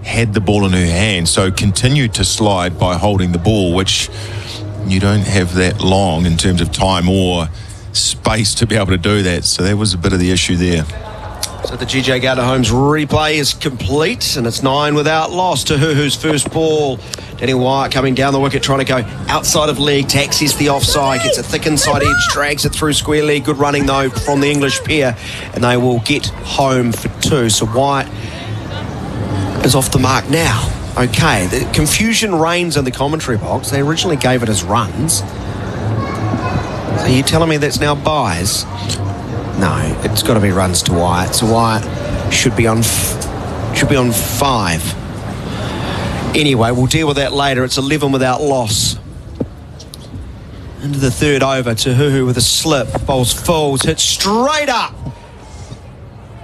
Speaker 5: had the ball in her hand, so continued to slide by holding the ball, which you don't have that long in terms of time or space to be able to do that. So that was a bit of the issue there.
Speaker 1: So the GJ Gardner-Holmes replay is complete, and it's 9 without loss. Tahuhu's first ball. Danny Wyatt coming down the wicket, trying to go outside of leg to access the offside. Gets a thick inside edge, drags it through square leg. Good running, though, from the English pair, and they will get home for 2. So Wyatt is off the mark now. Okay, the confusion reigns in the commentary box. They originally gave it as runs. So you're telling me that's now byes? No, it's got to be runs to Wyatt. So Wyatt should be on 5. Anyway, we'll deal with that later. It's 11 without loss. Into the 3rd over. Tahuhu with a slip. Bowls falls. Hits straight up.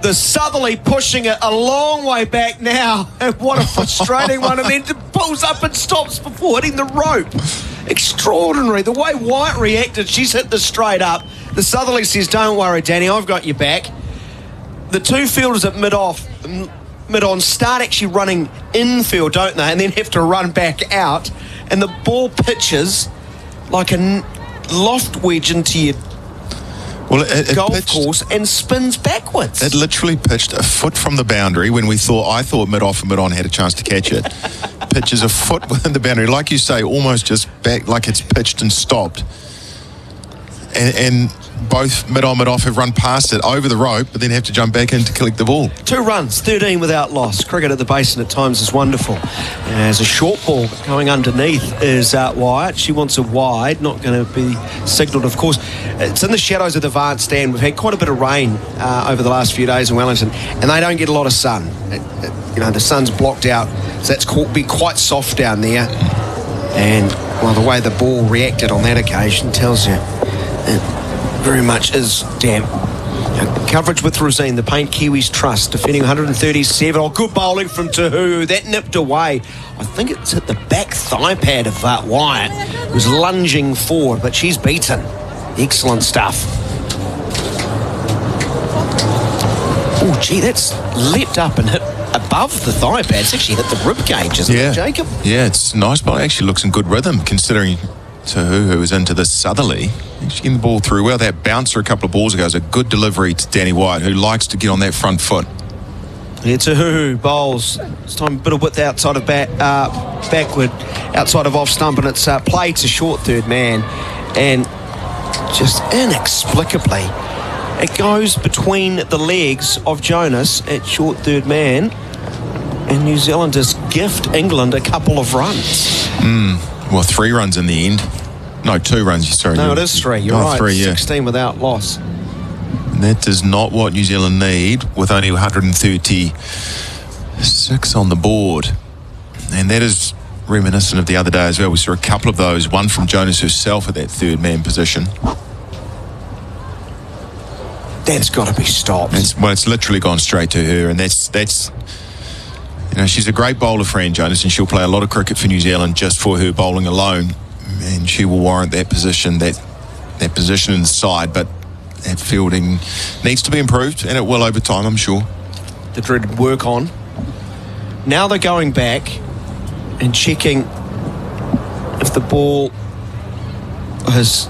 Speaker 1: The Southerly pushing it a long way back now. And what a frustrating one. And then pulls up and stops before hitting the rope. Extraordinary. The way Wyatt reacted, she's hit the straight up. The Southerly says, don't worry, Danny, I've got your back. The 2 fielders at mid-on start actually running infield, don't they? And then have to run back out. And the ball pitches like a loft wedge into your golf course and spins backwards.
Speaker 5: It literally pitched a foot from the boundary when I thought mid-off and mid-on had a chance to catch it. Pitches a foot within the boundary. Like you say, almost just back, like it's pitched and stopped. And both mid-on, mid-off have run past it over the rope, but then have to jump back in to collect the ball.
Speaker 1: 2 runs, 13 without loss. Cricket at the Basin at times is wonderful. As a short ball going underneath is Wyatt. She wants a wide, not going to be signalled, of course. It's in the shadows of the Vance stand. We've had quite a bit of rain over the last few days in Wellington, and they don't get a lot of sun. The sun's blocked out, so that's been quite soft down there. And, well, the way the ball reacted on that occasion tells you it very much is damp. Coverage with Rosine, the Paint Kiwis trust, defending 137. Oh, good bowling from Tahuhu. That nipped away. I think it's hit the back thigh pad of that Wyatt, who's lunging forward, but she's beaten. Excellent stuff. Oh, gee, that's leapt up and hit above the thigh pad. It's actually hit the rib cage, isn't it, Jacob?
Speaker 5: Yeah, it's nice, but it actually looks in good rhythm, considering Tahuhu is into the southerly. Actually getting the ball through well. That bouncer a couple of balls ago is a good delivery to Danny White, who likes to get on that front foot.
Speaker 1: Yeah, Tahuhu bowls. This time a bit of width outside of backward, outside of off stump, and it's played to short third man. And just inexplicably, it goes between the legs of Jonas at short third man, and New Zealanders gift England a couple of runs.
Speaker 5: Well, 3 runs in the end. No, 2 runs, sorry.
Speaker 1: No, it is 3. You're right.
Speaker 5: 3, yeah.
Speaker 1: 16 without loss.
Speaker 5: And that is not what New Zealand need, with only 136 on the board. And that is reminiscent of the other day as well. We saw a couple of those, one from Jonas herself at that third man position.
Speaker 1: That's got to be stopped.
Speaker 5: It's literally gone straight to her, and that's she's a great bowler, Fran Jonas, and she'll play a lot of cricket for New Zealand just for her bowling alone, and she will warrant that position, that position in the side, but that fielding needs to be improved, and it will over time, I'm sure.
Speaker 1: The dreaded work on. Now they're going back and checking if the ball has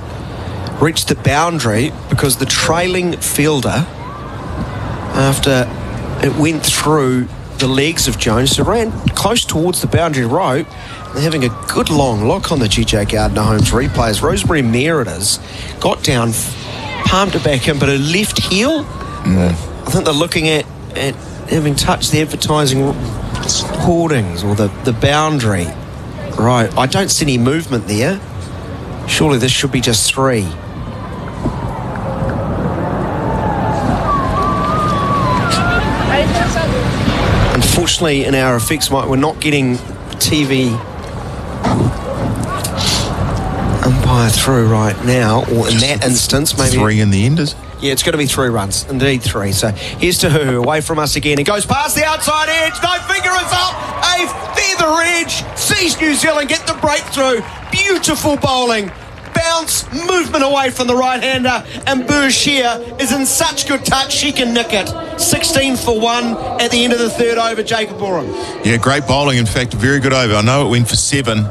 Speaker 1: reached the boundary, because the trailing fielder, after it went through the legs of Jones, it ran close towards the boundary rope. They're having a good long look on the GJ Gardner Holmes replays. Rosemary Meridas got down, palmed it back in, but her left heel, I think they're looking at having touched the advertising hoardings or the boundary. Right, I don't see any movement there. Surely this should be just 3. Unfortunately, in our effects, Mike, we're not getting TV umpire through right now, or in that instance, maybe
Speaker 5: 3 in the end, is it?
Speaker 1: Yeah, it's going to be 3 runs. Indeed, 3. So here's Tahuhu away from us again. He goes past the outside edge. No finger is up. A feather edge. Sees New Zealand get the breakthrough. Beautiful bowling. Bounce, movement away from the right-hander. And Burshia is in such good touch, she can nick it. 16 for 1 at the end of the third over, Jacob Borum.
Speaker 5: Yeah, great bowling. In fact, a very good over. I know it went for 7.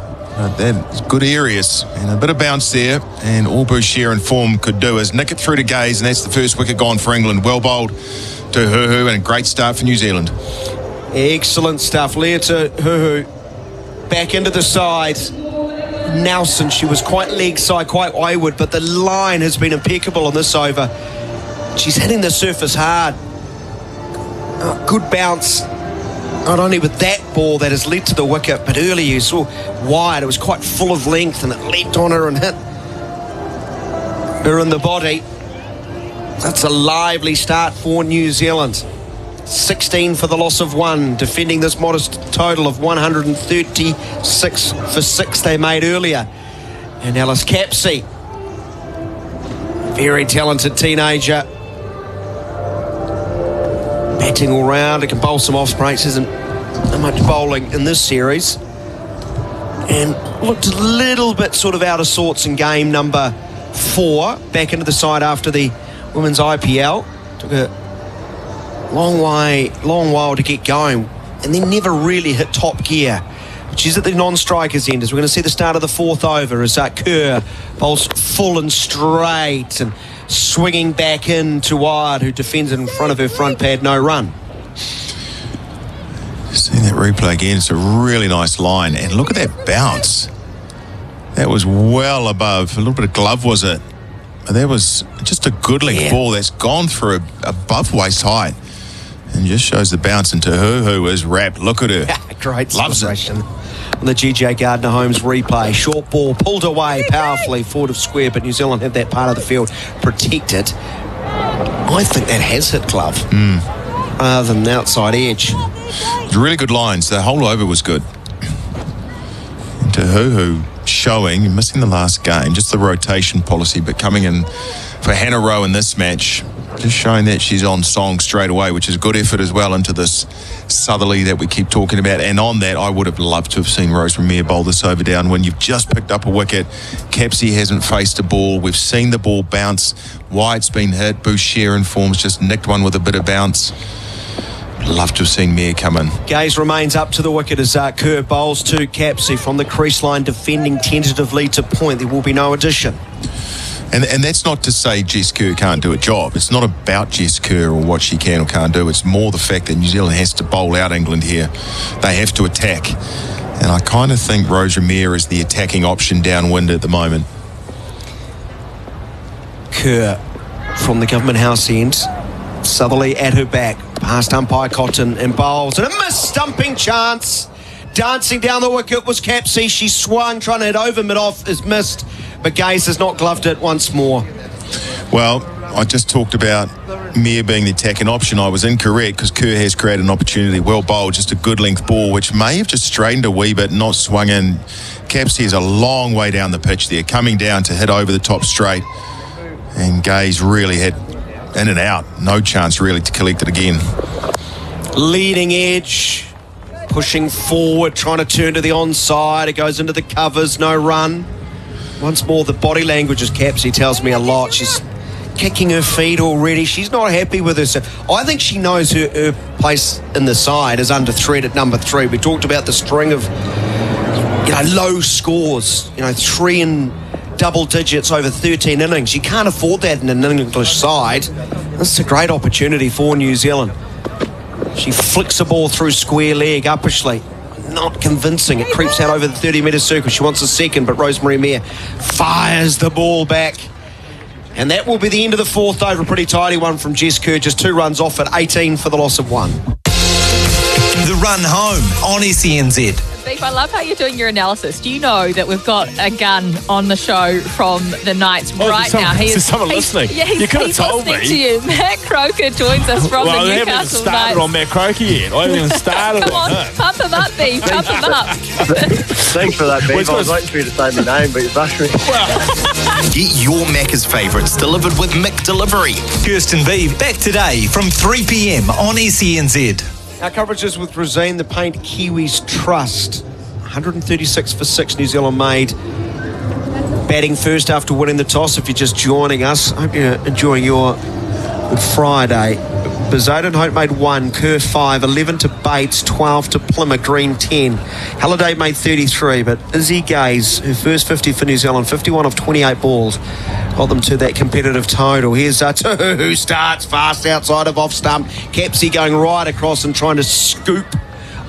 Speaker 5: That's good areas and a bit of bounce there, and all Boucher and form could do is nick it through to Gaze, and that's the first wicket gone for England. Well bowled to Tahuhu, and a great start for New Zealand.
Speaker 1: Excellent stuff. Leah Tahuhu back into the side. Nelson, she was quite leg side, quite wayward, but the line has been impeccable on this over. She's hitting the surface hard. Good bounce. Not only with that ball that has led to the wicket, but earlier you saw wide, it was quite full of length, and it leapt on her and hit her in the body. That's a lively start for New Zealand. 16 for the loss of 1, defending this modest total of 136 for 6 they made earlier. And Alice Capsey, very talented teenager, batting all round. It can bowl some off breaks. Isn't much bowling in this series, and looked a little bit sort of out of sorts in game number 4. Back into the side after the women's IPL. Took a long while to get going, and then never really hit top gear. She's at the non-strikers end as we're going to see the start of the 4th over as Kerr bowls full and straight and swinging back in to Ward, who defends in front of her front pad, no run.
Speaker 5: Seeing that replay again, it's a really nice line, and look at that bounce. That was well above, a little bit of glove was it, but that was just a good length ball that's gone through above waist height, and just shows the bounce into her, who is wrapped. Look at her.
Speaker 1: Great celebration on the GJ Gardner Holmes replay. Short ball pulled away powerfully forward of square, but New Zealand have that part of the field protected. I think that has hit glove rather than outside edge.
Speaker 5: Really good lines. The whole over was good. Tahuhu showing, missing the last game, just the rotation policy, but coming in for Hannah Rowe in this match. just showing that she's on song straight away, which is good effort as well into this southerly that we keep talking about. And on that, I would have loved to have seen Rosemary Mayer bowl this over down when you've just picked up a wicket. Capsey hasn't faced a ball. We've seen the ball bounce. Wide's been hit. Boucher in form's just nicked one with a bit of bounce. Love to have seen Mayer come in.
Speaker 1: Gaze remains up to the wicket as Kerr bowls to Capsey from the crease line, defending tentatively to point. There will be no addition.
Speaker 5: And that's not to say Jess Kerr can't do a job. It's not about Jess Kerr or what she can or can't do. It's more the fact that New Zealand has to bowl out England here. They have to attack. And I kind of think Rosemary Mayer is the attacking option downwind at the moment.
Speaker 1: Kerr from the Government House end. Southerly at her back. Past umpire Cotton and bowls. And a missed stumping chance. Dancing down the wicket was Capsey. She swung, trying to hit over mid-off, is missed. But Gaze has not gloved it once more.
Speaker 5: Well, I just talked about Mayer being the attacking option. I was incorrect because Kerr has created an opportunity. Well bowled, just a good length ball, which may have just straightened a wee bit, not swung in. Capsey is a long way down the pitch there, coming down to hit over the top straight. And Gaze really had in and out. No chance really to collect it again.
Speaker 1: Leading edge, pushing forward, trying to turn to the onside. It goes into the covers, no run. Once more, the body language, as Capsey tells me a lot. She's kicking her feet already. She's not happy with herself. I think she knows her place in the side is under threat at number 3. We talked about the string of low scores, 3 in double digits over 13 innings. You can't afford that in an English side. This is a great opportunity for New Zealand. She flicks the ball through square leg, uppishly. Not convincing. It creeps out over the 30-metre circle. She wants a second, but Rosemary Mayer fires the ball back. And that will be the end of the 4th over. A pretty tidy one from Jess Kerr. Just 2 runs off at 18 for the loss of 1.
Speaker 11: The Run Home on SENZ.
Speaker 2: Beef, I love how you're doing your analysis. Do you know that we've got a gun on the show from the Knights right now?
Speaker 9: Is someone listening?
Speaker 2: Yeah,
Speaker 9: you could have told
Speaker 2: listening
Speaker 9: me.
Speaker 2: to you. Matt Croker joins us from the Newcastle Knights.
Speaker 9: I haven't even started on Matt Croker yet. I haven't even started.
Speaker 2: Come on, pump him up, Beef. Pump him up.
Speaker 3: Thanks for that, Beef. I was waiting for you to say my name, but you rushed me.
Speaker 11: Get your Macca's favourites delivered with Mick Delivery. Kirsten Beeve back today from 3 p.m. on SENZ.
Speaker 1: Our coverage is with Rosine, the Paint Kiwis Trust. 136 for 6 New Zealand made. Batting first after winning the toss. If you're just joining us, I hope you're enjoying your Good Friday. Basin Hope made 1, Kerr 5, 11 to Bates, 12 to Plymouth, Green 10. Halliday made 33, but Izzy Gaze, her first 50 for New Zealand, 51 of 28 balls, got them to that competitive total. Here's Zatu, who starts fast outside of off stump. Capsey going right across and trying to scoop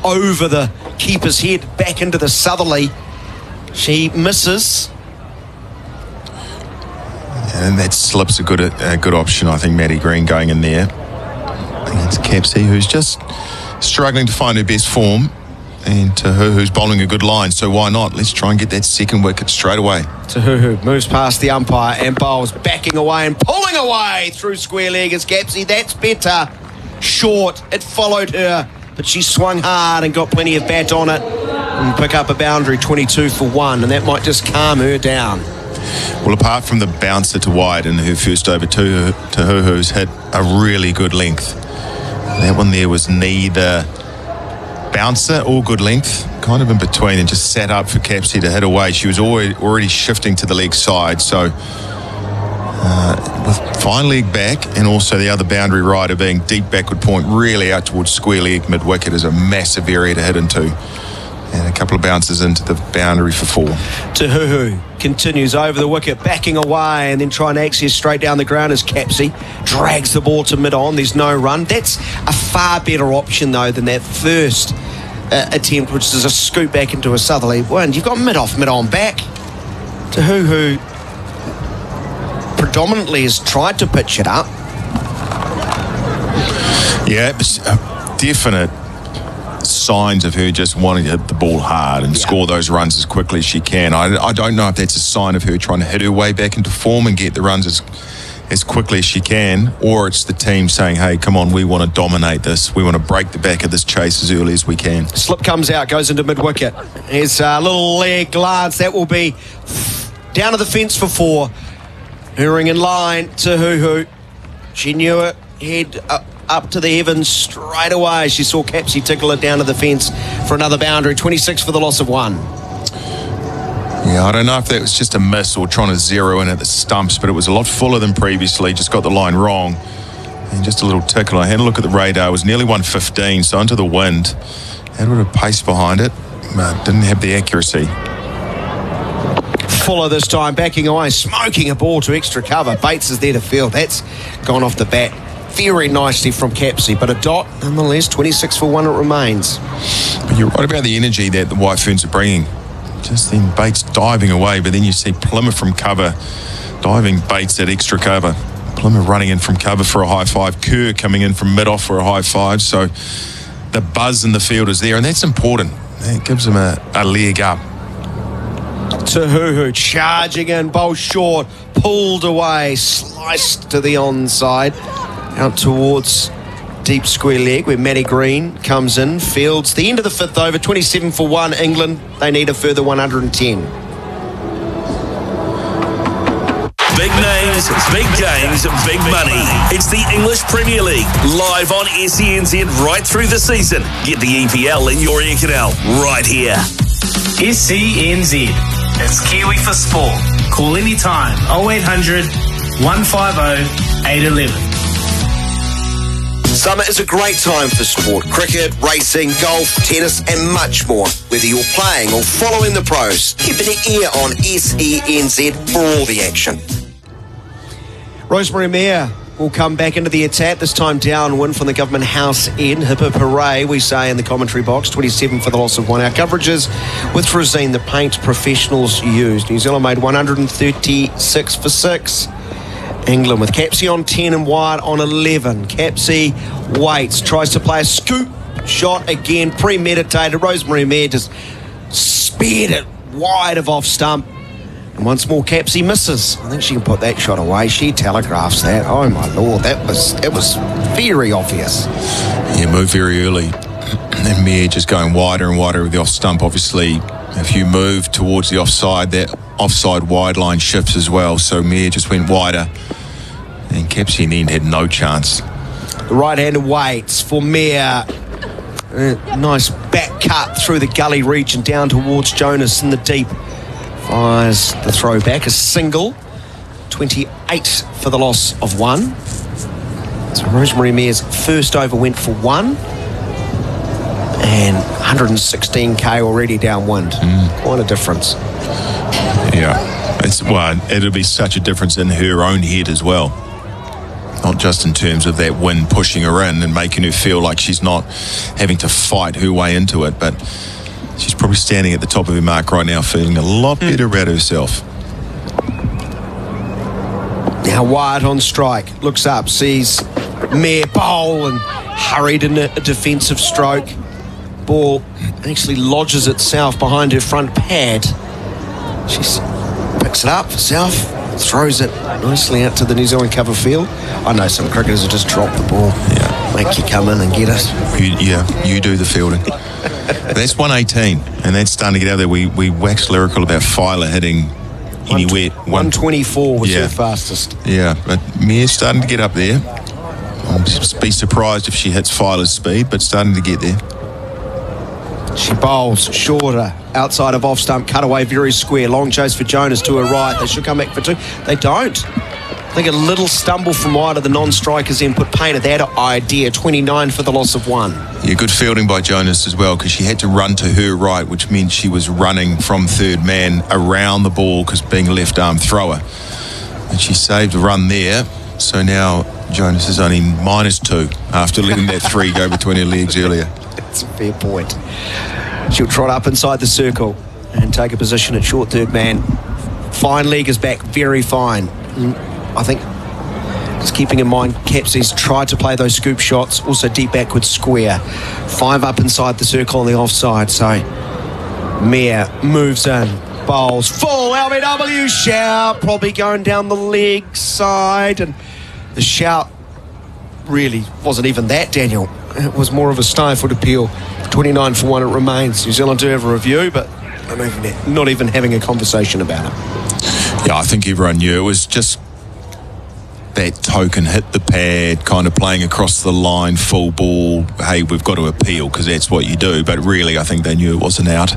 Speaker 1: over the keeper's head back into the southerly. She misses.
Speaker 5: And that slip's a good option, I think. Maddie Green going in there against Capsey, who's just struggling to find her best form, and Tahuhu, who's bowling a good line. So why not? Let's try and get that second wicket straight away.
Speaker 1: Tahuhu moves past the umpire and bowls backing away and pulling away through square leg as Capsey. That's better. Short. It followed her, but she swung hard and got plenty of bat on it and pick up a boundary, 22 for 1, and that might just calm her down.
Speaker 5: Well, apart from the bouncer to wide and her first over Tahuhu's hit a really good length. That one there was neither bouncer or good length, kind of in between, and just sat up for Capsey to hit away. She was already shifting to the leg side, so with fine leg back and also the other boundary rider being deep backward point, really out towards square leg mid-wicket is a massive area to hit into. And a couple of bounces into the boundary for 4.
Speaker 1: Tahuhu continues over the wicket, backing away and then trying to access straight down the ground as Capsey drags the ball to mid-on. There's no run. That's a far better option, though, than that first attempt, which is a scoop back into a southerly wind. You've got mid-off, mid-on back. Tahuhu predominantly has tried to pitch it up.
Speaker 5: Yeah, it was definite signs of her just wanting to hit the ball hard and score those runs as quickly as she can. I don't know if that's a sign of her trying to hit her way back into form and get the runs as quickly as she can, or it's the team saying, hey, come on, we want to dominate this. We want to break the back of this chase as early as we can.
Speaker 1: Slip comes out, goes into mid-wicket. Here's a little leg glance. That will be down to the fence for 4. Hurring in line to Tahuhu. She knew it. Head up to the heavens straight away. She saw Capsey tickle it down to the fence for another boundary. 26 for the loss of 1.
Speaker 5: Yeah, I don't know if that was just a miss or trying to zero in at the stumps, but it was a lot fuller than previously. Just got the line wrong. And just a little tickle. I had a look at the radar. It was nearly 115, so into the wind. Had a bit of pace behind it, but didn't have the accuracy.
Speaker 1: Fuller this time, backing away, smoking a ball to extra cover. Bates is there to field. That's gone off the bat very nicely from Capsey, but a dot nonetheless. 26 for 1 it remains.
Speaker 5: But you're right about the energy that the White Ferns are bringing. Just then Bates diving away, but then you see Plymouth from cover, diving Bates at extra cover. Plymouth running in from cover for a high five. Kerr coming in from mid-off for a high five. So the buzz in the field is there, and that's important. It gives them a leg up.
Speaker 1: Tahuhu charging in, bowl short, pulled away, sliced to the onside, out towards deep square leg where Matty Green comes in, fields the end of the 5th over. 27 for 1 England. They need a further 110.
Speaker 6: Big names, big games, big money. It's the English Premier League, live on SENZ right through the season. Get the EPL in your ear canal right here.
Speaker 20: SENZ. It's Kiwi for sport. Call anytime 0800 150 811.
Speaker 1: Summer is a great time for sport. Cricket, racing, golf, tennis and much more. Whether you're playing or following the pros, keep an ear on SENZ for all the action. Rosemary Mayer will come back into the attack, this time downwind from the Government House end. Hippo Hooray, we say in the commentary box. 27 for the loss of 1. Our coverage is with Frazine, the paint professionals use. New Zealand made 136 for 6. England with Capsey on 10 and Wyatt on 11. Capsey waits, tries to play a scoop shot again, premeditated. Rosemary Mayer just speared it wide of off stump. And once more, Capsey misses. I think she can put that shot away. She telegraphs that. Oh my lord, that was very obvious.
Speaker 5: Yeah, moved very early. And Mayer just going wider and wider with the off stump. Obviously, if you move towards the offside, that offside wide line shifts as well. So Mayer just went wider. And Capsey in the end had no chance.
Speaker 1: The right-hander waits for Mayer. Nice back cut through the gully region down towards Jonas in the deep. Fires the throw back, a single. 28 for the loss of 1. So Rosemary Mayer's first over went for 1. And 116k already downwind. Quite a difference.
Speaker 5: Yeah. It'll be such a difference in her own head as well. Not just in terms of that wind pushing her in and making her feel like she's not having to fight her way into it, but she's probably standing at the top of her mark right now, feeling a lot better about herself.
Speaker 1: Now Wyatt on strike, looks up, sees Mayer bowl and hurried in a defensive stroke. Ball actually lodges itself behind her front pad. She picks it up herself, throws it nicely out to the New Zealand cover field. I know some cricketers will just drop the ball, make you come in and get it.
Speaker 5: You do the fielding. That's 118, and that's starting to get out there. We waxed lyrical about Filer hitting anywhere.
Speaker 1: 124 was her fastest.
Speaker 5: Yeah, but Mayer's starting to get up there. I'll just be surprised if she hits Filer's speed, but starting to get there.
Speaker 1: She bowls shorter, outside of off stump, cut away very square. Long chase for Jonas to her right. They should come back for 2. They don't. I think a little stumble from wide of the non-strikers then put pain at that idea. 29 for the loss of 1.
Speaker 5: Yeah, good fielding by Jonas as well, because she had to run to her right, which meant she was running from third man around the ball because being a left arm thrower. And she saved a run there. So now Jonas is only -2 after letting that 3 go between her legs earlier.
Speaker 1: That's a fair point. She'll trot up inside the circle and take a position at short third man. Fine leg is back, very fine. I think, just keeping in mind, Capsey's tried to play those scoop shots, also deep backward square. 5 up inside the circle on the offside, so Mayer moves in, bowls, full LBW shout, probably going down the leg side, and the shout really wasn't even that, Daniel. It was more of a stifled appeal. 29 for 1 it remains. New Zealand do have a review, but not even having a conversation about it.
Speaker 5: Yeah, I think everyone knew. It was just that token hit the pad, kind of playing across the line, full ball. Hey, we've got to appeal because that's what you do. But really, I think they knew it wasn't out.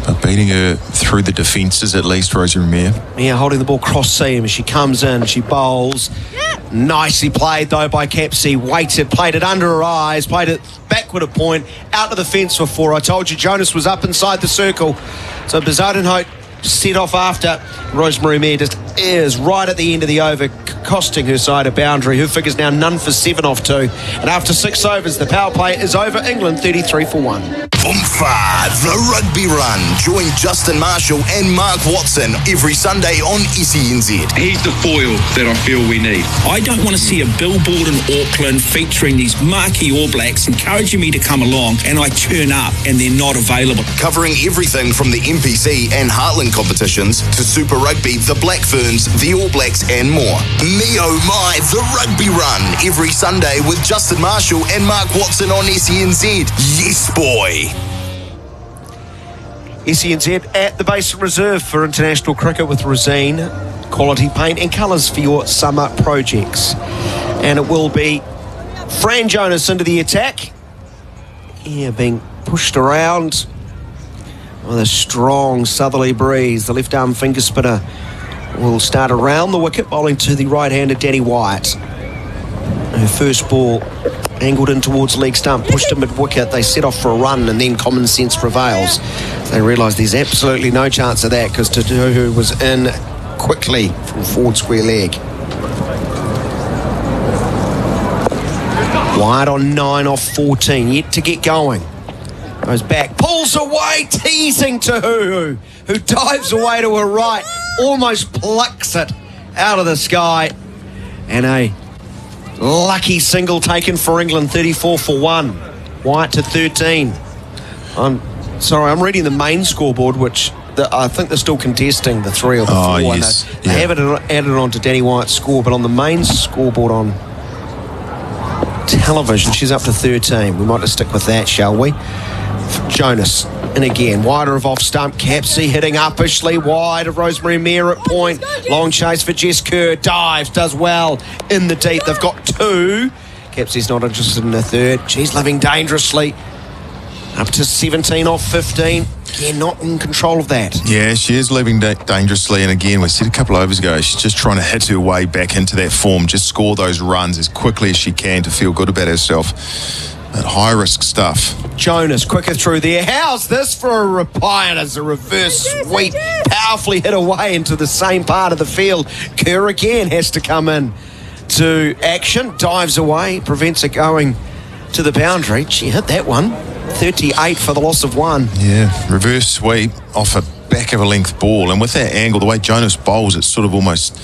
Speaker 5: But beating her through the defences, at least, Rosemary Mayer.
Speaker 1: Yeah, holding the ball cross seam. She comes in, she bowls. Nicely played, though, by Capsey. Waited, played it under her eyes, played it backward a point, out to the fence for 4. I told you Jonas was up inside the circle. So Basin set off after. Rosemary Mayer just is right at the end of the over, costing her side a boundary. Her figure's now none for 7 off 2. And after 6 overs, the power play is over. England 33 for 1.
Speaker 17: Boomfa, the Rugby Run. Join Justin Marshall and Mark Watson every Sunday on SENZ.
Speaker 18: He's the foil that I feel we need.
Speaker 19: I don't want to see a billboard in Auckland featuring these marquee All Blacks encouraging me to come along and I turn up and they're not available.
Speaker 17: Covering everything from the NPC and Heartland competitions to Super Rugby, the Black Ferns, the All Blacks and more. Me oh my, the Rugby Run. Every Sunday with Justin Marshall and Mark Watson on SENZ. Yes, boy.
Speaker 1: SENZ at the Basin Reserve for international cricket with Resine, quality paint and colours for your summer projects. And it will be Fran Jonas into the attack. Yeah, being pushed around with a strong southerly breeze. The left arm finger spinner will start around the wicket, bowling to the right-hander Danny Wyatt. Her first ball angled in towards leg stump, pushed to mid-wicket. They set off for a run and then common sense prevails. They realise there's absolutely no chance of that because Tutuhu was in quickly from forward square leg. Wyatt on 9 off 14, yet to get going. Goes back, pulls away, teasing Tutuhu, who dives away to her right, almost plucks it out of the sky. And a lucky single taken for England, 34 for 1. Wyatt to 13. I'm reading the main scoreboard, which I think they're still contesting the 3 or the 4.
Speaker 5: Yes.
Speaker 1: They haven't added on to Danny Wyatt's score, but on the main scoreboard on television, she's up to 13. We might just stick with that, shall we? Jonas, and again, wider of off stump. Capsey hitting uppishly wide of Rosemary Mayer at point. Long chase for Jess Kerr. Dives, does well in the deep. They've got 2. Capsey's not interested in a third. She's living dangerously. Up to 17 off 15. Again, not in control of that.
Speaker 5: Yeah, she is living dangerously. And again, we said a couple of overs ago, she's just trying to hit her way back into that form. Just score those runs as quickly as she can to feel good about herself. But high-risk stuff.
Speaker 1: Jonas quicker through there. How's this for a reply? And as a reverse sweep, powerfully hit away into the same part of the field. Kerr again has to come in to action. Dives away, prevents it going to the boundary. She hit that one. 38 for the loss of 1.
Speaker 5: Yeah, reverse sweep off a back of a length ball. And with that angle, the way Jonas bowls, it sort of almost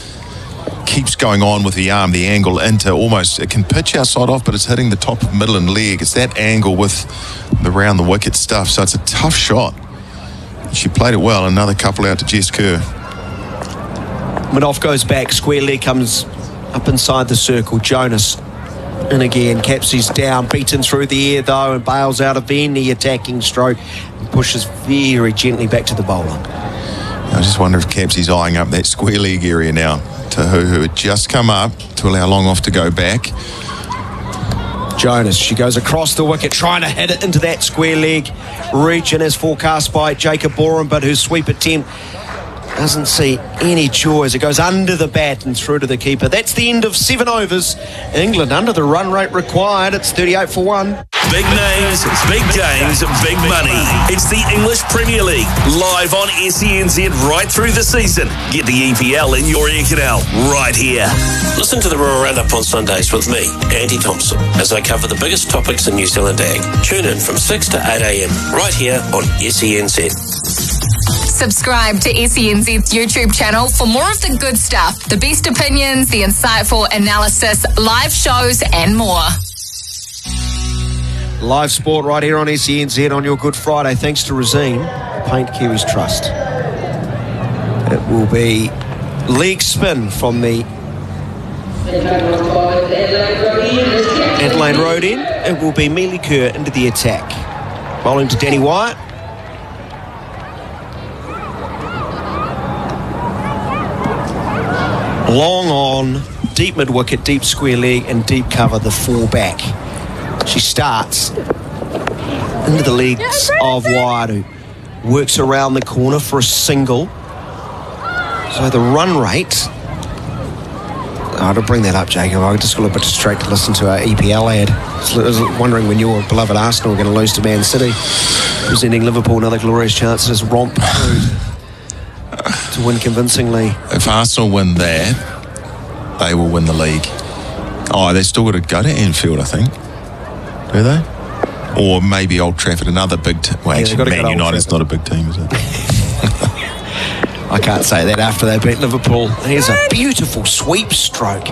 Speaker 5: keeps going on with the arm, the angle into almost, it can pitch outside off, but it's hitting the top of middle and leg. It's that angle with the round the wicket stuff. So it's a tough shot. She played it well. Another couple out to Jess Kerr.
Speaker 1: Mid-off goes back, square leg comes up inside the circle. Jonas, and again, Capsey's down, beaten through the air though, and bails out of any attacking stroke and pushes very gently back to the bowler.
Speaker 5: I just wonder if Capsey's eyeing up that square leg area now. Tutuhu, who had just come up to allow long off to go back.
Speaker 1: Jonas, she goes across the wicket, trying to hit it into that square leg region as forecast by Jacob Boren, but her sweep attempt doesn't see any joy as it goes under the bat and through to the keeper. That's the end of 7 overs. England under the run rate required. It's 38 for 1.
Speaker 6: Big names, big games, big money. It's the English Premier League, live on SENZ right through the season. Get the EPL in your ear canal right here.
Speaker 10: Listen to the Rural Roundup on Sundays with me, Andy Thompson, as I cover the biggest topics in New Zealand ag. Tune in from 6 to 8 a.m. right here on SENZ.
Speaker 8: Subscribe to SENZ's YouTube channel for more of the good stuff, the best opinions, the insightful analysis, live shows and more.
Speaker 1: Live sport right here on SENZ on your Good Friday, thanks to Resine, Paint Kiwis Trust. It will be leg spin from the Adelaide Road end. It will be Mealy Kerr into the attack. Bowling to Danny Wyatt. Long on, deep mid-wicket, deep square leg, and deep cover, the 4 back. She starts into the legs of Wairu. Works around the corner for a single. So the run rate... to bring that up, Jacob, I just got a little bit distracted listening to our EPL ad. I was wondering when your beloved Arsenal were going to lose to Man City. Presenting Liverpool another glorious chance to just romp through to win convincingly.
Speaker 5: If Arsenal win there, they will win the league. Oh, they still got to go to Anfield, I think. Do they? Or maybe Old Trafford, another big team. Well, actually, Man United's not a big team, is it?
Speaker 1: I can't say that after they beat Liverpool. Here's a beautiful sweep stroke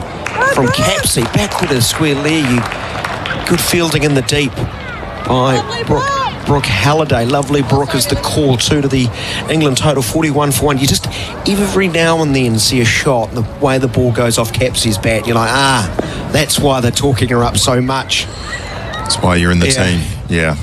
Speaker 1: from Capsey, back with a square leg. Good fielding in the deep by Brooke Halliday. Lovely Brooke is the call, 2 to the England total, 41 for 1. You just every now and then see a shot, the way the ball goes off Capsey's bat, you're like, that's why they're talking her up so much.
Speaker 5: That's why you're in the team. Yeah.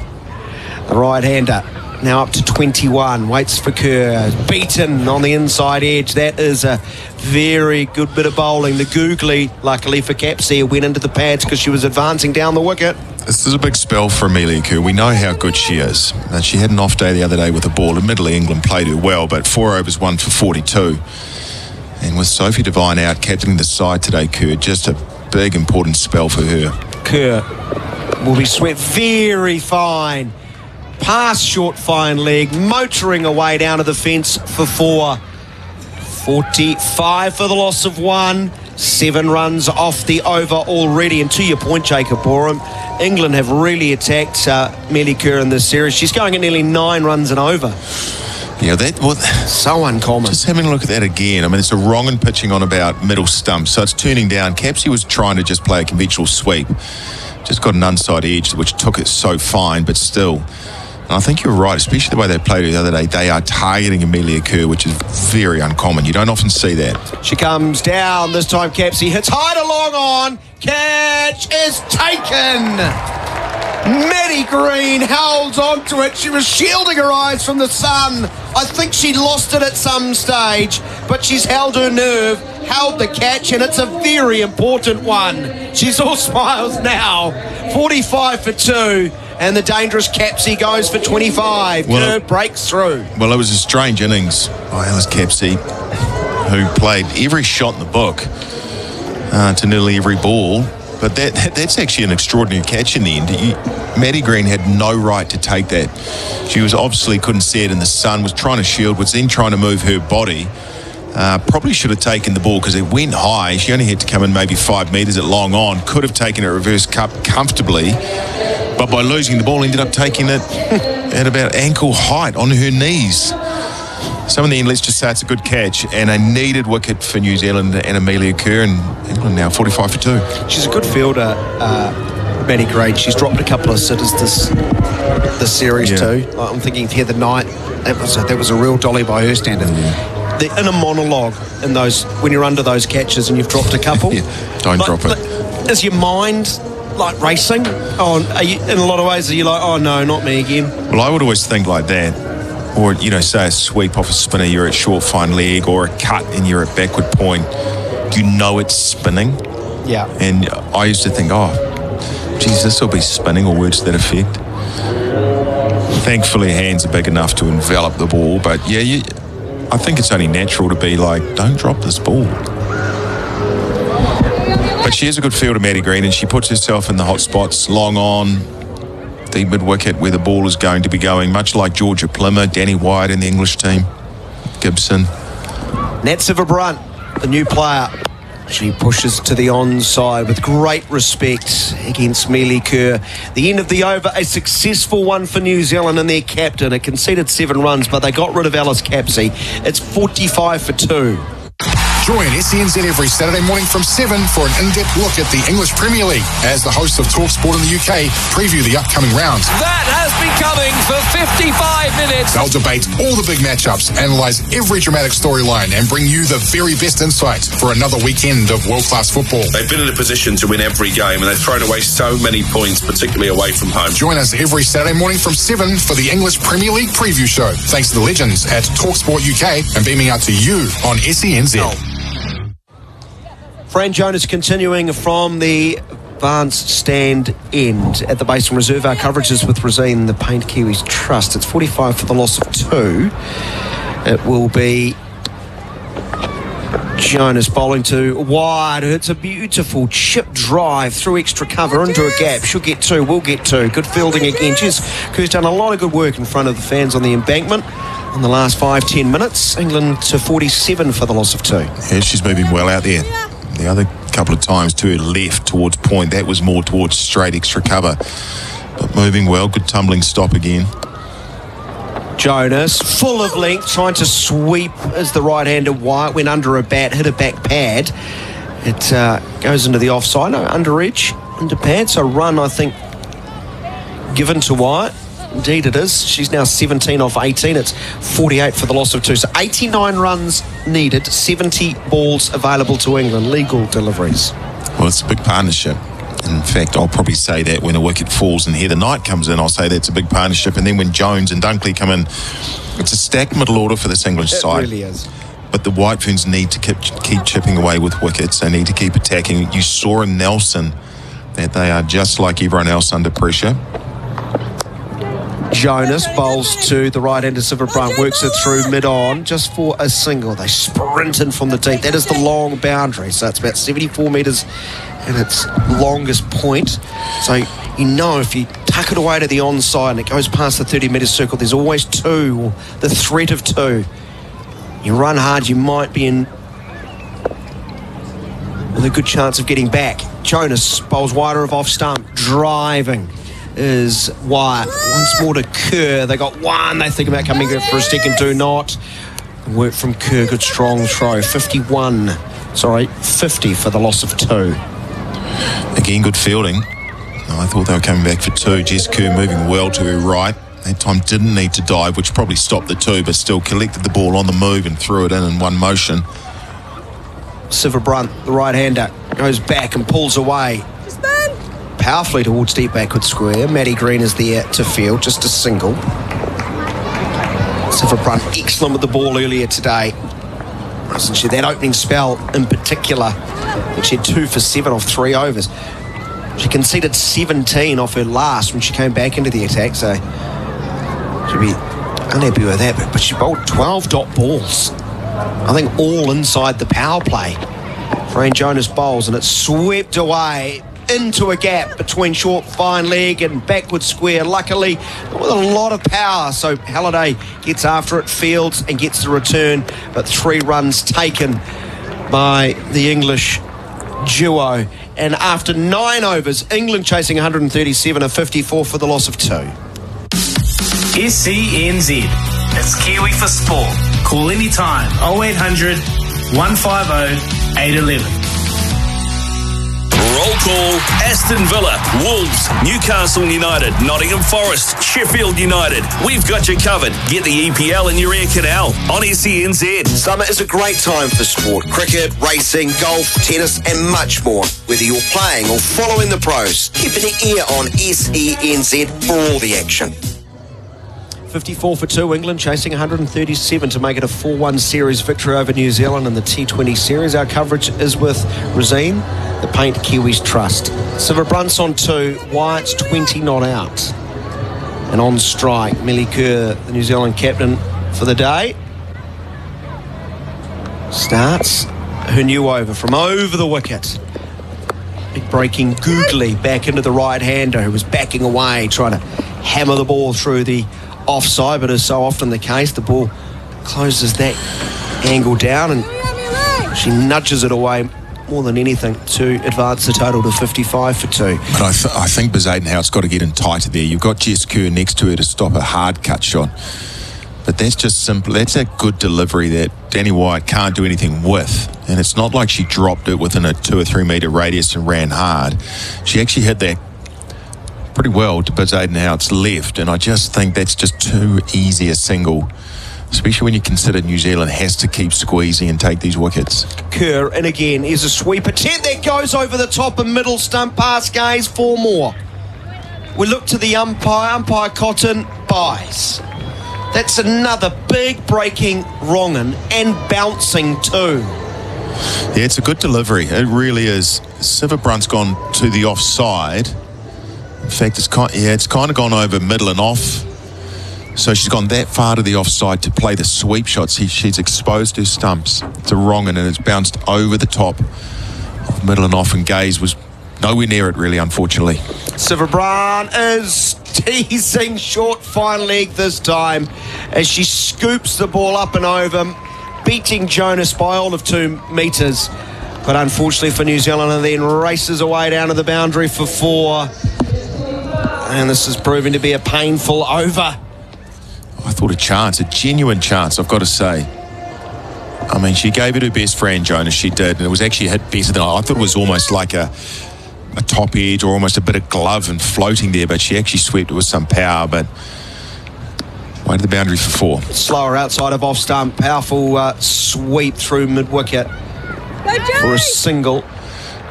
Speaker 1: The right-hander now up to 21, waits for Kerr, beaten on the inside edge. That is a very good bit of bowling. The googly, luckily for Capsey, went into the pads because she was advancing down the wicket.
Speaker 5: This is a big spell for Amelia Kerr. We know how good she is. And she had an off day the other day with the ball. Admittedly, England played her well, but 4 overs, 1 for 42. And with Sophie Devine out, captaining the side today, Kerr, just a big, important spell for her.
Speaker 1: Kerr will be swept very fine. Past short fine leg, motoring away down to the fence for 4. 45 for the loss of 1. 7 runs off the over already. And to your point, Jacob Borum, England have really attacked Amelia Kerr in this series. She's going at nearly 9 runs and over.
Speaker 5: Yeah,
Speaker 1: so uncommon.
Speaker 5: Just having a look at that again. I mean, it's a wrong and pitching on about middle stump, so it's turning down. Capsey was trying to just play a conventional sweep. Just got an unside edge, which took it so fine, but still. And I think you're right, especially the way they played it the other day. They are targeting Amelia Kerr, which is very uncommon. You don't often see that.
Speaker 1: She comes down. This time Capsey hits high to long on. Catch is taken. Maddie Green holds onto it. She was shielding her eyes from the sun. I think she lost it at some stage, but she's held her nerve, held the catch, and it's a very important one. She's all smiles now. 45 for 2. And the dangerous Capsey goes for 25. Kerr breaks through.
Speaker 5: Well, it was a strange innings by Alice Capsey, who played every shot in the book to nearly every ball. But that's actually an extraordinary catch in the end. Maddie Green had no right to take that. She was obviously couldn't see it in the sun, was trying to shield, was then trying to move her body. Probably should have taken the ball because it went high. She only had to come in maybe 5 metres at long on. Could have taken a reverse cup comfortably. But by losing the ball, ended up taking it at about ankle height on her knees. So in the end, let's just say it's a good catch and a needed wicket for New Zealand and Amelia Kerr, and England now 45 for 2.
Speaker 1: She's a good fielder, Maddie Green. She's dropped a couple of sitters this series too. I'm thinking Heather Knight, that was a real dolly by her standard. The inner monologue in those, when you're under those catches and you've dropped a couple.
Speaker 5: Don't drop it.
Speaker 1: Is your mind like racing? Are you, in a lot of ways, are you like, oh no, not me again?
Speaker 5: Well, I would always think like that. Or, say a sweep off a spinner, you're at short fine leg, or a cut and you're at backward point. You know it's spinning.
Speaker 1: Yeah.
Speaker 5: And I used to think, geez, this will be spinning, or words to that effect. Thankfully, hands are big enough to envelop the ball, but I think it's only natural to be like, don't drop this ball. But she is a good fielder, Maddie Green, and she puts herself in the hot spots, long on, deep mid-wicket where the ball is going to be going, much like Georgia Plimmer, Danny Wyatt in the English team, Gibson.
Speaker 1: Natsiva Brunt, the new player. She pushes to the onside with great respect against Amelia Kerr. The end of the over, a successful one for New Zealand and their captain. It conceded 7 runs, but they got rid of Alice Capsey. It's 45 for 2.
Speaker 4: Join SENZ every Saturday morning from 7 for an in-depth look at the English Premier League as the hosts of TalkSport in the UK preview the upcoming rounds.
Speaker 9: That has been coming for 55 minutes.
Speaker 4: They'll debate all the big matchups, analyse every dramatic storyline and bring you the very best insight for another weekend of world-class football.
Speaker 12: They've been in a position to win every game and they've thrown away so many points, particularly away from home.
Speaker 4: Join us every Saturday morning from 7 for the English Premier League preview show. Thanks to the legends at TalkSport UK and beaming out to you on SENZ.
Speaker 1: Fran Jonas continuing from the advanced stand end at the Basin Reserve. Our coverage is with Rosine, the Paint Kiwis Trust. It's 45 for the loss of 2. It will be Jonas bowling to wide. It's a beautiful chip drive through extra cover into a gap. She'll get 2, will get 2. Good fielding again. Kerr's done a lot of good work in front of the fans on the embankment in the last 5-10 minutes. England to 47 for the loss of 2.
Speaker 5: Yeah, she's moving well out there. The other couple of times to her left towards point, that was more towards straight extra cover. But moving well, good tumbling stop again.
Speaker 1: Jonas, full of length, trying to sweep as the right-hander Wyatt went under a bat, hit a back pad. It goes into the offside, no, under edge, under pad. So run, I think, given to Wyatt. Indeed it is. She's now 17 off 18. It's 48 for the loss of 2. So 89 runs needed, 70 balls available to England, legal deliveries.
Speaker 5: Well, it's a big partnership. In fact, I'll probably say that when a wicket falls and Heather Knight comes in, I'll say that's a big partnership. And then when Jones and Dunkley come in, it's a stacked middle order for this English side.
Speaker 1: It really is.
Speaker 5: But the White Ferns need to keep chipping away with wickets. They need to keep attacking. You saw in Nelson that they are just like everyone else under pressure.
Speaker 1: Jonas bowls to the right-hander Silverbrunt, works it through mid-on just for a single. They sprint in from the deep. That is the long boundary, so it's about 74 metres at its longest point. So you know if you tuck it away to the onside and it goes past the 30-metre circle, there's always 2, or the threat of 2. You run hard, you might be in with a good chance of getting back. Jonas bowls wider of off-stump, driving is Wyatt. Once more to Kerr. They got 1. They think about coming in for a second, do not. Work from Kerr, good strong throw. 50 for the loss of 2.
Speaker 5: Again, good fielding. I thought they were coming back for 2. Jess Kerr moving well to her right. That time didn't need to dive, which probably stopped the 2, but still collected the ball on the move and threw it in one motion.
Speaker 1: Silverbrunt, the right-hander, goes back and pulls away. Powerfully towards deep backward square. Maddie Green is there to field, just a single. Silverbrunt excellent with the ball earlier today. Wasn't she? That opening spell in particular. I think she had 2 for 7 off 3 overs. She conceded 17 off her last when she came back into the attack, so she'll be unhappy with that. But she bowled 12 dot balls. I think all inside the power play. Fran Jonas bowls and it's swept away into a gap between short fine leg and backward square, luckily with a lot of power. So Halliday gets after it, fields and gets the return, but 3 runs taken by the English duo. And after 9 overs, England chasing 137, a 54 for the loss of 2.
Speaker 20: SENZ. It's Kiwi for Sport. Call anytime 0800 150 811.
Speaker 6: Roll call: Aston Villa, Wolves, Newcastle United, Nottingham Forest, Sheffield United. We've got you covered. Get the EPL in your ear canal on SENZ.
Speaker 1: Summer is a great time for sport. Cricket, racing, golf, tennis and much more. Whether you're playing or following the pros, keep an ear on SENZ for all the action. 54 for 2, England chasing 137 to make it a 4-1 series victory over New Zealand in the T20 series. Our coverage is with Rosine, the Paint Kiwis Trust. Silverbrunt's on 2, Wyatt's 20 not out. And on strike, Millie Kerr, the New Zealand captain for the day, starts her new over from over the wicket. Big breaking Googly back into the right-hander who was backing away, trying to hammer the ball through the offside, but as so often the case, the ball closes that angle down and she nudges it away more than anything to advance the total to 55 for 2.
Speaker 5: But I think Bazadenhout's got to get in tighter there. You've got Jess Kerr next to her to stop a hard cut shot. But that's just simple. That's a good delivery that Danny Wyatt can't do anything with. And it's not like she dropped it within a 2 or 3 metre radius and ran hard. She actually hit that pretty well to Bazadenhout's left, and I just think that's just too easy a single, especially when you consider New Zealand has to keep squeezing and take these wickets.
Speaker 1: Kerr, and again, is a sweep attempt that goes over the top and middle stump past Gaze, 4 more. We look to the umpire Cotton buys. That's another big breaking wrong'un and bouncing too.
Speaker 5: Yeah, it's a good delivery. It really is. Siverbrunt's gone to the offside. In fact, it's kind of gone over middle and off. So she's gone that far to the offside to play the sweep shots. She's exposed her stumps to wrong, and it's bounced over the top of middle and off, and Gaze was nowhere near it, really, unfortunately.
Speaker 1: Siverbrunt is teasing short fine leg this time as she scoops the ball up and over, beating Jonas by all of 2 metres. But unfortunately for New Zealand, and then races away down to the boundary for 4. And this is proving to be a painful over.
Speaker 5: I thought a genuine chance, I've got to say. I mean, she gave it her best friend, Jonas, she did, and it was actually hit better than I thought. It was almost like a top edge or almost a bit of glove and floating there, but she actually swept it with some power, but way to the boundary for 4.
Speaker 1: Slower outside of off stump, powerful sweep through mid-wicket for a single.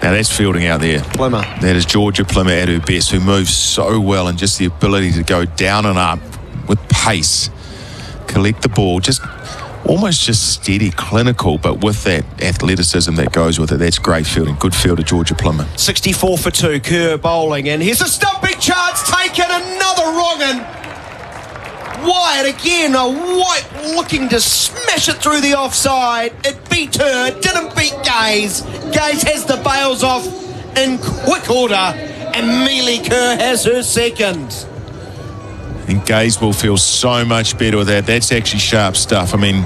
Speaker 5: Now that's fielding out there.
Speaker 1: Plimmer.
Speaker 5: That is Georgia Plimmer at her best, who moves so well, and just the ability to go down and up with pace, collect the ball, almost steady, clinical, but with that athleticism that goes with it. That's great fielding. Good fielder, Georgia Plimmer.
Speaker 1: 64 for 2, Kerr bowling, and here's a stumping chance taken, another wrong, and Wyatt again, a White looking to smash it through the offside. It beat her, didn't beat Gaze. Gaze has the bails off in quick order, and Mealy Kerr has her second.
Speaker 5: I think Gaze will feel so much better with that. That's actually sharp stuff. I mean,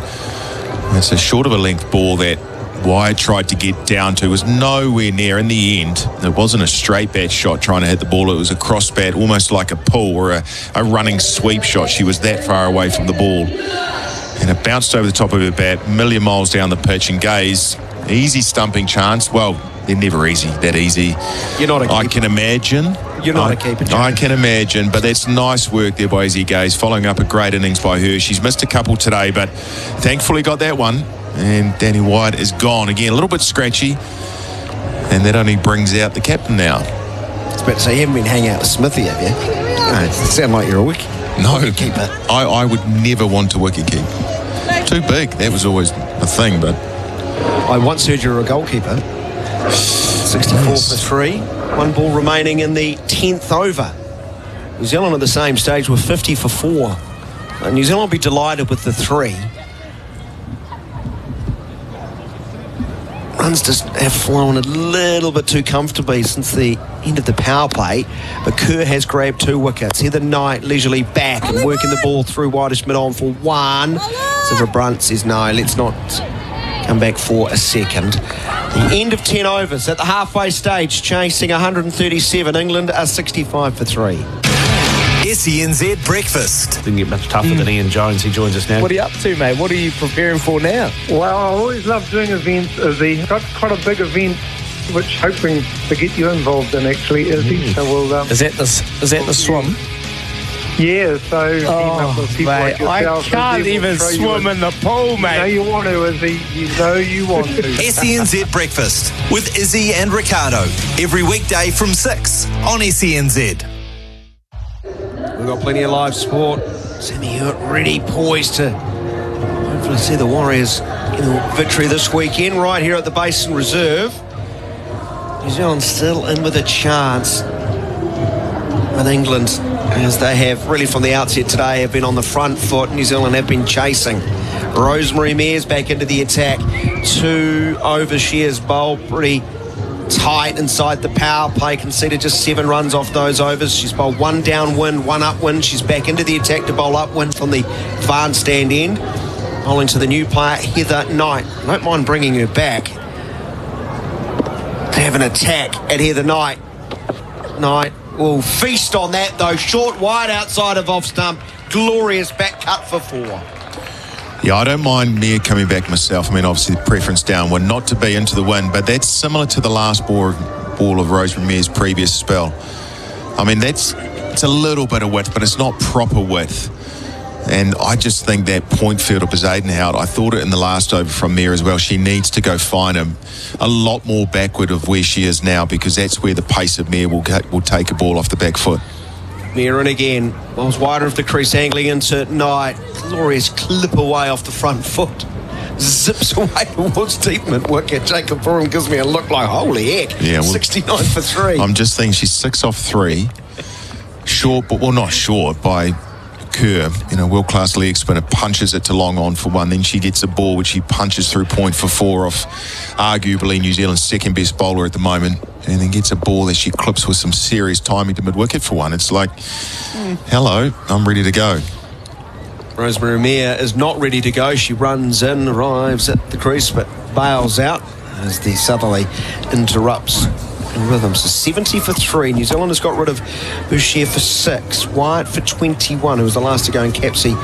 Speaker 5: it's a short of a length ball that Wyatt tried to get down to. Was nowhere near in the end. It wasn't a straight bat shot trying to hit the ball. It was a cross bat, almost like a pull or a running sweep shot. She was that far away from the ball. And it bounced over the top of her bat, a million miles down the pitch, and Gaze, easy stumping chance. Well, they're never that easy.
Speaker 1: You're not a keeper.
Speaker 5: I can imagine.
Speaker 1: You're not a keeper, John.
Speaker 5: I can imagine, but that's nice work there by Izzy Gaze, following up a great innings by her. She's missed a couple today, but thankfully got that one. And Danny Wyatt is gone. Again, a little bit scratchy, and that only brings out the captain now.
Speaker 1: I was about to say, you haven't been hanging out with Smithy, have you? No, it sounds like you're a wicket.
Speaker 5: No,
Speaker 1: keeper.
Speaker 5: I would never want to wicket keep. Too big. That was always a thing, but
Speaker 1: I once heard you were a goalkeeper. 64 for 3. 1 ball remaining in the 10th over. New Zealand at the same stage with 50 for 4. New Zealand will be delighted with the 3. Runs just have flown a little bit too comfortably since the end of the power play, but Kerr has grabbed 2 wickets. Heather Knight leisurely back and working the ball through widest mid-on for 1. Siverbrunt says no, let's not come back for a second. The end of 10 overs at the halfway stage, chasing 137. England are 65 for 3.
Speaker 11: SENZ Breakfast.
Speaker 14: Didn't get much tougher than Ian Jones. He joins us now.
Speaker 15: What are you up to, mate? What are you preparing for now?
Speaker 16: Well, I always love doing events, Izzy. Got quite a big event, which hoping to get you involved in, actually, Izzy. So we'll...
Speaker 15: Is that the swim?
Speaker 16: Yeah, so team up with people like yourself.
Speaker 15: I can't even swim in the pool, mate.
Speaker 16: You know you want to, Izzy. You know you want to.
Speaker 11: SENZ Breakfast with Izzy and Ricardo. Every weekday from 6 on SENZ.
Speaker 1: We've got plenty of live sport. Sammy Hewitt ready, poised to hopefully see the Warriors in a victory this weekend right here at the Basin Reserve. New Zealand still in with a chance. With England, as they have really from the outset today, have been on the front foot. New Zealand have been chasing. Rosemary Mears back into the attack. 2 overs she has bowled pretty tight inside the power play, conceded just 7 runs off those overs. She's bowled 1 downwind, 1 upwind. She's back into the attack to bowl upwind from the advanced stand end. Bowling to the new player, Heather Knight. I don't mind bringing her back to have an attack at Heather Knight. Knight will feast on that though. Short wide outside of off stump. Glorious back cut for 4.
Speaker 5: yeah, I don't mind Mia coming back myself. I mean, obviously the preference downwind, not to be into the wind, but that's similar to the last ball of Rosemary Mears' previous spell. I mean, it's a little bit of width, but it's not proper width. And I just think that point field of Eidenhout, I thought it in the last over from Mia as well. She needs to go find him a lot more backward of where she is now, because that's where the pace of Mia will take a ball off the back foot.
Speaker 1: Mia in again. Ball's wider of the crease, angling into Knight. Glorious clip away off the front foot. zips away towards deep mid-wicket. Jacob Burham gives me a look like, holy heck,
Speaker 5: Yeah, well,
Speaker 1: 69 for 3.
Speaker 5: I'm just thinking she's 6 off 3. Short, but well, not short, by Kerr, world-class leg spinner, punches it to long on for 1. Then she gets a ball which she punches through point for 4 off arguably New Zealand's second best bowler at the moment, and then gets a ball that she clips with some serious timing to mid-wicket for 1. It's like, hello, I'm ready to go.
Speaker 1: Rosemary Amir is not ready to go. She runs in, arrives at the crease, but bails out as the southerly interrupts rhythm. So 70 for 3. New Zealand has got rid of Boucher for 6. Wyatt for 21, who was the last to go, and Capsey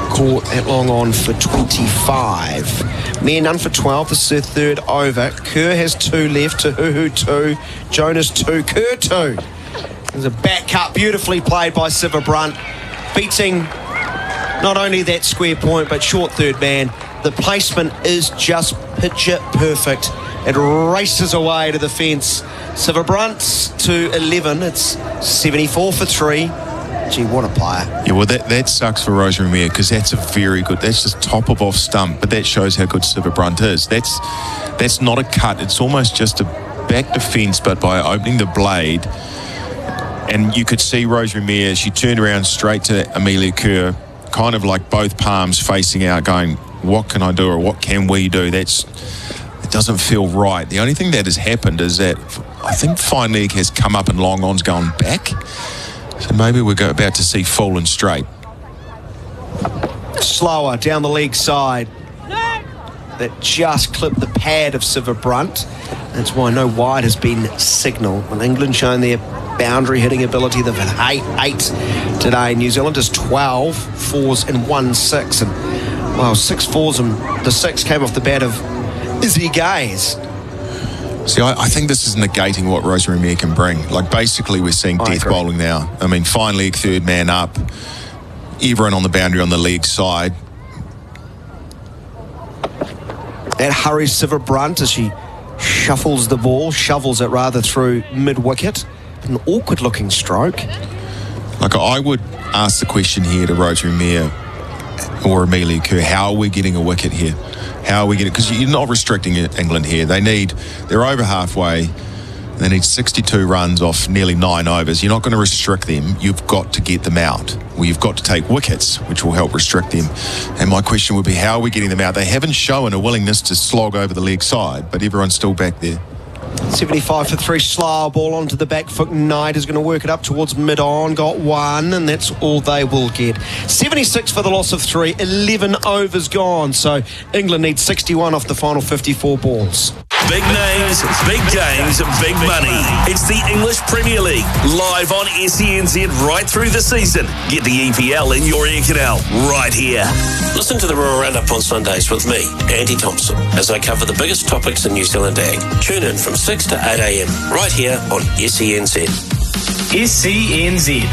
Speaker 1: caught at long on for 25. Mere none for 12. This is her third over. Kerr has 2 left. Tahuhu 2. Jonas 2. Kerr 2. There's a back cut beautifully played by Siva Brunt, beating not only that square point but short third man. The placement is just picture perfect. It races away to the fence. Siva Brunt to 11. It's 74 for 3. Gee, what a player.
Speaker 5: Yeah, well, that sucks for Rosemary Mayer, because that's a very good, that's just top of off stump, but that shows how good Siva Brunt is. That's not a cut. It's almost just a back defence, but by opening the blade, and you could see Rosemary Mayer, she turned around straight to Amelia Kerr, kind of like both palms facing out, going, what can I do, or what can we do? It doesn't feel right. The only thing that has happened is that I think fine leg has come up and long on's gone back. So maybe we're about to see full and straight.
Speaker 1: Slower down the leg side. That just clipped the pad of Siva Brunt. That's why no wide has been signalled. When England shown their boundary hitting ability, they've had 8 today. New Zealand is 12 4s and 1 6. And, well, 6 4s and the 6 came off the bat of Izzy Gaze.
Speaker 5: See, I think this is negating what Rosemary Mayer can bring. Like, basically, we're seeing death bowling now. I mean, fine leg, third man up, everyone on the boundary on the leg side.
Speaker 1: That hurries Siva Brunt as she shovels it rather through mid-wicket. An awkward-looking stroke.
Speaker 5: Like, I would ask the question here to Rosemary Mayer or Amelia Kerr, how are we getting a wicket here? How are we getting, because you're not restricting England here. They're over halfway. They need 62 runs off nearly 9 overs. You're not going to restrict them. You've got to get them out. Well, you've got to take wickets, which will help restrict them. And my question would be, how are we getting them out? They haven't shown a willingness to slog over the leg side, but everyone's still back there.
Speaker 1: 75 for 3. Slow ball onto the back foot. Knight is going to work it up towards mid-on. Got 1, and that's all they will get. 76 for the loss of 3. 11 overs gone. So England needs 61 off the final 54 balls.
Speaker 6: Big names, big games, big money. It's the English Premier League, live on SENZ right through the season. Get the EPL in your ear canal right here.
Speaker 10: Listen to the Rural Roundup on Sundays with me, Andy Thompson, as I cover the biggest topics in New Zealand ag. Tune in from 6 to 8 a.m. right here on SENZ.
Speaker 20: SENZ.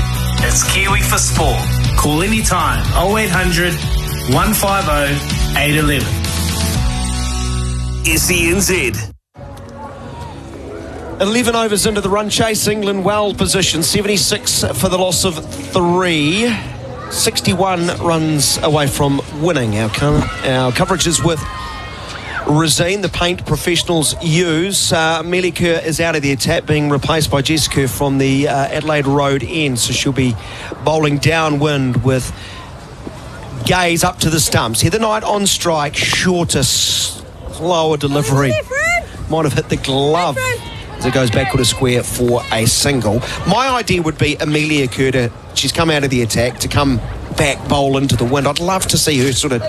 Speaker 20: It's Kiwi for sport. Call anytime 0800 150 811.
Speaker 6: SENZ.
Speaker 1: 11 overs into the run chase. England well positioned. 76 for the loss of 3. 61 runs away from winning. Our coverage is with Resine, the paint professionals use. Amelia Kerr is out of the attack, being replaced by Jess Kerr from the Adelaide Road end. So she'll be bowling downwind with Gaze up to the stumps. Heather Knight on strike. Shorter, slower delivery. Might have hit the glove as it goes backward a square for a single. My idea would be Amelia Kerr, she's come out of the attack, to come back bowl into the wind. I'd love to see her sort of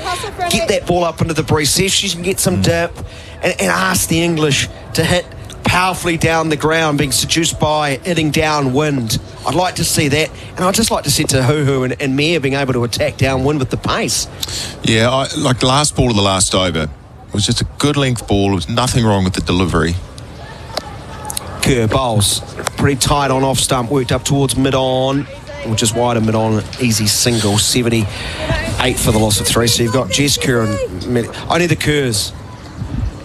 Speaker 1: get that ball up into the breeze, see if she can get some dip, and ask the English to hit powerfully down the ground, being seduced by hitting downwind. I'd like to see that, and I'd just like to see Tahuhu and Mayer being able to attack downwind with the pace.
Speaker 5: Yeah, like the last ball of the last over, it was just a good length ball. There was nothing wrong with the delivery.
Speaker 1: Kerr bowls pretty tight on off stump, worked up towards mid-on, which is wide of mid-on, easy single. 78 for the loss of 3. So you've got Jess Kerr and only the Kerrs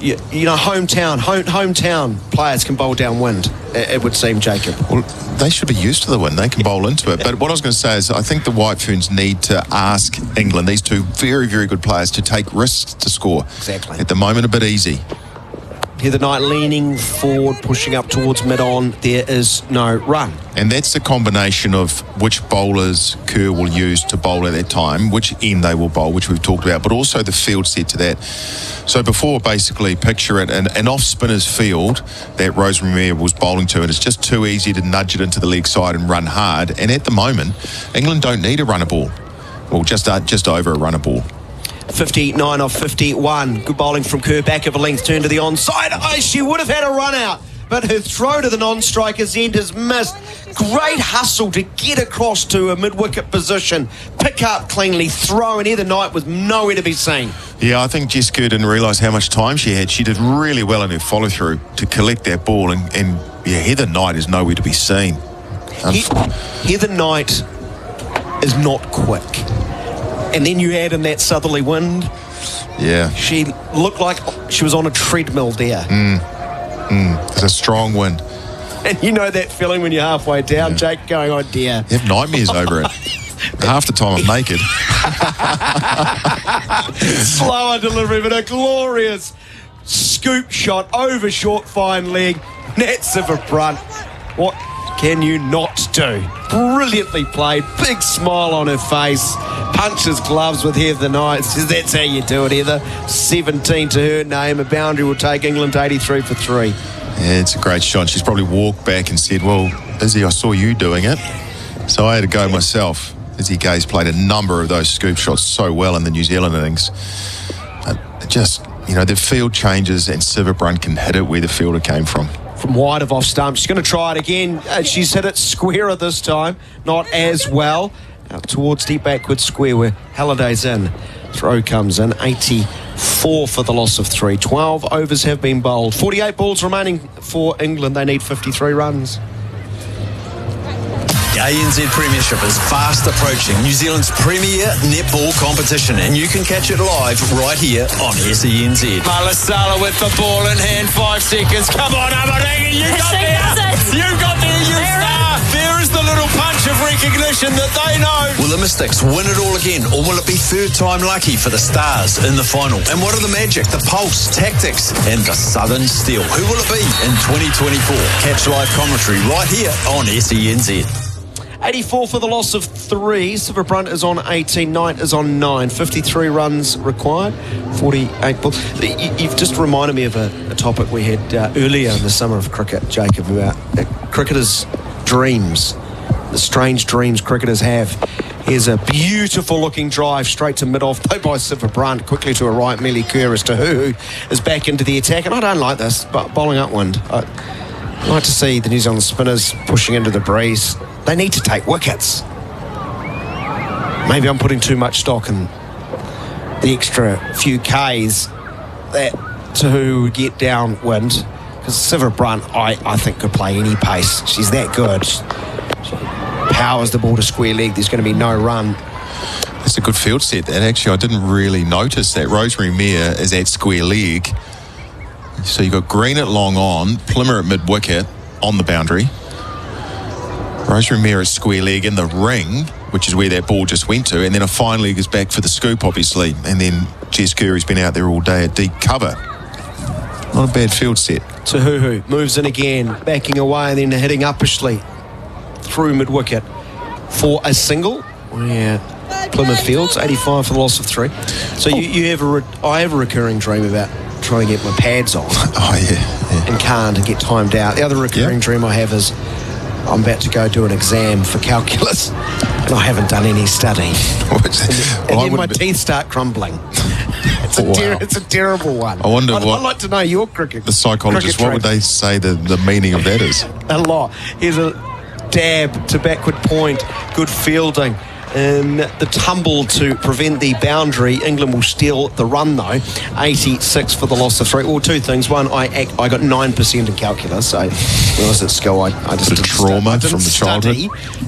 Speaker 1: you know, hometown players can bowl downwind, it would seem, Jacob.
Speaker 5: Well, they should be used to the wind. They can bowl into it. But what I was going to say is I think the White Ferns need to ask England, these two very, very good players, to take risks to score.
Speaker 1: Exactly.
Speaker 5: At the moment, a bit easy.
Speaker 1: Heather Knight leaning forward, pushing up towards mid-on. There is no run.
Speaker 5: And that's the combination of which bowlers Kerr will use to bowl at that time, which end they will bowl, which we've talked about, but also the field set to that. So before, basically, picture it, an off-spinner's field that Rosemary Mayer was bowling to, and it's just too easy to nudge it into the leg side and run hard. And at the moment, England don't need a runner ball. Well, just over a runner ball.
Speaker 1: 59 off 51. Good bowling from Kerr, back of a length, turn to the onside. Oh, she would have had a run out, but her throw to the non-striker's end has missed. Great hustle to get across to a mid-wicket position, pick up cleanly, throw, and Heather Knight was nowhere to be seen.
Speaker 5: Yeah, I think Jess Kerr didn't realise how much time she had. She did really well in her follow-through to collect that ball, and Heather Knight is nowhere to be seen.
Speaker 1: Heather Knight is not quick. And then you add in that southerly wind.
Speaker 5: Yeah.
Speaker 1: She looked like she was on a treadmill there.
Speaker 5: It's a strong wind.
Speaker 1: And you know that feeling when you're halfway down, Jake, going, oh dear.
Speaker 5: You have nightmares over it. Half the time I'm naked.
Speaker 1: Slower delivery, but a glorious scoop shot over short, fine leg. Nets of a front. What can you not do? Brilliantly played. Big smile on her face. Punches gloves with Heather Knight. Says that's how you do it, Heather. 17 to her name. A boundary will take England 83 for 3.
Speaker 5: Yeah, it's a great shot. She's probably walked back and said, well, Izzy, I saw you doing it, so I had to go myself. Izzy Gay's played a number of those scoop shots so well in the New Zealand innings. Just, you know, the field changes and Siverbrunt can hit it where the fielder came from.
Speaker 1: From wide of off stump. She's going to try it again. She's hit it squarer this time. Not as well. Out towards deep backward square where Halliday's in. Throw comes in. 84 for the loss of 3. 12 overs have been bowled. 48 balls remaining for England. They need 53 runs.
Speaker 11: The ANZ Premiership is fast approaching New Zealand's premier netball competition, and you can catch it live right here on SENZ.
Speaker 9: Malasala with the ball in hand, 5 seconds. Come on, Amaranga, you got there. You got there, you star. There is the little punch of recognition that they know.
Speaker 11: Will the Mystics win it all again, or will it be third time lucky for the Stars in the final? And what are the magic, the pulse, tactics, and the Southern Steel? Who will it be in 2024? Catch live commentary right here on SENZ.
Speaker 1: 84 for the loss of 3. Siverbrunt is on 18. Knight is on 9. 53 runs required. 48 balls. You've just reminded me of a topic we had earlier in the summer of cricket, Jacob, about cricketers' dreams. The strange dreams cricketers have. Here's a beautiful looking drive straight to mid-off, though by Siverbrunt. Quickly to a right, Mealy Kerr as to who is back into the attack. And I don't like this, but bowling upwind. I like to see the New Zealand spinners pushing into the breeze. They need to take wickets. Maybe I'm putting too much stock in the extra few Ks that to get downwind, because Siverbrunt, I think, could play any pace. She's that good. She powers the ball to square leg. There's going to be no run.
Speaker 5: It's a good field set. And actually, I didn't really notice that. Rosemary Mayer is at square leg. So you've got Green at long on, Plimmer at mid-wicket on the boundary. Rosemary Mayer is square leg in the ring, which is where that ball just went to, and then a fine leg is back for the scoop, obviously. And then Jess Kerr's been out there all day at deep cover. Not a bad field set.
Speaker 1: Tahuhu moves in again, backing away and then hitting uppishly through mid-wicket for a single. Yeah, Plymouth Fields, 85 for the loss of 3. So I have a recurring dream about trying to get my pads on.
Speaker 5: Oh, yeah.
Speaker 1: And can't and get timed out. The other recurring dream I have is I'm about to go do an exam for calculus and I haven't done any study. And then my teeth start crumbling. It's a terrible one.
Speaker 5: I wonder
Speaker 1: I'd like to know your cricket.
Speaker 5: The psychologist, what would they say the meaning of that is?
Speaker 1: A lot. Here's a dab to backward point. Good fielding. In the tumble to prevent the boundary, England will steal the run though. 86 for the loss of 3. Well, two things. One, I got 9% in calculus, so when I was at school, I just didn't
Speaker 5: trauma
Speaker 1: from the childhood.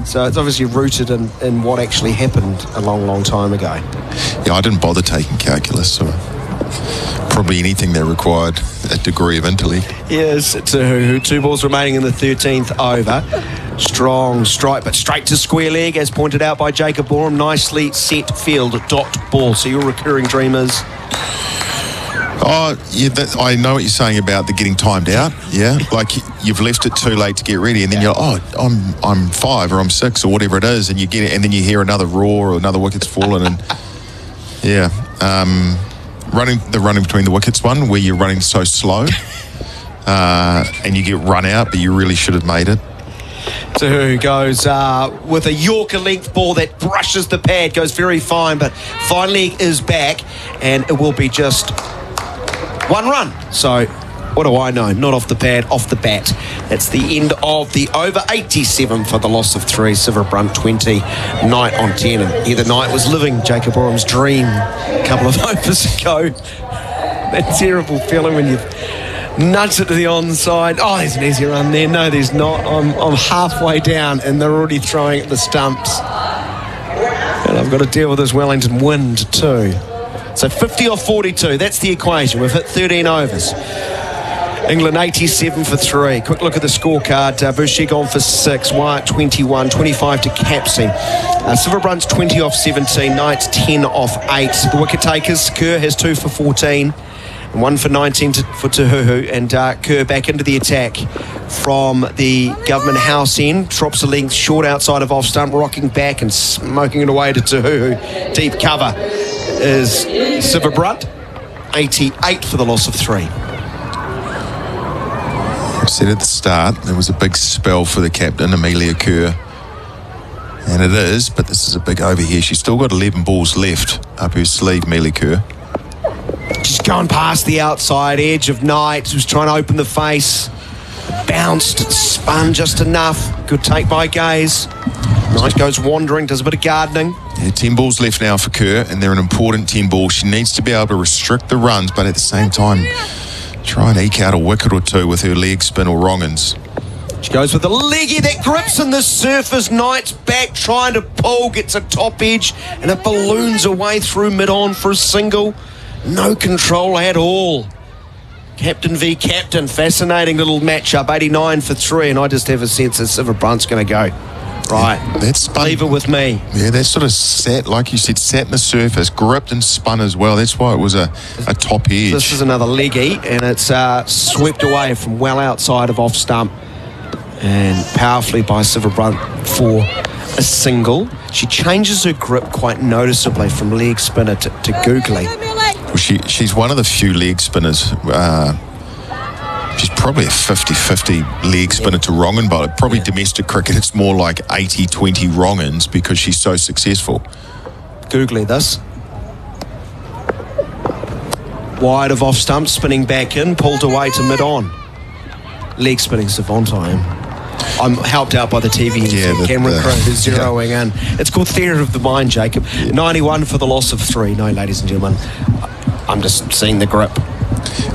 Speaker 1: So it's obviously rooted in what actually happened a long, long time ago.
Speaker 5: Yeah, I didn't bother taking calculus, so probably anything that required a degree of intellect.
Speaker 1: Yes, to 2 balls remaining in the 13th over. Strong strike, but straight to square leg, as pointed out by Jacob Borum. Nicely set field, dot ball. So your recurring dream is?
Speaker 5: Oh, yeah, I know what you're saying about the getting timed out. Yeah, like you've left it too late to get ready, and then you're I'm 5 or I'm 6 or whatever it is, and you get it, and then you hear another roar or another wicket's fallen, and yeah, running between the wickets one where you're running so slow, and you get run out, but you really should have made it.
Speaker 1: So who goes with a Yorker length ball that brushes the pad, goes very fine, but finally is back, and it will be just 1 run. So what do I know? Not off the pad, off the bat. That's the end of the over. 87 for the loss of 3. Siver Brunt 20, Knight on 10. And either Knight was living Jacob Borum's dream a couple of overs ago. That terrible feeling when you've nudged it to the onside. Oh, there's an easy run there. No, there's not. I'm halfway down and they're already throwing at the stumps. And I've got to deal with this Wellington wind too. So 50 off 42, that's the equation. We've hit 13 overs. England 87 for 3. Quick look at the scorecard. Boucher gone for 6. Wyatt 21, 25 to Capsey. Siver Brunt's 20 off 17. Knight's 10 off 8. The wicket takers, Kerr has 2 for 14. And 1 for 19 for Tahuhu. And Kerr back into the attack from the Government House end. Drops a length short outside of off stump, rocking back and smoking it away to Tahuhu. Deep cover is Siver Brunt. 88 for the loss of 3.
Speaker 5: I said at the start there was a big spell for the captain, Amelia Kerr. And it is, but this is a big over here. She's still got 11 balls left up her sleeve, Amelia Kerr.
Speaker 1: She's gone past the outside edge of Knight, who's trying to open the face. Bounced, spun just enough. Good take by Gaze. Knight goes wandering, does a bit of gardening.
Speaker 5: Yeah, 10 balls left now for Kerr, and they're an important 10 balls. She needs to be able to restrict the runs, but at the same time, try and eke out a wicket or 2 with her leg spin or wrong-uns.
Speaker 1: She goes with a leggy that grips in the surface. Knight's back trying to pull, gets a top edge, and it balloons away through mid-on for a single. No control at all. Captain v captain, fascinating little matchup. 89 for 3, and I just have a sense that Siver Brunt's going to go. Right,
Speaker 5: yeah, that's spun.
Speaker 1: Leave it with me.
Speaker 5: Yeah, that sort of sat, like you said, sat in the surface, gripped and spun as well. That's why it was a top edge.
Speaker 1: This is another leggy, and it's swept away from well outside of off stump, and powerfully by Siver Brunt for a single. She changes her grip quite noticeably from leg spinner to googly.
Speaker 5: Well, she's one of the few leg spinners. She's probably a 50-50 leg spinner to wrong-un, but probably domestic cricket, it's more like 80-20 wrong-uns because she's so successful.
Speaker 1: Googly this. Wide of off stump, spinning back in, pulled away to mid-on. Leg spinning savant I am. I'm helped out by the TV and camera crew who's zeroing in. It's called theatre of the mind, Jacob. 91 for the loss of 3. No, ladies and gentlemen, I'm just seeing the grip.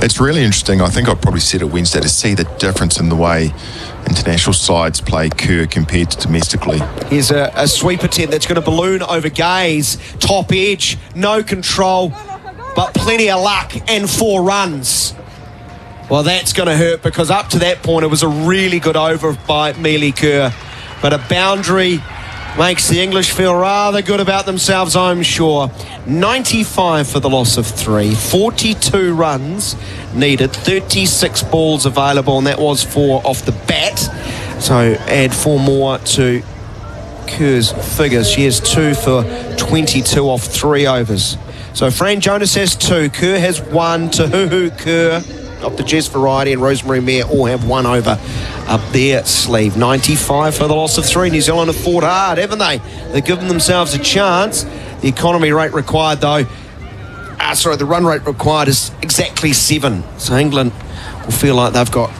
Speaker 5: It's really interesting. I think I probably said it Wednesday, to see the difference in the way international sides play Kerr compared to domestically.
Speaker 1: Here's a sweep attempt that's going to balloon over Gaze. Top edge, no control, but plenty of luck and 4 runs. Well, that's going to hurt because up to that point it was a really good over by Amelia Kerr. But a boundary makes the English feel rather good about themselves, I'm sure. 95 for the loss of 3. 42 runs needed. 36 balls available, and that was 4 off the bat. So add 4 more to Kerr's figures. She has 2 for 22 off 3 overs. So Fran Jonas has 2. Kerr has 1. Tahuhu, Kerr of the Jess variety, and Rosemary Mayer all have 1 over up their sleeve. 95 for the loss of 3. New Zealand have fought hard, haven't they? They've given themselves a chance. The economy rate required, though, the run rate required is exactly 7. So England will feel like they've got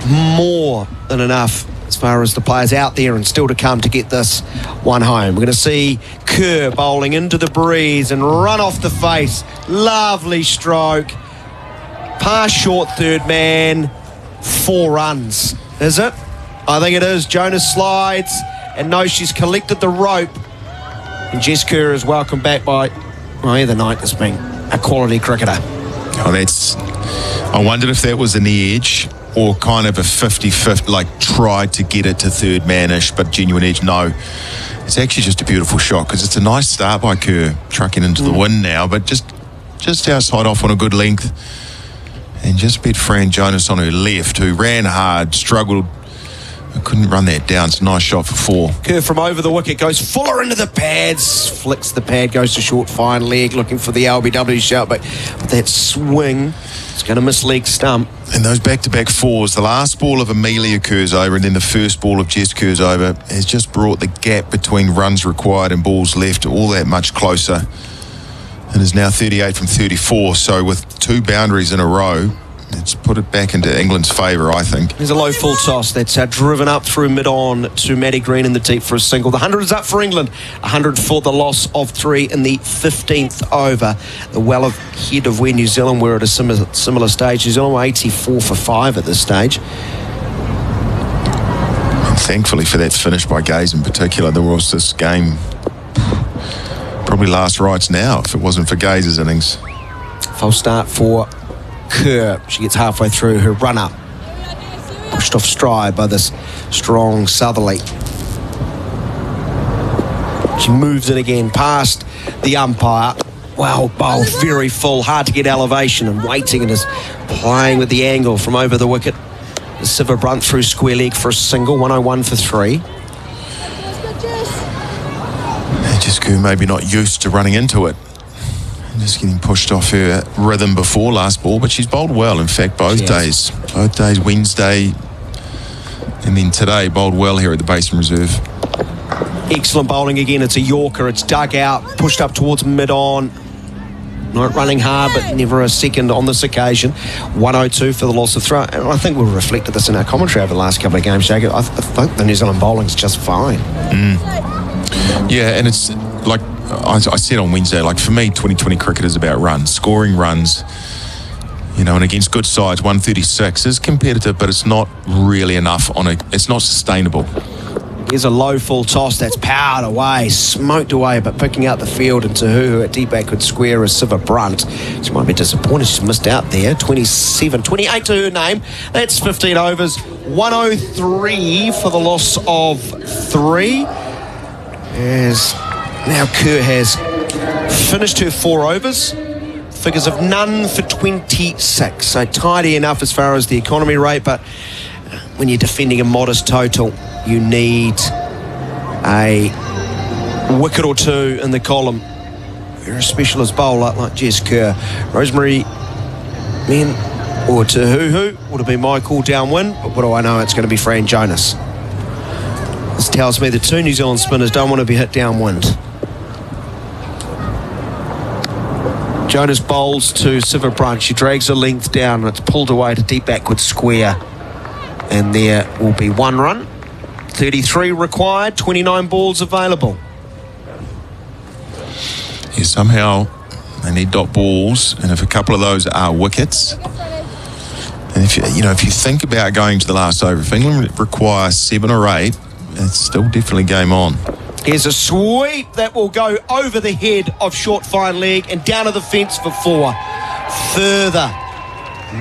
Speaker 1: more than enough as far as the players out there and still to come to get this one home. We're going to see Kerr bowling into the breeze and run off the face. Lovely stroke. Pass short third man. 4 runs. Is it? I think it is. Jonas slides and knows she's collected the rope. And Jess Kerr is welcomed back by either Knight has been a quality cricketer.
Speaker 5: I wondered if that was an edge or kind of a 50-50, like tried to get it to third man-ish, but genuine edge. No, it's actually just a beautiful shot because it's a nice start by Kerr, trucking into the wind now, but just outside off on a good length, and just bet Fran Jonas on her left, who ran hard, struggled, couldn't run that down. It's a nice shot for 4.
Speaker 1: Kerr from over the wicket goes fuller into the pads, flicks the pad, goes to short fine leg, looking for the LBW shout, but that swing, it's going to miss leg stump.
Speaker 5: And those back-to-back 4s, the last ball of Amelia Kerr's over and then the first ball of Jess Kerr's over, has just brought the gap between runs required and balls left all that much closer, and is now 38 from 34. So with 2 boundaries in a row, it's put it back into England's favour, I think.
Speaker 1: There's a low full toss that's driven up through mid-on to Maddie Green in the deep for a single. The 100 is up for England. 100 for the loss of 3 in the 15th over. The well ahead of where New Zealand were at a similar stage. New Zealand were 84 for 5 at this stage.
Speaker 5: And thankfully for that finish by Gaze in particular, there was this game probably last rights now if it wasn't for Gaze's innings.
Speaker 1: False start for Kerr. She gets halfway through her run-up. Pushed off stride by this strong southerly. She moves it again past the umpire. Well bowled, very full, hard to get elevation, and waiting and is playing with the angle from over the wicket. Siva Brunt through square leg for a single, 101 for 3.
Speaker 5: Just Kerr maybe not used to running into it. Just getting pushed off her rhythm before last ball, but she's bowled well, in fact, both days. Both days, Wednesday and then today, bowled well here at the Basin Reserve.
Speaker 1: Excellent bowling again. It's a Yorker. It's dug out, pushed up towards mid-on. Not running hard, but never a second on this occasion. 102 for the loss of throw. And I think we've reflected this in our commentary over the last couple of games, Jacob. I think the New Zealand bowling's just fine.
Speaker 5: Yeah, and it's like I said on Wednesday, like for me, 2020 cricket is about runs, scoring runs, you know, and against good sides, 136 is competitive, but it's not really enough it's not sustainable.
Speaker 1: Here's a low full toss that's powered away, smoked away, but picking out the field into who at deep backward square is Siva Brunt. She might be disappointed she's missed out there. 28 to her name. That's 15 overs. 103 for the loss of 3. As now Kerr has finished her 4 overs. Figures of none for 26. So tidy enough as far as the economy rate, but when you're defending a modest total, you need a wicket or 2 in the column. You're a specialist bowler like Jess Kerr. Rosemary Men or Tahuhu would have been my call downwind, but what do I know? It's going to be Fran Jonas. This tells me the 2 New Zealand spinners don't want to be hit downwind. Jonas bowls to Siva Brunt. She drags her length down and it's pulled away to deep backward square. And there will be 1 run. 33 required, 29 balls available.
Speaker 5: Yeah, somehow they need dot balls, and if a couple of those are wickets, and if you think about going to the last over, if England require 7 or 8, it's still definitely game on.
Speaker 1: Here's a sweep that will go over the head of short fine leg and down to the fence for 4. Further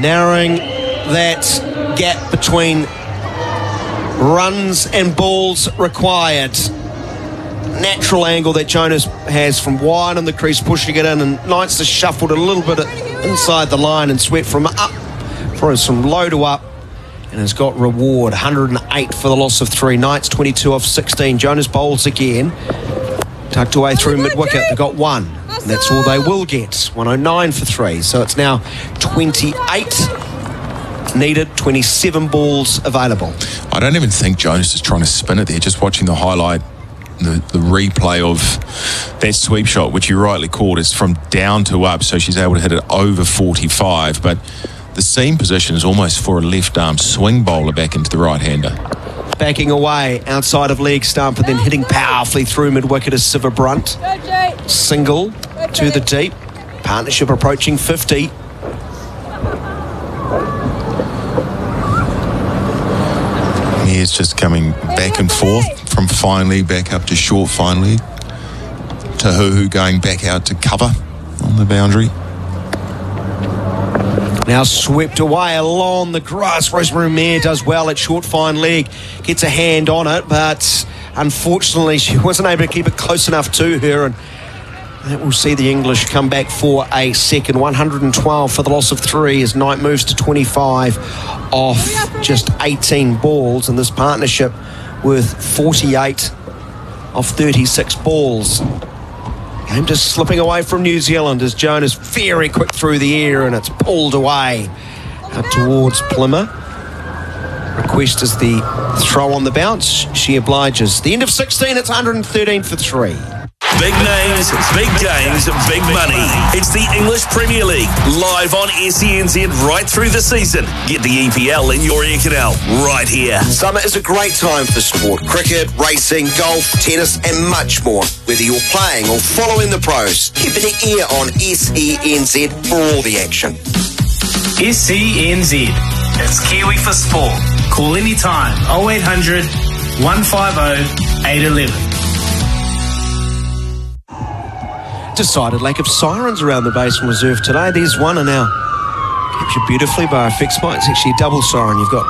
Speaker 1: narrowing that gap between runs and balls required. Natural angle that Jonas has from wide on the crease, pushing it in, and Knights has shuffled a little bit inside the line and swept from low to up, and has got reward. 108 for the loss of 3. Knights 22 off 16. Jonas bowls again, tucked away through mid-wicket. They got 1, and that's all they will get. 109 for 3, so it's now 28 needed, 27 balls available.
Speaker 5: I don't even think Jonas is trying to spin it there. Just watching the highlight, the replay of that sweep shot, which you rightly called, is from down to up, so she's able to hit it over 45. But the seam position is almost for a left arm swing bowler back into the right-hander.
Speaker 1: Backing away outside of leg stump and then hitting powerfully through mid-wicket is Siva Brunt. Single to the deep. Partnership approaching 50.
Speaker 5: He's just coming back and forth from fine leg back up to short fine leg. Tahuhu going back out to cover on the boundary.
Speaker 1: Now swept away along the grass. Rosemary Mayer does well at short fine leg. Gets a hand on it, but unfortunately she wasn't able to keep it close enough to her, and that will see the English come back for a second. 112 for the loss of 3 as Knight moves to 25 off just 18 balls, and this partnership with 48 off 36 balls. Game just slipping away from New Zealand as Joan is very quick through the air, and it's pulled away out towards Plimmer. Request is the throw on the bounce. She obliges. The end of 16, it's 113 for 3.
Speaker 6: Big names, big games, big money. It's the English Premier League, live on SENZ right through the season. Get the EPL in your ear canal right here.
Speaker 1: Summer is a great time for sport. Cricket, racing, golf, tennis and much more. Whether you're playing or following the pros, keep an ear on SENZ for all the action.
Speaker 20: SENZ. It's Kiwi for sport. Call anytime 0800 150 811.
Speaker 1: Decided lack of sirens around the Basin Reserve today. There's one in our captured beautifully by a fixed spot. It's actually a double siren. You've got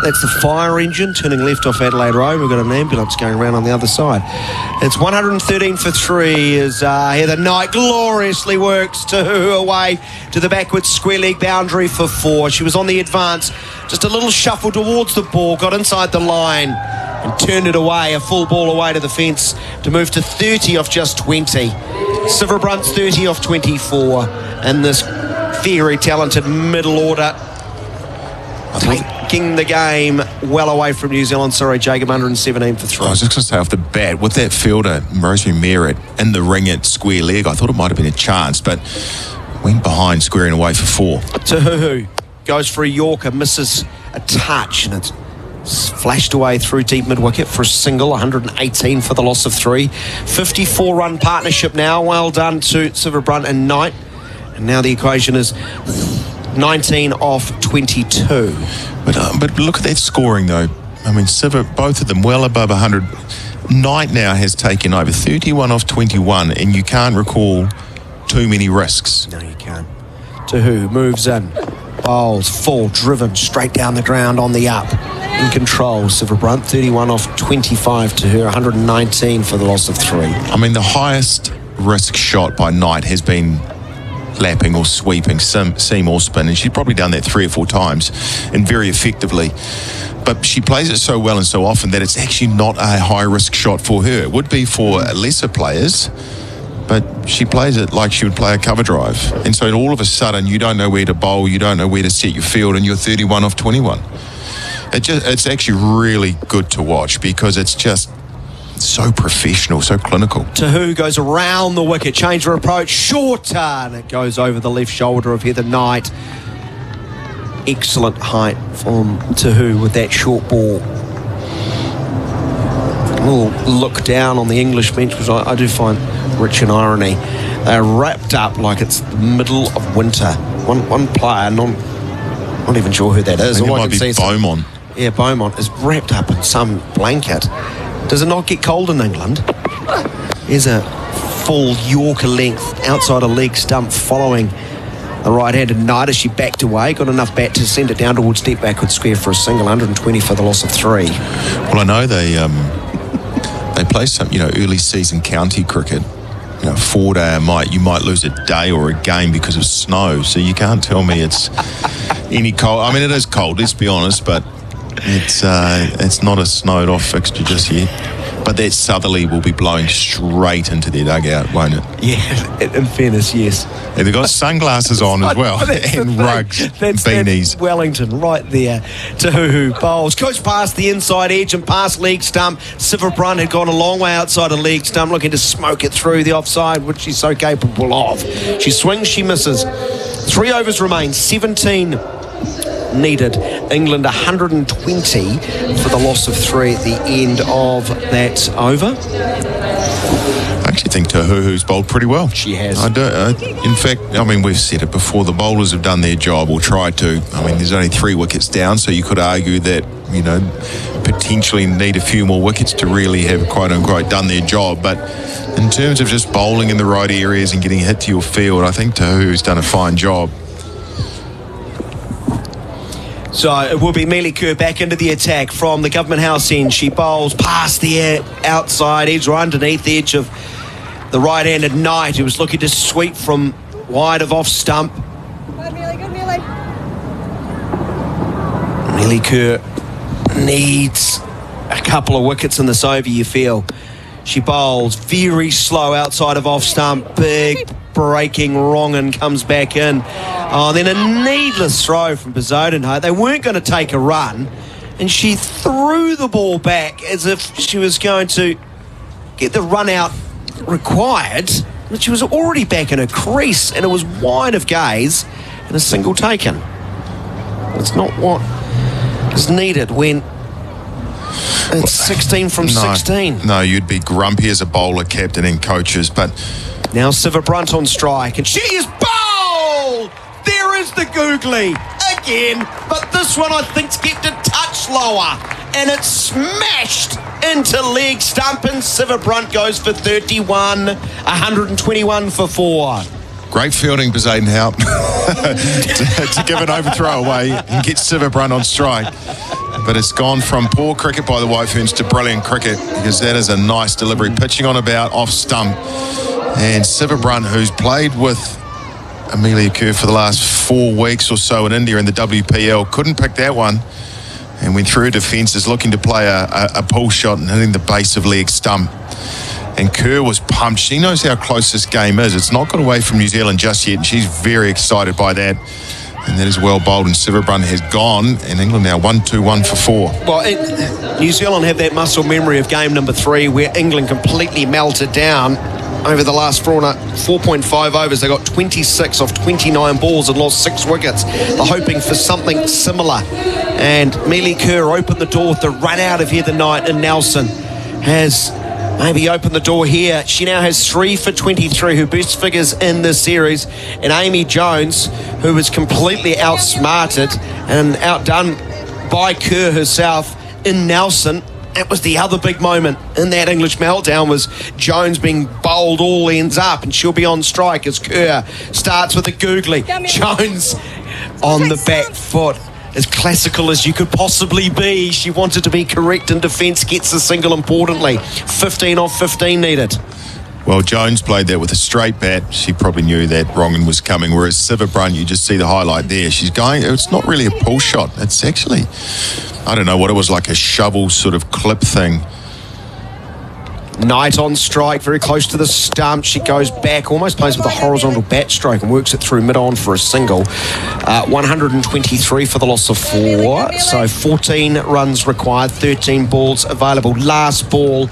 Speaker 1: that's the fire engine turning left off Adelaide Road. We've got an ambulance going around on the other side. It's 113 for 3 as Heather Knight gloriously works to away to the backwards square leg boundary for 4. She was on the advance, just a little shuffle towards the ball, got inside the line and turned it away, a full ball away to the fence to move to 30 off just 20. Silverbrunt's 30 off 24, and this very talented middle order taking the game well away from New Zealand. Sorry, Jacob, 117 for 3.
Speaker 5: I was just going to say off the bat, with that fielder, Rosemary Mayer in the ring at square leg, I thought it might have been a chance, but went behind, squaring away for 4.
Speaker 1: Tahuhu goes for a Yorker, misses a touch, and it's flashed away through deep mid-wicket for a single. 118 for the loss of 3. 54-run partnership now. Well done to Silverbrunt and Knight. And now the equation is 19 off 22.
Speaker 5: But look at that scoring, though. I mean, both of them well above 100. Knight now has taken over 31 off 21, and you can't recall too many risks.
Speaker 1: No, you can't. Tahu moves in. Bowls, full, driven, straight down the ground on the up. In control, Silverbrunt, 31 off 25 to her, 119 for the loss of 3.
Speaker 5: I mean, the highest risk shot by Knight has been lapping or sweeping, seam or spin, and she's probably done that 3 or 4 times and very effectively. But she plays it so well and so often that it's actually not a high-risk shot for her. It would be for lesser players, but she plays it like she would play a cover drive. And so all of a sudden, you don't know where to bowl, you don't know where to set your field, and you're 31 off 21. It's actually really good to watch because it's just so professional, so clinical.
Speaker 1: Tahu goes around the wicket, change her approach, shorter, and it goes over the left shoulder of Heather Knight. Excellent height from Tahu with that short ball. We'll look down on the English bench, which I do find rich in irony. They're wrapped up like it's the middle of winter. One player, not even sure who that is.
Speaker 5: I think it might be Beaumont.
Speaker 1: Yeah, Beaumont is wrapped up in some blanket. Does it not get cold in England? There's a full Yorker length outside a leg stump following the right-handed Knight as she backed away. Got enough bat to send it down towards deep backward square for a single. 120 for the loss of 3.
Speaker 5: Well, I know they play some, early season county cricket. 4 day you might lose a day or a game because of snow. So you can't tell me it's any cold. I mean, it is cold, let's be honest, but it's not a snowed off fixture just yet. But that southerly will be blowing straight into their dugout, won't it?
Speaker 1: Yeah, in fairness, yes.
Speaker 5: And they've got sunglasses on as well, and rugs, beanies.
Speaker 1: That's Wellington right there. Tahuhu bowls, goes past the inside edge and past leg stump. Silverbrunt had gone a long way outside a leg stump, looking to smoke it through the offside, which she's so capable of. She swings, she misses. 3 overs remain, 17 needed. England 120 for the loss of 3 at the end of that over.
Speaker 5: I actually think Tahuhu's bowled pretty well.
Speaker 1: She has.
Speaker 5: I do. In fact, we've said it before, the bowlers have done their job or tried to. There's only 3 wickets down, so you could argue that, potentially need a few more wickets to really have, quote unquote, done their job. But in terms of just bowling in the right areas and getting hit to your field, I think Tahuhu's done a fine job.
Speaker 1: So it will be Mealy Kerr back into the attack from the Government House end. She bowls past the outside edge or underneath the edge of the right-handed Knight, who was looking to sweep from wide of off stump.
Speaker 7: Good, Mealy.
Speaker 1: Mealy Kerr needs a couple of wickets in this over, you feel. She bowls very slow outside of off stump. Big breaking wrong and comes back in. Oh, then a needless throw from Basin. They weren't going to take a run, and she threw the ball back as if she was going to get the run out required, but she was already back in her crease, and it was wide of gaze and a single taken. It's not what is needed when it's 16 from 16.
Speaker 5: No, you'd be grumpy as a bowler, captain and coaches, but...
Speaker 1: Now Siva Brunt on strike, and she is bowled! There is the googly again, but this one I think's kept a touch lower, and it's smashed into leg stump, and Siva Brunt goes for 31, 121 for 4.
Speaker 5: Great fielding, Basin Hout, to give an overthrow away and get Siva Brunt on strike. But it's gone from poor cricket by the White Ferns to brilliant cricket, because that is a nice delivery, pitching on about off stump. And Siva Brunt, who's played with Amelia Kerr for the last 4 weeks or so in India in the WPL, couldn't pick that one, and went through defences looking to play a pull shot and hitting the base of leg stump. And Kerr was pumped. She knows how close this game is. It's not got away from New Zealand just yet, and she's very excited by that. And that is well bowled, and Siva Brunt has gone, and England now 1-2-1 for 4.
Speaker 1: Well, New Zealand have that muscle memory of game number 3 where England completely melted down over the last 4.5 overs. They got 26 off 29 balls and lost 6 wickets. They're hoping for something similar. And Mealy Kerr opened the door with the run out of Heather Knight, and Nelson has maybe opened the door here. She now has 3 for 23, her best figures in this series. And Amy Jones, who was completely outsmarted and outdone by Kerr herself in Nelson. That was the other big moment in that English meltdown, was Jones being bowled all ends up, and she'll be on strike as Kerr starts with a googly. Jones on the back foot, as classical as you could possibly be. She wanted to be correct in defence, gets the single importantly. 15 off 15 needed.
Speaker 5: Well, Jones played that with a straight bat. She probably knew that Wrongan was coming, whereas Siva Brunt, you just see the highlight there. She's going, it's not really a pull shot. It's actually, I don't know what it was, like a shovel sort of clip thing.
Speaker 1: Knight on strike, very close to the stump. She goes back, almost plays with a horizontal bat stroke and works it through mid-on for a single. 123 for the loss of 4. So 14 runs required, 13 balls available. Last ball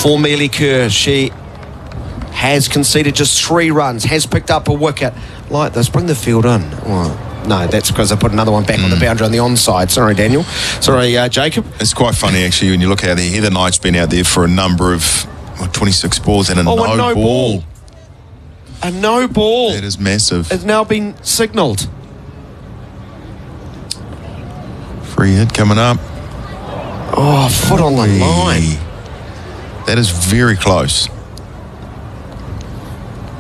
Speaker 1: for Mealy Kerr. She has conceded just 3 runs, has picked up a wicket. Like this, bring the field in. Oh, no, that's because I put another one back on the boundary on the onside. Sorry, Daniel. Sorry, Jacob.
Speaker 5: It's quite funny, actually, when you look out there. Heather Knight's been out there for a number of 26 balls and a no ball.
Speaker 1: A no ball.
Speaker 5: That is massive.
Speaker 1: It's now been signalled.
Speaker 5: Free hit coming up.
Speaker 1: Oh, foot on the line.
Speaker 5: That is very close.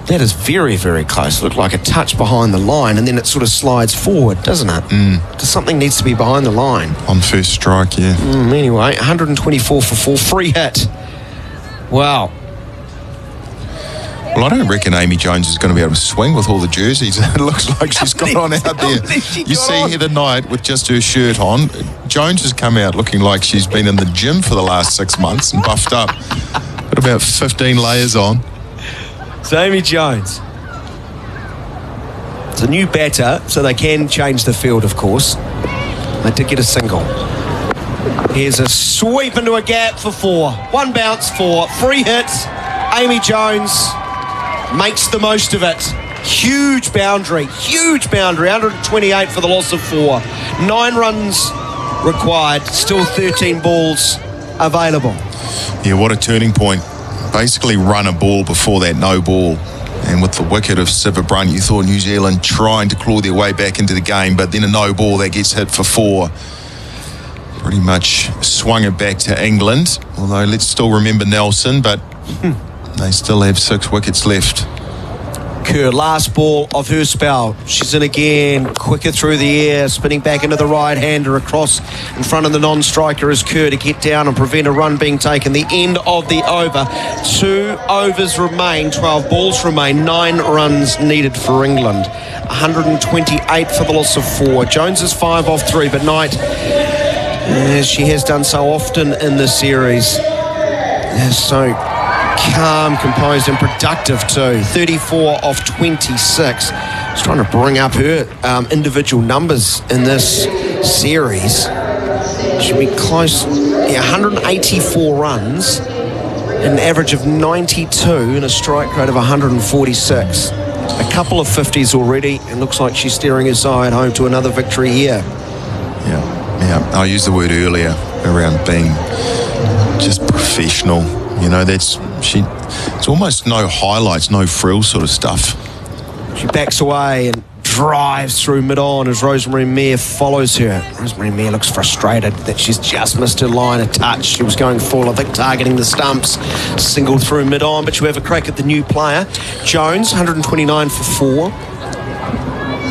Speaker 1: That is very, very close. Looked like a touch behind the line, and then it sort of slides forward, doesn't it? Because something needs to be behind the line.
Speaker 5: On first strike, yeah.
Speaker 1: Anyway, 124 for 4. Free hit. Wow.
Speaker 5: Well, I don't reckon Amy Jones is going to be able to swing with all the jerseys. It looks like she's got on out there. You see Heather Knight with just her shirt on. Jones has come out looking like she's been in the gym for the last 6 months and buffed up. Got about 15 layers on.
Speaker 1: So Amy Jones. It's a new batter, so they can change the field, of course. They did get a single. Here's a sweep into a gap for 4. 1 bounce, 4. Free hit. Amy Jones makes the most of it. Huge boundary. 128 for the loss of 4. 9 runs required. Still 13 balls available.
Speaker 5: Yeah, what a turning point. Basically run a ball before that no ball, and with the wicket of Siva Brunt, you thought New Zealand trying to claw their way back into the game, but then a no ball that gets hit for 4 pretty much swung it back to England, although let's still remember Nelson, but they still have 6 wickets left.
Speaker 1: Kerr, last ball of her spell. She's in again, quicker through the air, spinning back into the right-hander across in front of the non-striker is Kerr to get down and prevent a run being taken. The end of the over. 2 overs remain, 12 balls remain, 9 runs needed for England. 128 for the loss of 4. Jones is 5 off 3, but Knight, as she has done so often in this series, is so calm, composed and productive too. 34 off 26. Just trying to bring up her individual numbers in this series. Should be close, 184 runs, an average of 92 and a strike rate of 146. A couple of 50s already, and looks like she's steering her side home to another victory here.
Speaker 5: Yeah, I used the word earlier around being just professional. You know, it's almost no highlights, no frill sort of stuff.
Speaker 1: She backs away and drives through mid-on as Rosemary Mayer follows her. Rosemary Mayer looks frustrated that she's just missed her line a touch. She was going full, I think, targeting the stumps. Single through mid-on, but you have a crack at the new player. Jones, 129 for 4.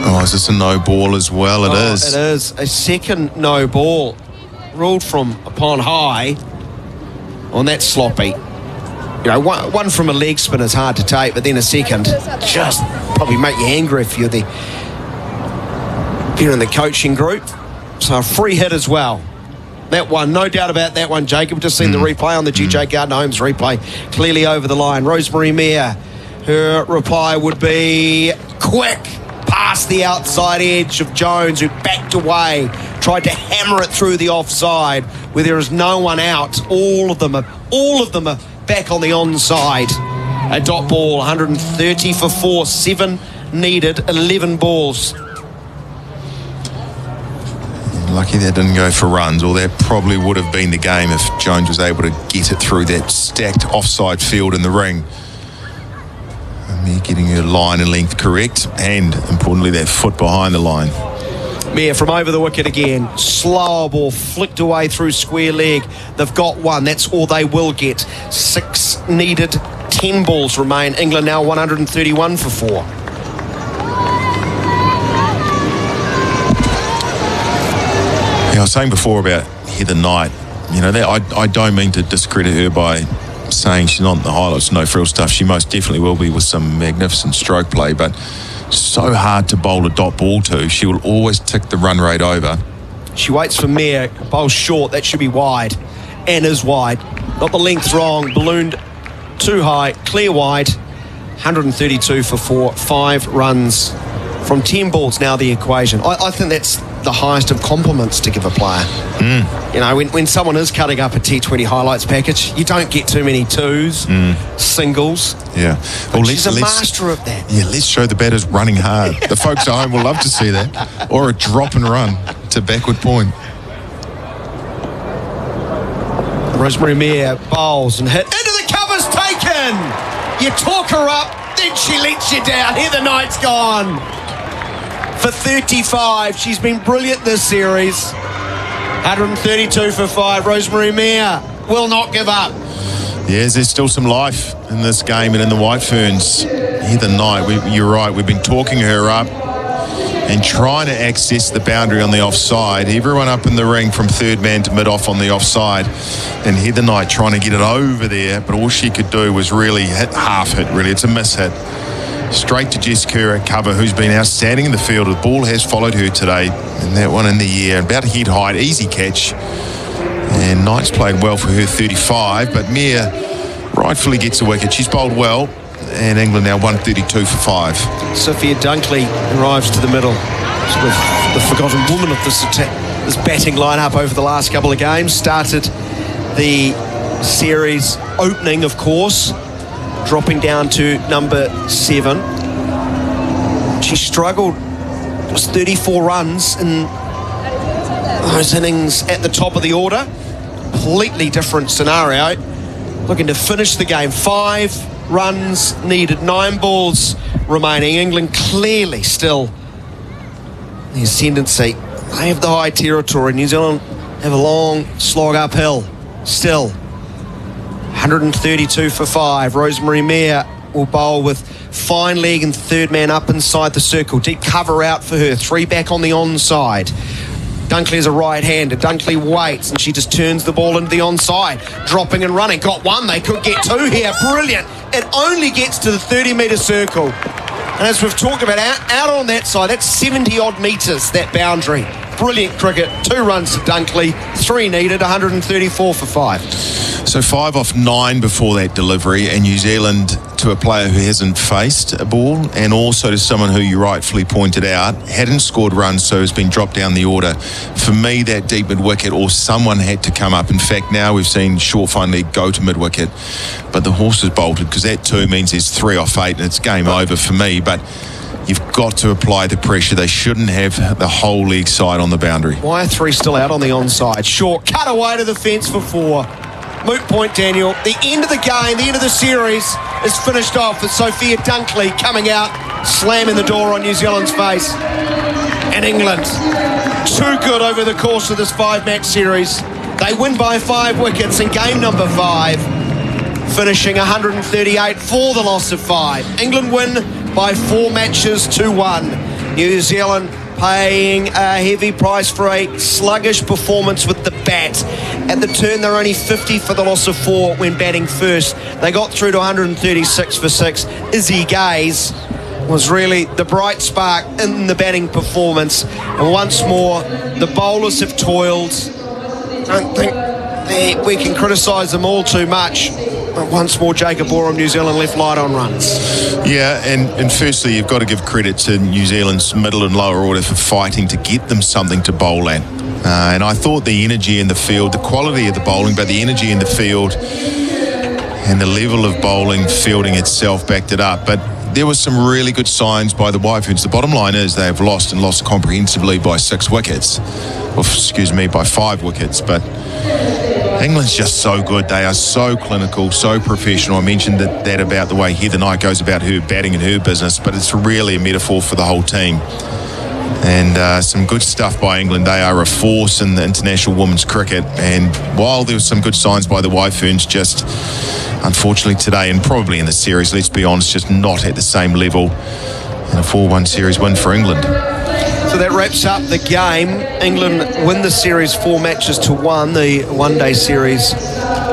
Speaker 5: Oh, is this a no ball as well? It is.
Speaker 1: It is. A second no ball. Ruled from upon high on that sloppy. You know, one from a leg spin is hard to take, but then a second just probably make you angry if you're in the coaching group. So a free hit as well. That one, no doubt about that one, Jacob. Just seen the replay on the GJ Gardner-Holmes replay. Clearly over the line. Rosemary Mayer, her reply would be quick. Past the outside edge of Jones, who backed away, tried to hammer it through the offside where there is no one out. All of them are back on the onside. A dot ball, 130 for 4, 7 needed, 11 balls.
Speaker 5: Lucky that didn't go for runs, or that probably would have been the game if Jones was able to get it through that stacked offside field in the ring. Mayer getting her line and length correct, and importantly that foot behind the line.
Speaker 1: Mayer from over the wicket again. Slower ball flicked away through square leg. They've got one. That's all they will get. 6 needed. 10 balls remain. England now 131 for 4.
Speaker 5: I was saying before about Heather Knight. You know, I don't mean to discredit her by saying she's not in the highlights, no frill stuff. She most definitely will be with some magnificent stroke play, but so hard to bowl a dot ball to. She will always tick the run rate over.
Speaker 1: She waits for Mayer, bowls short, that should be wide, and is wide. Got the length wrong, ballooned too high, clear wide. 132 for 4, 5 runs from 10 balls now the equation. I think that's the highest of compliments to give a player. You know, when someone is cutting up a T20 highlights package, you don't get too many twos, singles.
Speaker 5: Yeah.
Speaker 1: Well, she's a master of that.
Speaker 5: Yeah, let's show the batters running hard. The folks at home will love to see that. Or a drop and run to backward point.
Speaker 1: Rosemary Mayer bowls and hit into the covers, taken. You talk her up, then she lets you down. Heather Knight's gone for 35. She's been brilliant this series. 132 for 5. Rosemary Mayer will not give up.
Speaker 5: Yes, there's still some life in this game and in the White Ferns. Heather Knight, you're right, we've been talking her up and trying to access the boundary on the offside. Everyone up in the ring from third man to mid-off on the offside. And Heather Knight trying to get it over there, but all she could do was really half hit, really. It's a miss hit. Straight to Jess Kerr at cover, who's been outstanding in the field. The ball has followed her today, and that one in the air, about head height, easy catch. And Knight's played well for her 35, but Mayer rightfully gets a wicket. She's bowled well, and England now 132 for 5.
Speaker 1: Sophia Dunkley arrives to the middle. Sort of the forgotten woman of this batting lineup over the last couple of games. Started the series opening, of course, dropping down to number 7. She struggled. It was 34 runs in those innings at the top of the order. Completely different scenario. Looking to finish the game. 5 runs needed, 9 balls remaining. England clearly still the ascendancy. They have the high territory. New Zealand have a long slog uphill still. 132 for 5. Rosemary Mayer will bowl with fine leg and third man up inside the circle. Deep cover out for her. 3 back on the onside. Dunkley is a right-hander. Dunkley waits and she just turns the ball into the onside. Dropping and running. Got one. They could get 2 here. Brilliant. It only gets to the 30-metre circle. And as we've talked about, out on that side, that's 70-odd metres, that boundary. Brilliant cricket. 2 runs to Dunkley. 3 needed. 134 for 5.
Speaker 5: So 5 off 9 before that delivery, and New Zealand, to a player who hasn't faced a ball, and also to someone who you rightfully pointed out hadn't scored runs, so has been dropped down the order. For me, that deep mid-wicket or someone had to come up. In fact, now we've seen short fine leg go to mid-wicket, but the horse has bolted, because that 2 means there's 3 off 8 and it's game over for me. But you've got to apply the pressure. They shouldn't have the whole leg side on the boundary.
Speaker 1: Why are 3 still out on the onside? Short, cut away to the fence for 4. Moot point, Daniel. The end of the game, the end of the series is finished off with Sophia Dunkley coming out, slamming the door on New Zealand's face. And England, too good over the course of this 5-match series. They win by 5 wickets in game number 5, finishing 138 for the loss of 5. England win by 4 matches to 1. New Zealand paying a heavy price for a sluggish performance with the bat. At the turn, they're only 50 for the loss of 4 when batting first. They got through to 136 for 6. Izzy Gaze was really the bright spark in the batting performance. And once more, the bowlers have toiled. I don't think we can criticise them all too much. But once more, Jacob Oram, New Zealand left light on runs.
Speaker 5: Yeah, and firstly, you've got to give credit to New Zealand's middle and lower order for fighting to get them something to bowl at. And I thought the energy in the field, the quality of the bowling, but the energy in the field and the level of bowling, fielding itself backed it up. But there were some really good signs by the Wyverns. The bottom line is they have lost and lost comprehensively by 6 wickets. By 5 wickets. But England's just so good. They are so clinical, so professional. I mentioned that about the way Heather Knight goes about her batting and her business, but it's really a metaphor for the whole team. And some good stuff by England. They are a force in the international women's cricket. And while there were some good signs by the Wyverns, just unfortunately today, and probably in the series, let's be honest, just not at the same level. And a 4-1 series win for England.
Speaker 1: So that wraps up the game. England win the series 4 matches to 1. The one-day series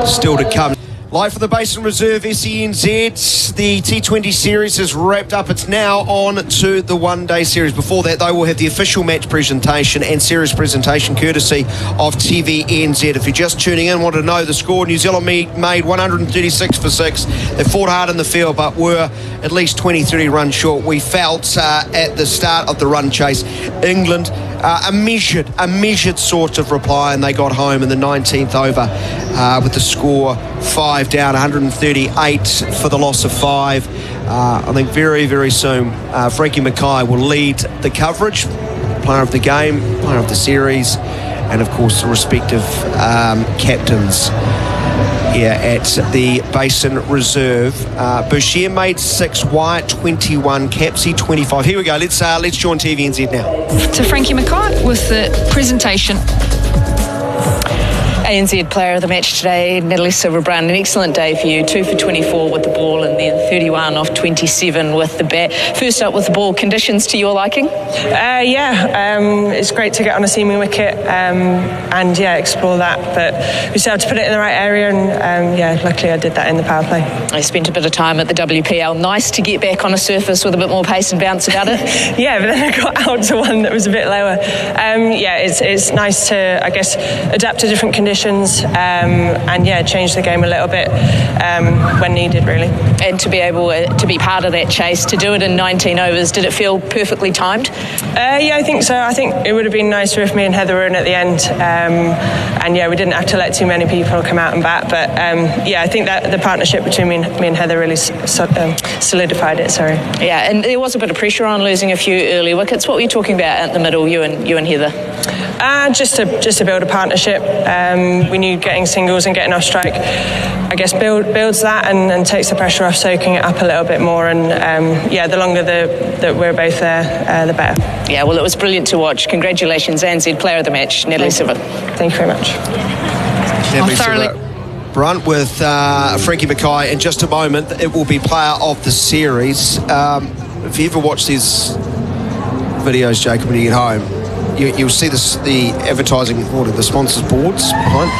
Speaker 1: still to come. Live from the Basin Reserve, SENZ. The T20 series has wrapped up. It's now on to the one-day series. Before that, though, we'll have the official match presentation and series presentation courtesy of TVNZ. If you're just tuning in, want to know the score, New Zealand made 136 for 6. They fought hard in the field, but were at least 20-30 runs short. We felt at the start of the run chase, England a measured sort of reply, and they got home in the 19th over with the score 5 down, 138 for the loss of 5. I think very, very soon Frankie Mackay will lead the coverage, player of the game, player of the series, and of course the respective captains here at the Basin Reserve. Bouchier made 6, Wyatt 21, Capsey 25. Here we go. Let's join TVNZ now.
Speaker 13: To Frankie Mackay with the presentation. ANZ player of the match today, Natalie Silverbrand. An excellent day for you. 2 for 24 with the ball and then 31 off 27 with the bat. First up with the ball, conditions to your liking?
Speaker 21: It's great to get on a seaming wicket and explore that. But we still have to put it in the right area and luckily I did that in the power play.
Speaker 13: I spent a bit of time at the WPL. Nice to get back on a surface with a bit more pace and bounce about it.
Speaker 21: Yeah, but then I got out to one that was a bit lower. It's nice to, I guess, adapt to different conditions and change the game a little bit when needed, really.
Speaker 13: And to be able to be part of that chase, to do it in 19 overs, did it feel perfectly timed?
Speaker 21: I think so. I think it would have been nicer if me and Heather were in at the end we didn't have to let too many people come out and bat, but I think that the partnership between me and Heather really solidified it.
Speaker 13: Yeah, and there was a bit of pressure on losing a few early wickets. What were you talking about at the middle, you and Heather?
Speaker 21: Just to build a partnership. We knew getting singles and getting off strike, I guess, builds that and takes the pressure off, soaking it up a little bit more. And the longer that we're both there, the better.
Speaker 13: Yeah, well, it was brilliant to watch. Congratulations, ANZ player of the match, Natalie Silver.
Speaker 21: Thank you very much.
Speaker 1: Natalie Silver Brunt with Frankie Mackay. In just a moment, it will be player of the series. If you ever watch these videos, Jacob, when you get home, you'll see the advertising, the sponsors boards behind.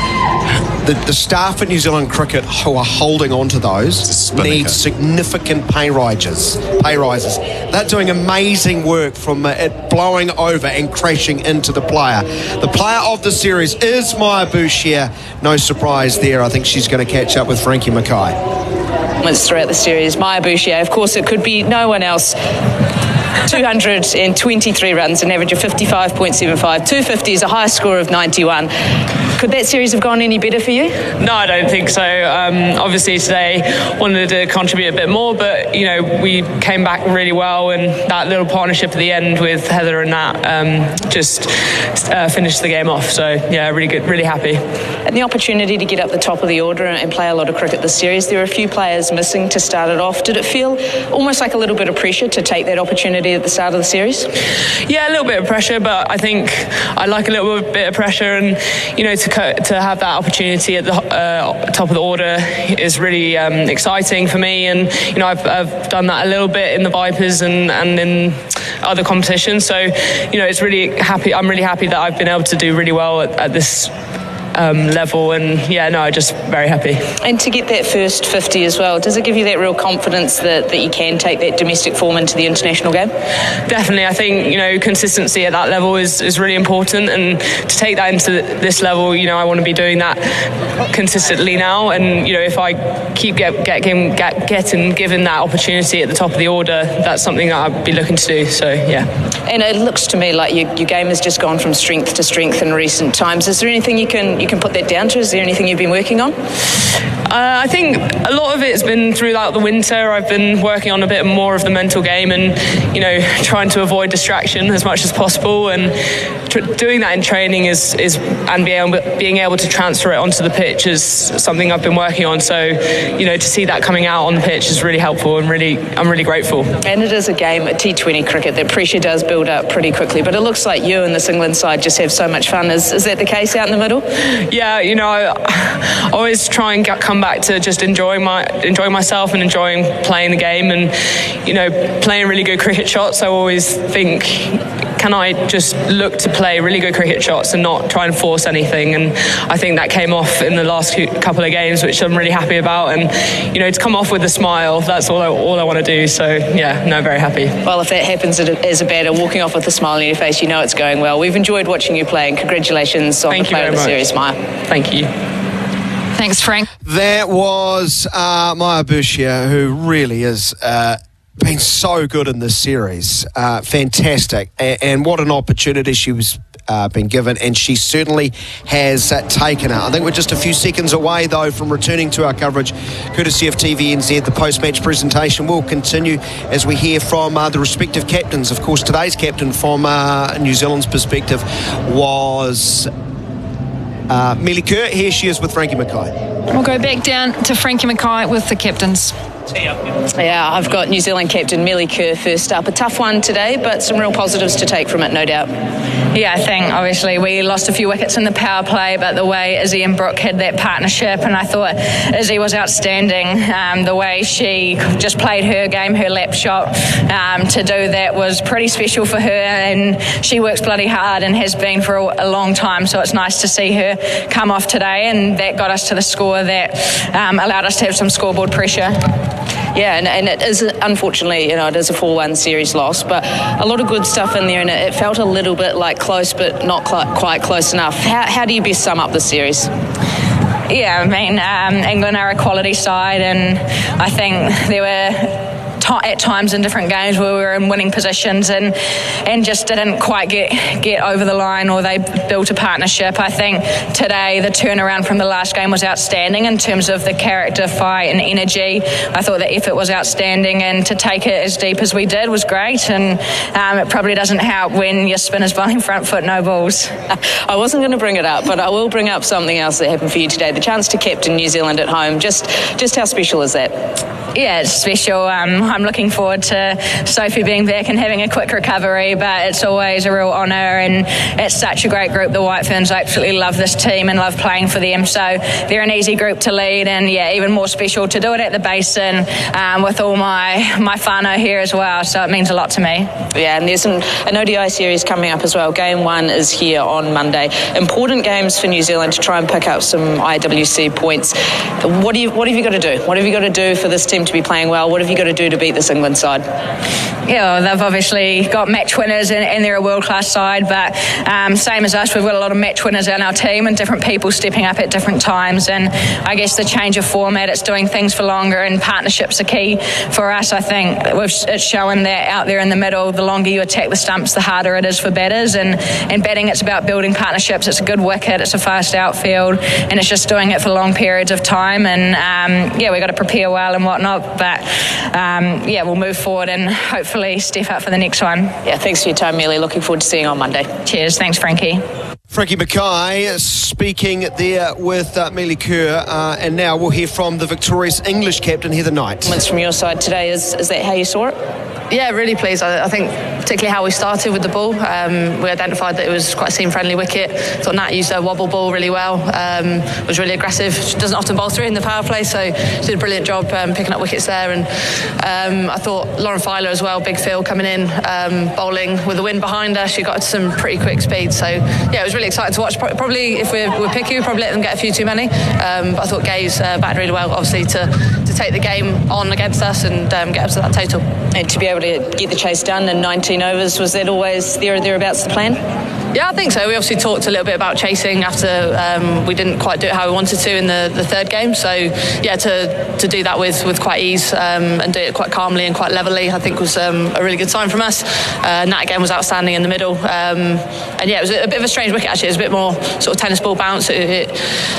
Speaker 1: The staff at New Zealand Cricket who are holding on to those need significant pay rises. They're doing amazing work from it blowing over and crashing into the player. The player of the series is Maya Bouchier. No surprise there. I think she's going to catch up with Frankie Mackay.
Speaker 13: Throughout the series, Maya Bouchier, of course, it could be no one else. 223 runs, an average of 55.75. 250 is a high score of 91. Could that series have gone any better for you?
Speaker 21: No, I don't think so. Obviously today wanted to contribute a bit more, but we came back really well, and that little partnership at the end with Heather and Nat just finished the game off. So yeah, really good, really happy.
Speaker 13: And the opportunity to get up the top of the order and play a lot of cricket this series, there were a few players missing to start it off. Did it feel almost like a little bit of pressure to take that opportunity at the start of the series?
Speaker 21: Yeah, a little bit of pressure, but I think I like a little bit of pressure, and to have that opportunity at the top of the order is really exciting for me. And I've done that a little bit in the Vipers and in other competitions. So it's really happy. I'm really happy that I've been able to do really well at this level, and just very happy.
Speaker 13: And to get that first 50 as well, does it give you that real confidence that you can take that domestic form into the international game?
Speaker 21: Definitely. I think consistency at that level is really important, and to take that into this level, I want to be doing that consistently now. And if I keep getting given that opportunity at the top of the order, that's something that I'd be looking to do. So yeah.
Speaker 13: And it looks to me like your game has just gone from strength to strength in recent times. Is there anything you can put that down to? Is there anything you've been working on?
Speaker 21: I think a lot of it's been throughout the winter. I've been working on a bit more of the mental game, and trying to avoid distraction as much as possible, and doing that in training and being able to transfer it onto the pitch is something I've been working on. So to see that coming out on the pitch is really helpful, and I'm really grateful.
Speaker 13: And it is a game at T20 cricket that pressure does build up pretty quickly, but it looks like you and this England side just have so much fun. Is that the case out in the middle?
Speaker 21: Yeah, I always try and come back to just enjoying myself and enjoying playing the game, and playing really good cricket shots. I always think, can I just look to play really good cricket shots and not try and force anything? And I think that came off in the last couple of games, which I'm really happy about. And to come off with a smile, that's all I want to do. So yeah, very happy.
Speaker 13: Well, if that happens as a batter, walking off with a smile on your face, it's going well. We've enjoyed watching you play, and congratulations on the play of the series, Maya.
Speaker 21: Thank you.
Speaker 8: Thanks, Frank.
Speaker 1: That was Maya Bouchier, who really has been so good in this series. Fantastic. And what an opportunity she was been given, and she certainly has taken it. I think we're just a few seconds away, though, from returning to our coverage, courtesy of TVNZ. The post-match presentation will continue as we hear from the respective captains. Of course, today's captain from New Zealand's perspective was Mealy Kerr. Here she is with Frankie Mackay.
Speaker 8: We'll go back down to Frankie Mackay with the captains.
Speaker 13: Yeah, I've got New Zealand captain Mealy Kerr first up. A tough one today, but some real positives to take from it, no doubt.
Speaker 2: Yeah, I think obviously we lost a few wickets in the power play, but the way Izzy and Brooke had that partnership, and I thought Izzy was outstanding. The way she just played her game, her lap shot, to do that was pretty special for her, and she works bloody hard and has been for a long time, so it's nice to see her come off today, and that got us to the score that allowed us to have some scoreboard pressure.
Speaker 13: Yeah, and it is, unfortunately, it is a 4-1 series loss, but a lot of good stuff in there, and it felt a little bit like close, but not quite close enough. How do you best sum up the series?
Speaker 2: Yeah, I mean, England are a quality side, and I think there were at times in different games where we were in winning positions and just didn't quite get over the line, or they built a partnership. I think today the turnaround from the last game was outstanding in terms of the character, fight and energy. I thought the effort was outstanding, and to take it as deep as we did was great, and it probably doesn't help when your spinner's bowling front foot, no balls.
Speaker 13: I wasn't going to bring it up, but I will bring up something else that happened for you today, the chance to captain New Zealand at home. Just how special is that?
Speaker 2: Yeah, it's special. I'm looking forward to Sophie being back and having a quick recovery, but it's always a real honour, and it's such a great group. The White Ferns absolutely love this team and love playing for them, so they're an easy group to lead, and even more special to do it at the Basin with all my whānau here as well, so it means a lot to me.
Speaker 13: Yeah, and there's an ODI series coming up as well. Game 1 is here on Monday. Important games for New Zealand to try and pick up some IWC points. What have you got to do? What have you got to do for this team to be playing well? What have you got to do to beat this England side?
Speaker 2: Yeah, well, they've obviously got match winners and they're a world-class side, but same as us, we've got a lot of match winners in our team and different people stepping up at different times, and I guess the change of format, it's doing things for longer, and partnerships are key for us. I think it's showing that out there in the middle, the longer you attack the stumps, the harder it is for batters, and batting, it's about building partnerships. It's a good wicket, it's a fast outfield, and it's just doing it for long periods of time, and we've got to prepare well and whatnot, but we'll move forward and hopefully step up for the next one.
Speaker 13: Yeah, thanks for your time, Mealy. Looking forward to seeing you on Monday.
Speaker 2: Cheers. Thanks, Frankie.
Speaker 1: Frankie Mackay speaking there with Mealy Kerr, and now we'll hear from the victorious English captain, Heather Knight.
Speaker 13: From your side today, is that how you saw it?
Speaker 3: Yeah, really pleased. I think particularly how we started with the ball. We identified that it was quite a seam-friendly wicket. Thought Nat used a wobble ball really well. Was really aggressive. She doesn't often bowl through in the power play, so she did a brilliant job picking up wickets there. And I thought Lauren Filer as well, big field coming in, bowling with the wind behind her. She got some pretty quick speed. So yeah, it was really exciting to watch. Probably if we're picky, we'd probably let them get a few too many. But I thought Gaze batted really well, obviously, to take the game on against us and get up to that total.
Speaker 13: And to be able to get the chase done in 19 overs, was that always thereabouts the plan?
Speaker 3: Yeah, I think so. We obviously talked a little bit about chasing after we didn't quite do it how we wanted to in the third game. So yeah, to do that with quite ease and do it quite calmly and quite levelly, I think was a really good sign from us. Nat again was outstanding in the middle, and yeah, it was a bit of a strange wicket actually. It was a bit more sort of tennis ball bounce. It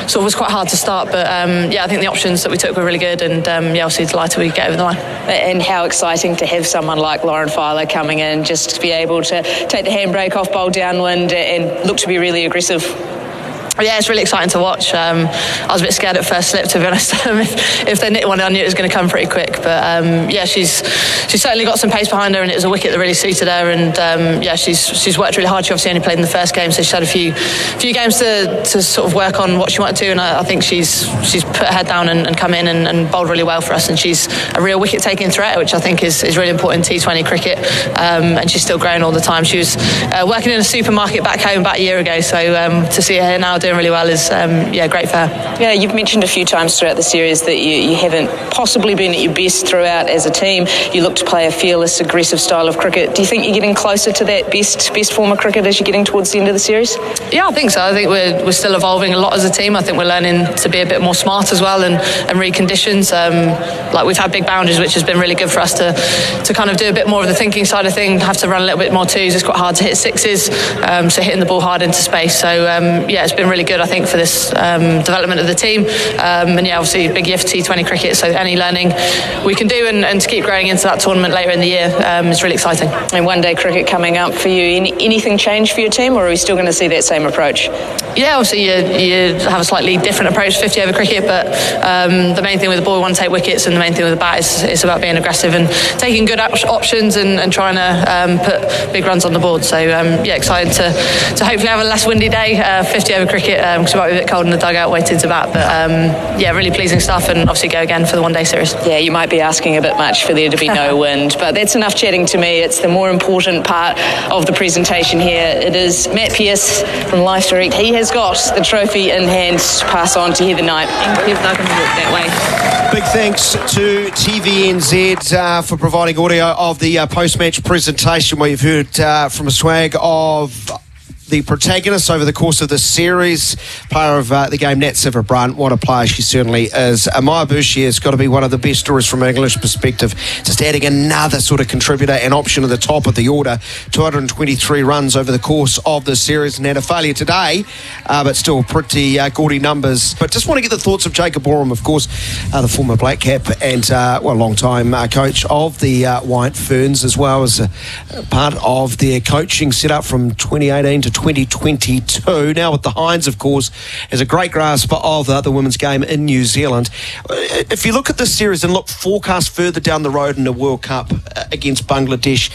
Speaker 3: sort of was quite hard to start, but yeah, I think the options that we took were really good, and obviously delighted we get over the line.
Speaker 13: And how exciting to have someone like Lauren Filer coming in, just to be able to take the handbrake off, bowl downwind, and look to be really aggressive.
Speaker 3: Yeah, it's really exciting to watch. I was a bit scared at first slip, to be honest. If they nicked one, I knew it was going to come pretty quick. But yeah, she's certainly got some pace behind her, and it was a wicket that really suited her. And yeah, she's worked really hard. She obviously only played in the first game, so she's had a few games to sort of work on what she wanted to. And I think she's put her head down and come in and bowled really well for us. And she's a real wicket-taking threat, which I think is really important in T20 cricket. And she's still growing all the time. She was working in a supermarket back home about a year ago, so to see her now doing really well is great for her.
Speaker 13: Yeah, you've mentioned a few times throughout the series that you haven't possibly been at your best throughout as a team. You look to play a fearless, aggressive style of cricket. Do you think you're getting closer to that best form of cricket as you're getting towards the end of the series?
Speaker 3: Yeah, I think so. I think we're still evolving a lot as a team. I think we're learning to be a bit more smart as well and read conditions. Like we've had big boundaries, which has been really good for us to kind of do a bit more of the thinking side of things, have to run a little bit more twos. It's quite hard to hit sixes, so hitting the ball hard into space. So yeah, it's been really good, I think, for this development of the team. And yeah, obviously big year for T20 cricket, so any learning we can do and to keep growing into that tournament later in the year is really exciting.
Speaker 13: And one day cricket coming up for you, anything change for your team, or are we still going to see that same approach?
Speaker 3: Yeah, obviously you have a slightly different approach to 50 over cricket, but the main thing with the ball, we want to take wickets, and the main thing with the bat is about being aggressive and taking good options and trying to put big runs on the board. So yeah, excited to hopefully have a less windy day, 50 over cricket, because it might be a bit cold in the dugout waiting to bat, but yeah, really pleasing stuff, and obviously go again for the one-day series.
Speaker 13: Yeah, you might be asking a bit much for there to be no wind, but that's enough chatting to me. It's the more important part of the presentation here. It is Matt Pearce from Life Direct. He has got the trophy in hand to pass on to Heather Knight. They're going to walk that way.
Speaker 1: Big thanks to TVNZ for providing audio of the post-match presentation, where you've heard from a swag of the protagonist over the course of the series, player of the game, Nat Sciver-Brunt. What a player she certainly is. Maya Bouchier has got to be one of the best stories from an English perspective, just adding another sort of contributor and option at the top of the order. 223 runs over the course of the series, and had a failure today, but still pretty gaudy numbers. But just want to get the thoughts of Jacob Oram, of course, the former Black Cap and long-time coach of the White Ferns, as well as part of their coaching setup from 2018 to 2022. Now with the Hinds, of course, has a great grasp of the women's game in New Zealand. If you look at this series and look forecast further down the road in the World Cup against Bangladesh,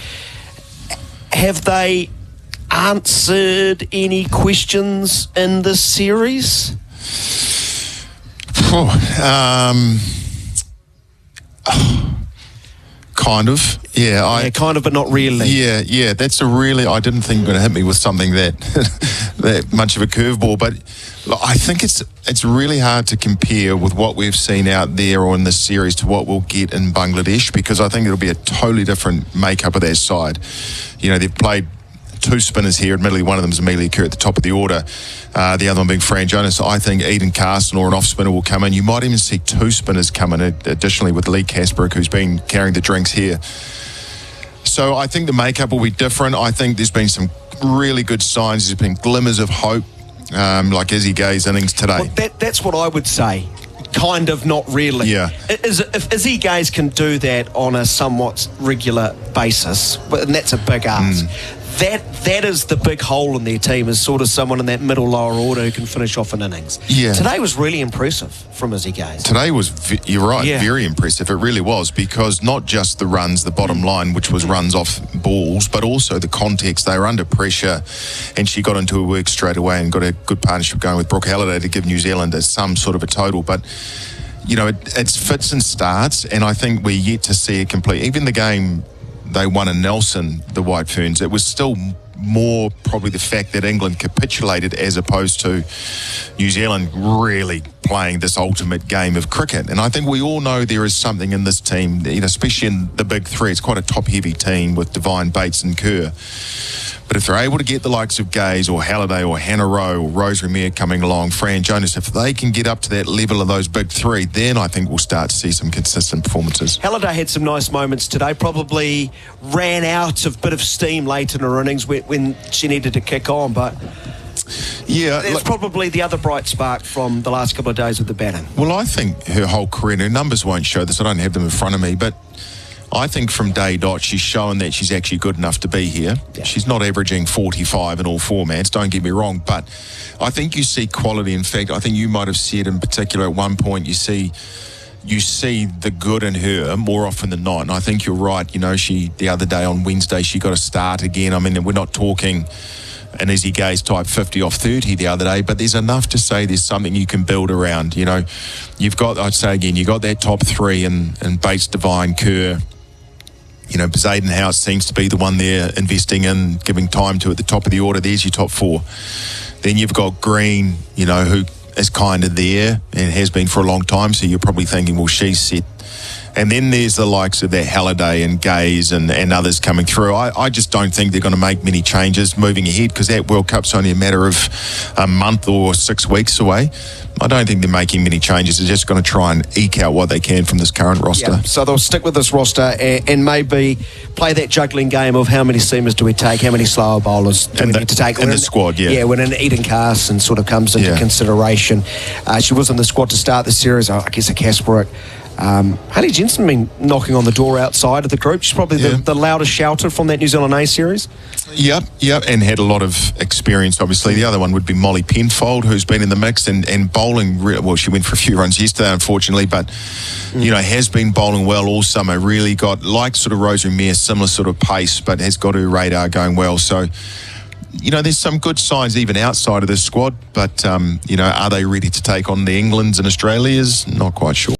Speaker 1: have they answered any questions in this series?
Speaker 5: Kind of, yeah.
Speaker 1: Kind of, but not really.
Speaker 5: Yeah. That's I didn't think you were going to hit me with something that that much of a curveball, but I think it's really hard to compare with what we've seen out there or in this series to what we'll get in Bangladesh, because I think it'll be a totally different makeup of their side. You know, they've played two spinners here. Admittedly, one of them is Amelia Kerr at the top of the order. The other one being Fran Jonas. I think Eden Carson or an off spinner will come in. You might even see two spinners come in additionally with Lee Kasparek, who's been carrying the drinks here. So I think the makeup will be different. I think there's been some really good signs. There's been glimmers of hope, like Izzy Gay's innings today.
Speaker 1: Well, that's what I would say. Kind of, not really.
Speaker 5: Yeah.
Speaker 1: If Izzy Gaze can do that on a somewhat regular basis, and that's a big ask, that is the big hole in their team, is sort of someone in that middle lower order who can finish off an innings.
Speaker 5: Yeah.
Speaker 1: Today was really impressive from Izzy Gaze.
Speaker 5: Today was, you're right, very impressive. It really was, because not just the runs, the bottom line, which was runs off balls, but also the context. They were under pressure, and she got into her work straight away and got a good partnership going with Brooke Halliday to give New Zealand some sort of a total. But you know, it's fits and starts, and I think we're yet to see it complete. Even the game they won in Nelson, the White Ferns, it was still more probably the fact that England capitulated as opposed to New Zealand really playing this ultimate game of cricket. And I think we all know there is something in this team, you know, especially in the big three. It's quite a top-heavy team with Devine, Bates and Kerr. But if they're able to get the likes of Gaze or Halliday or Hannah Rowe or Rosemary Mayer coming along, Fran Jonas, if they can get up to that level of those big three, then I think we'll start to see some consistent performances.
Speaker 1: Halliday had some nice moments today, probably ran out of bit of steam late in her innings when she needed to kick on, but
Speaker 5: yeah,
Speaker 1: it's probably the other bright spark from the last couple of days with the batting.
Speaker 5: Well, I think her whole career, and her numbers won't show this, I don't have them in front of me, but I think from day dot she's shown that she's actually good enough to be here. Yeah. She's not averaging 45 in all formats, don't get me wrong, but I think you see quality. In fact, I think you might have said in particular at one point you see the good in her more often than not. And I think you're right. You know, the other day on Wednesday she got a start again. I mean, we're not talking an Izzy Gaze type 50 off 30 the other day, but there's enough to say there's something you can build around. You know, you've got, I'd say again, you got that top three and Bates, Devine, Kerr. You know, Zayden House seems to be the one they're investing in, giving time to at the top of the order. There's your top four. Then you've got Green, you know, who is kind of there and has been for a long time. So you're probably thinking, well, she's set. And then there's the likes of that Halliday and Gaze and others coming through. I just don't think they're going to make many changes moving ahead, because that World Cup's only a matter of a month or 6 weeks away. I don't think they're making many changes. They're just going to try and eke out what they can from this current roster.
Speaker 1: Yeah, so they'll stick with this roster and maybe play that juggling game of how many seamers do we take, how many slower bowlers do we need to take.
Speaker 5: In the squad, yeah.
Speaker 1: Yeah, when an Eden Carson sort of comes into consideration. She was in the squad to start the series, I guess, a Kasparek. Haley Jensen been knocking on the door outside of the group. She's probably the loudest shouter from that New Zealand A series.
Speaker 5: Yep, and had a lot of experience, obviously. The other one would be Molly Penfold, who's been in the mix and bowling. Well, she went for a few runs yesterday, unfortunately, but, you know, has been bowling well all summer. Really got, like sort of Rosemary Mayer, similar sort of pace, but has got her radar going well. So, you know, there's some good signs even outside of this squad, but, you know, are they ready to take on the Englands and Australias? Not quite sure.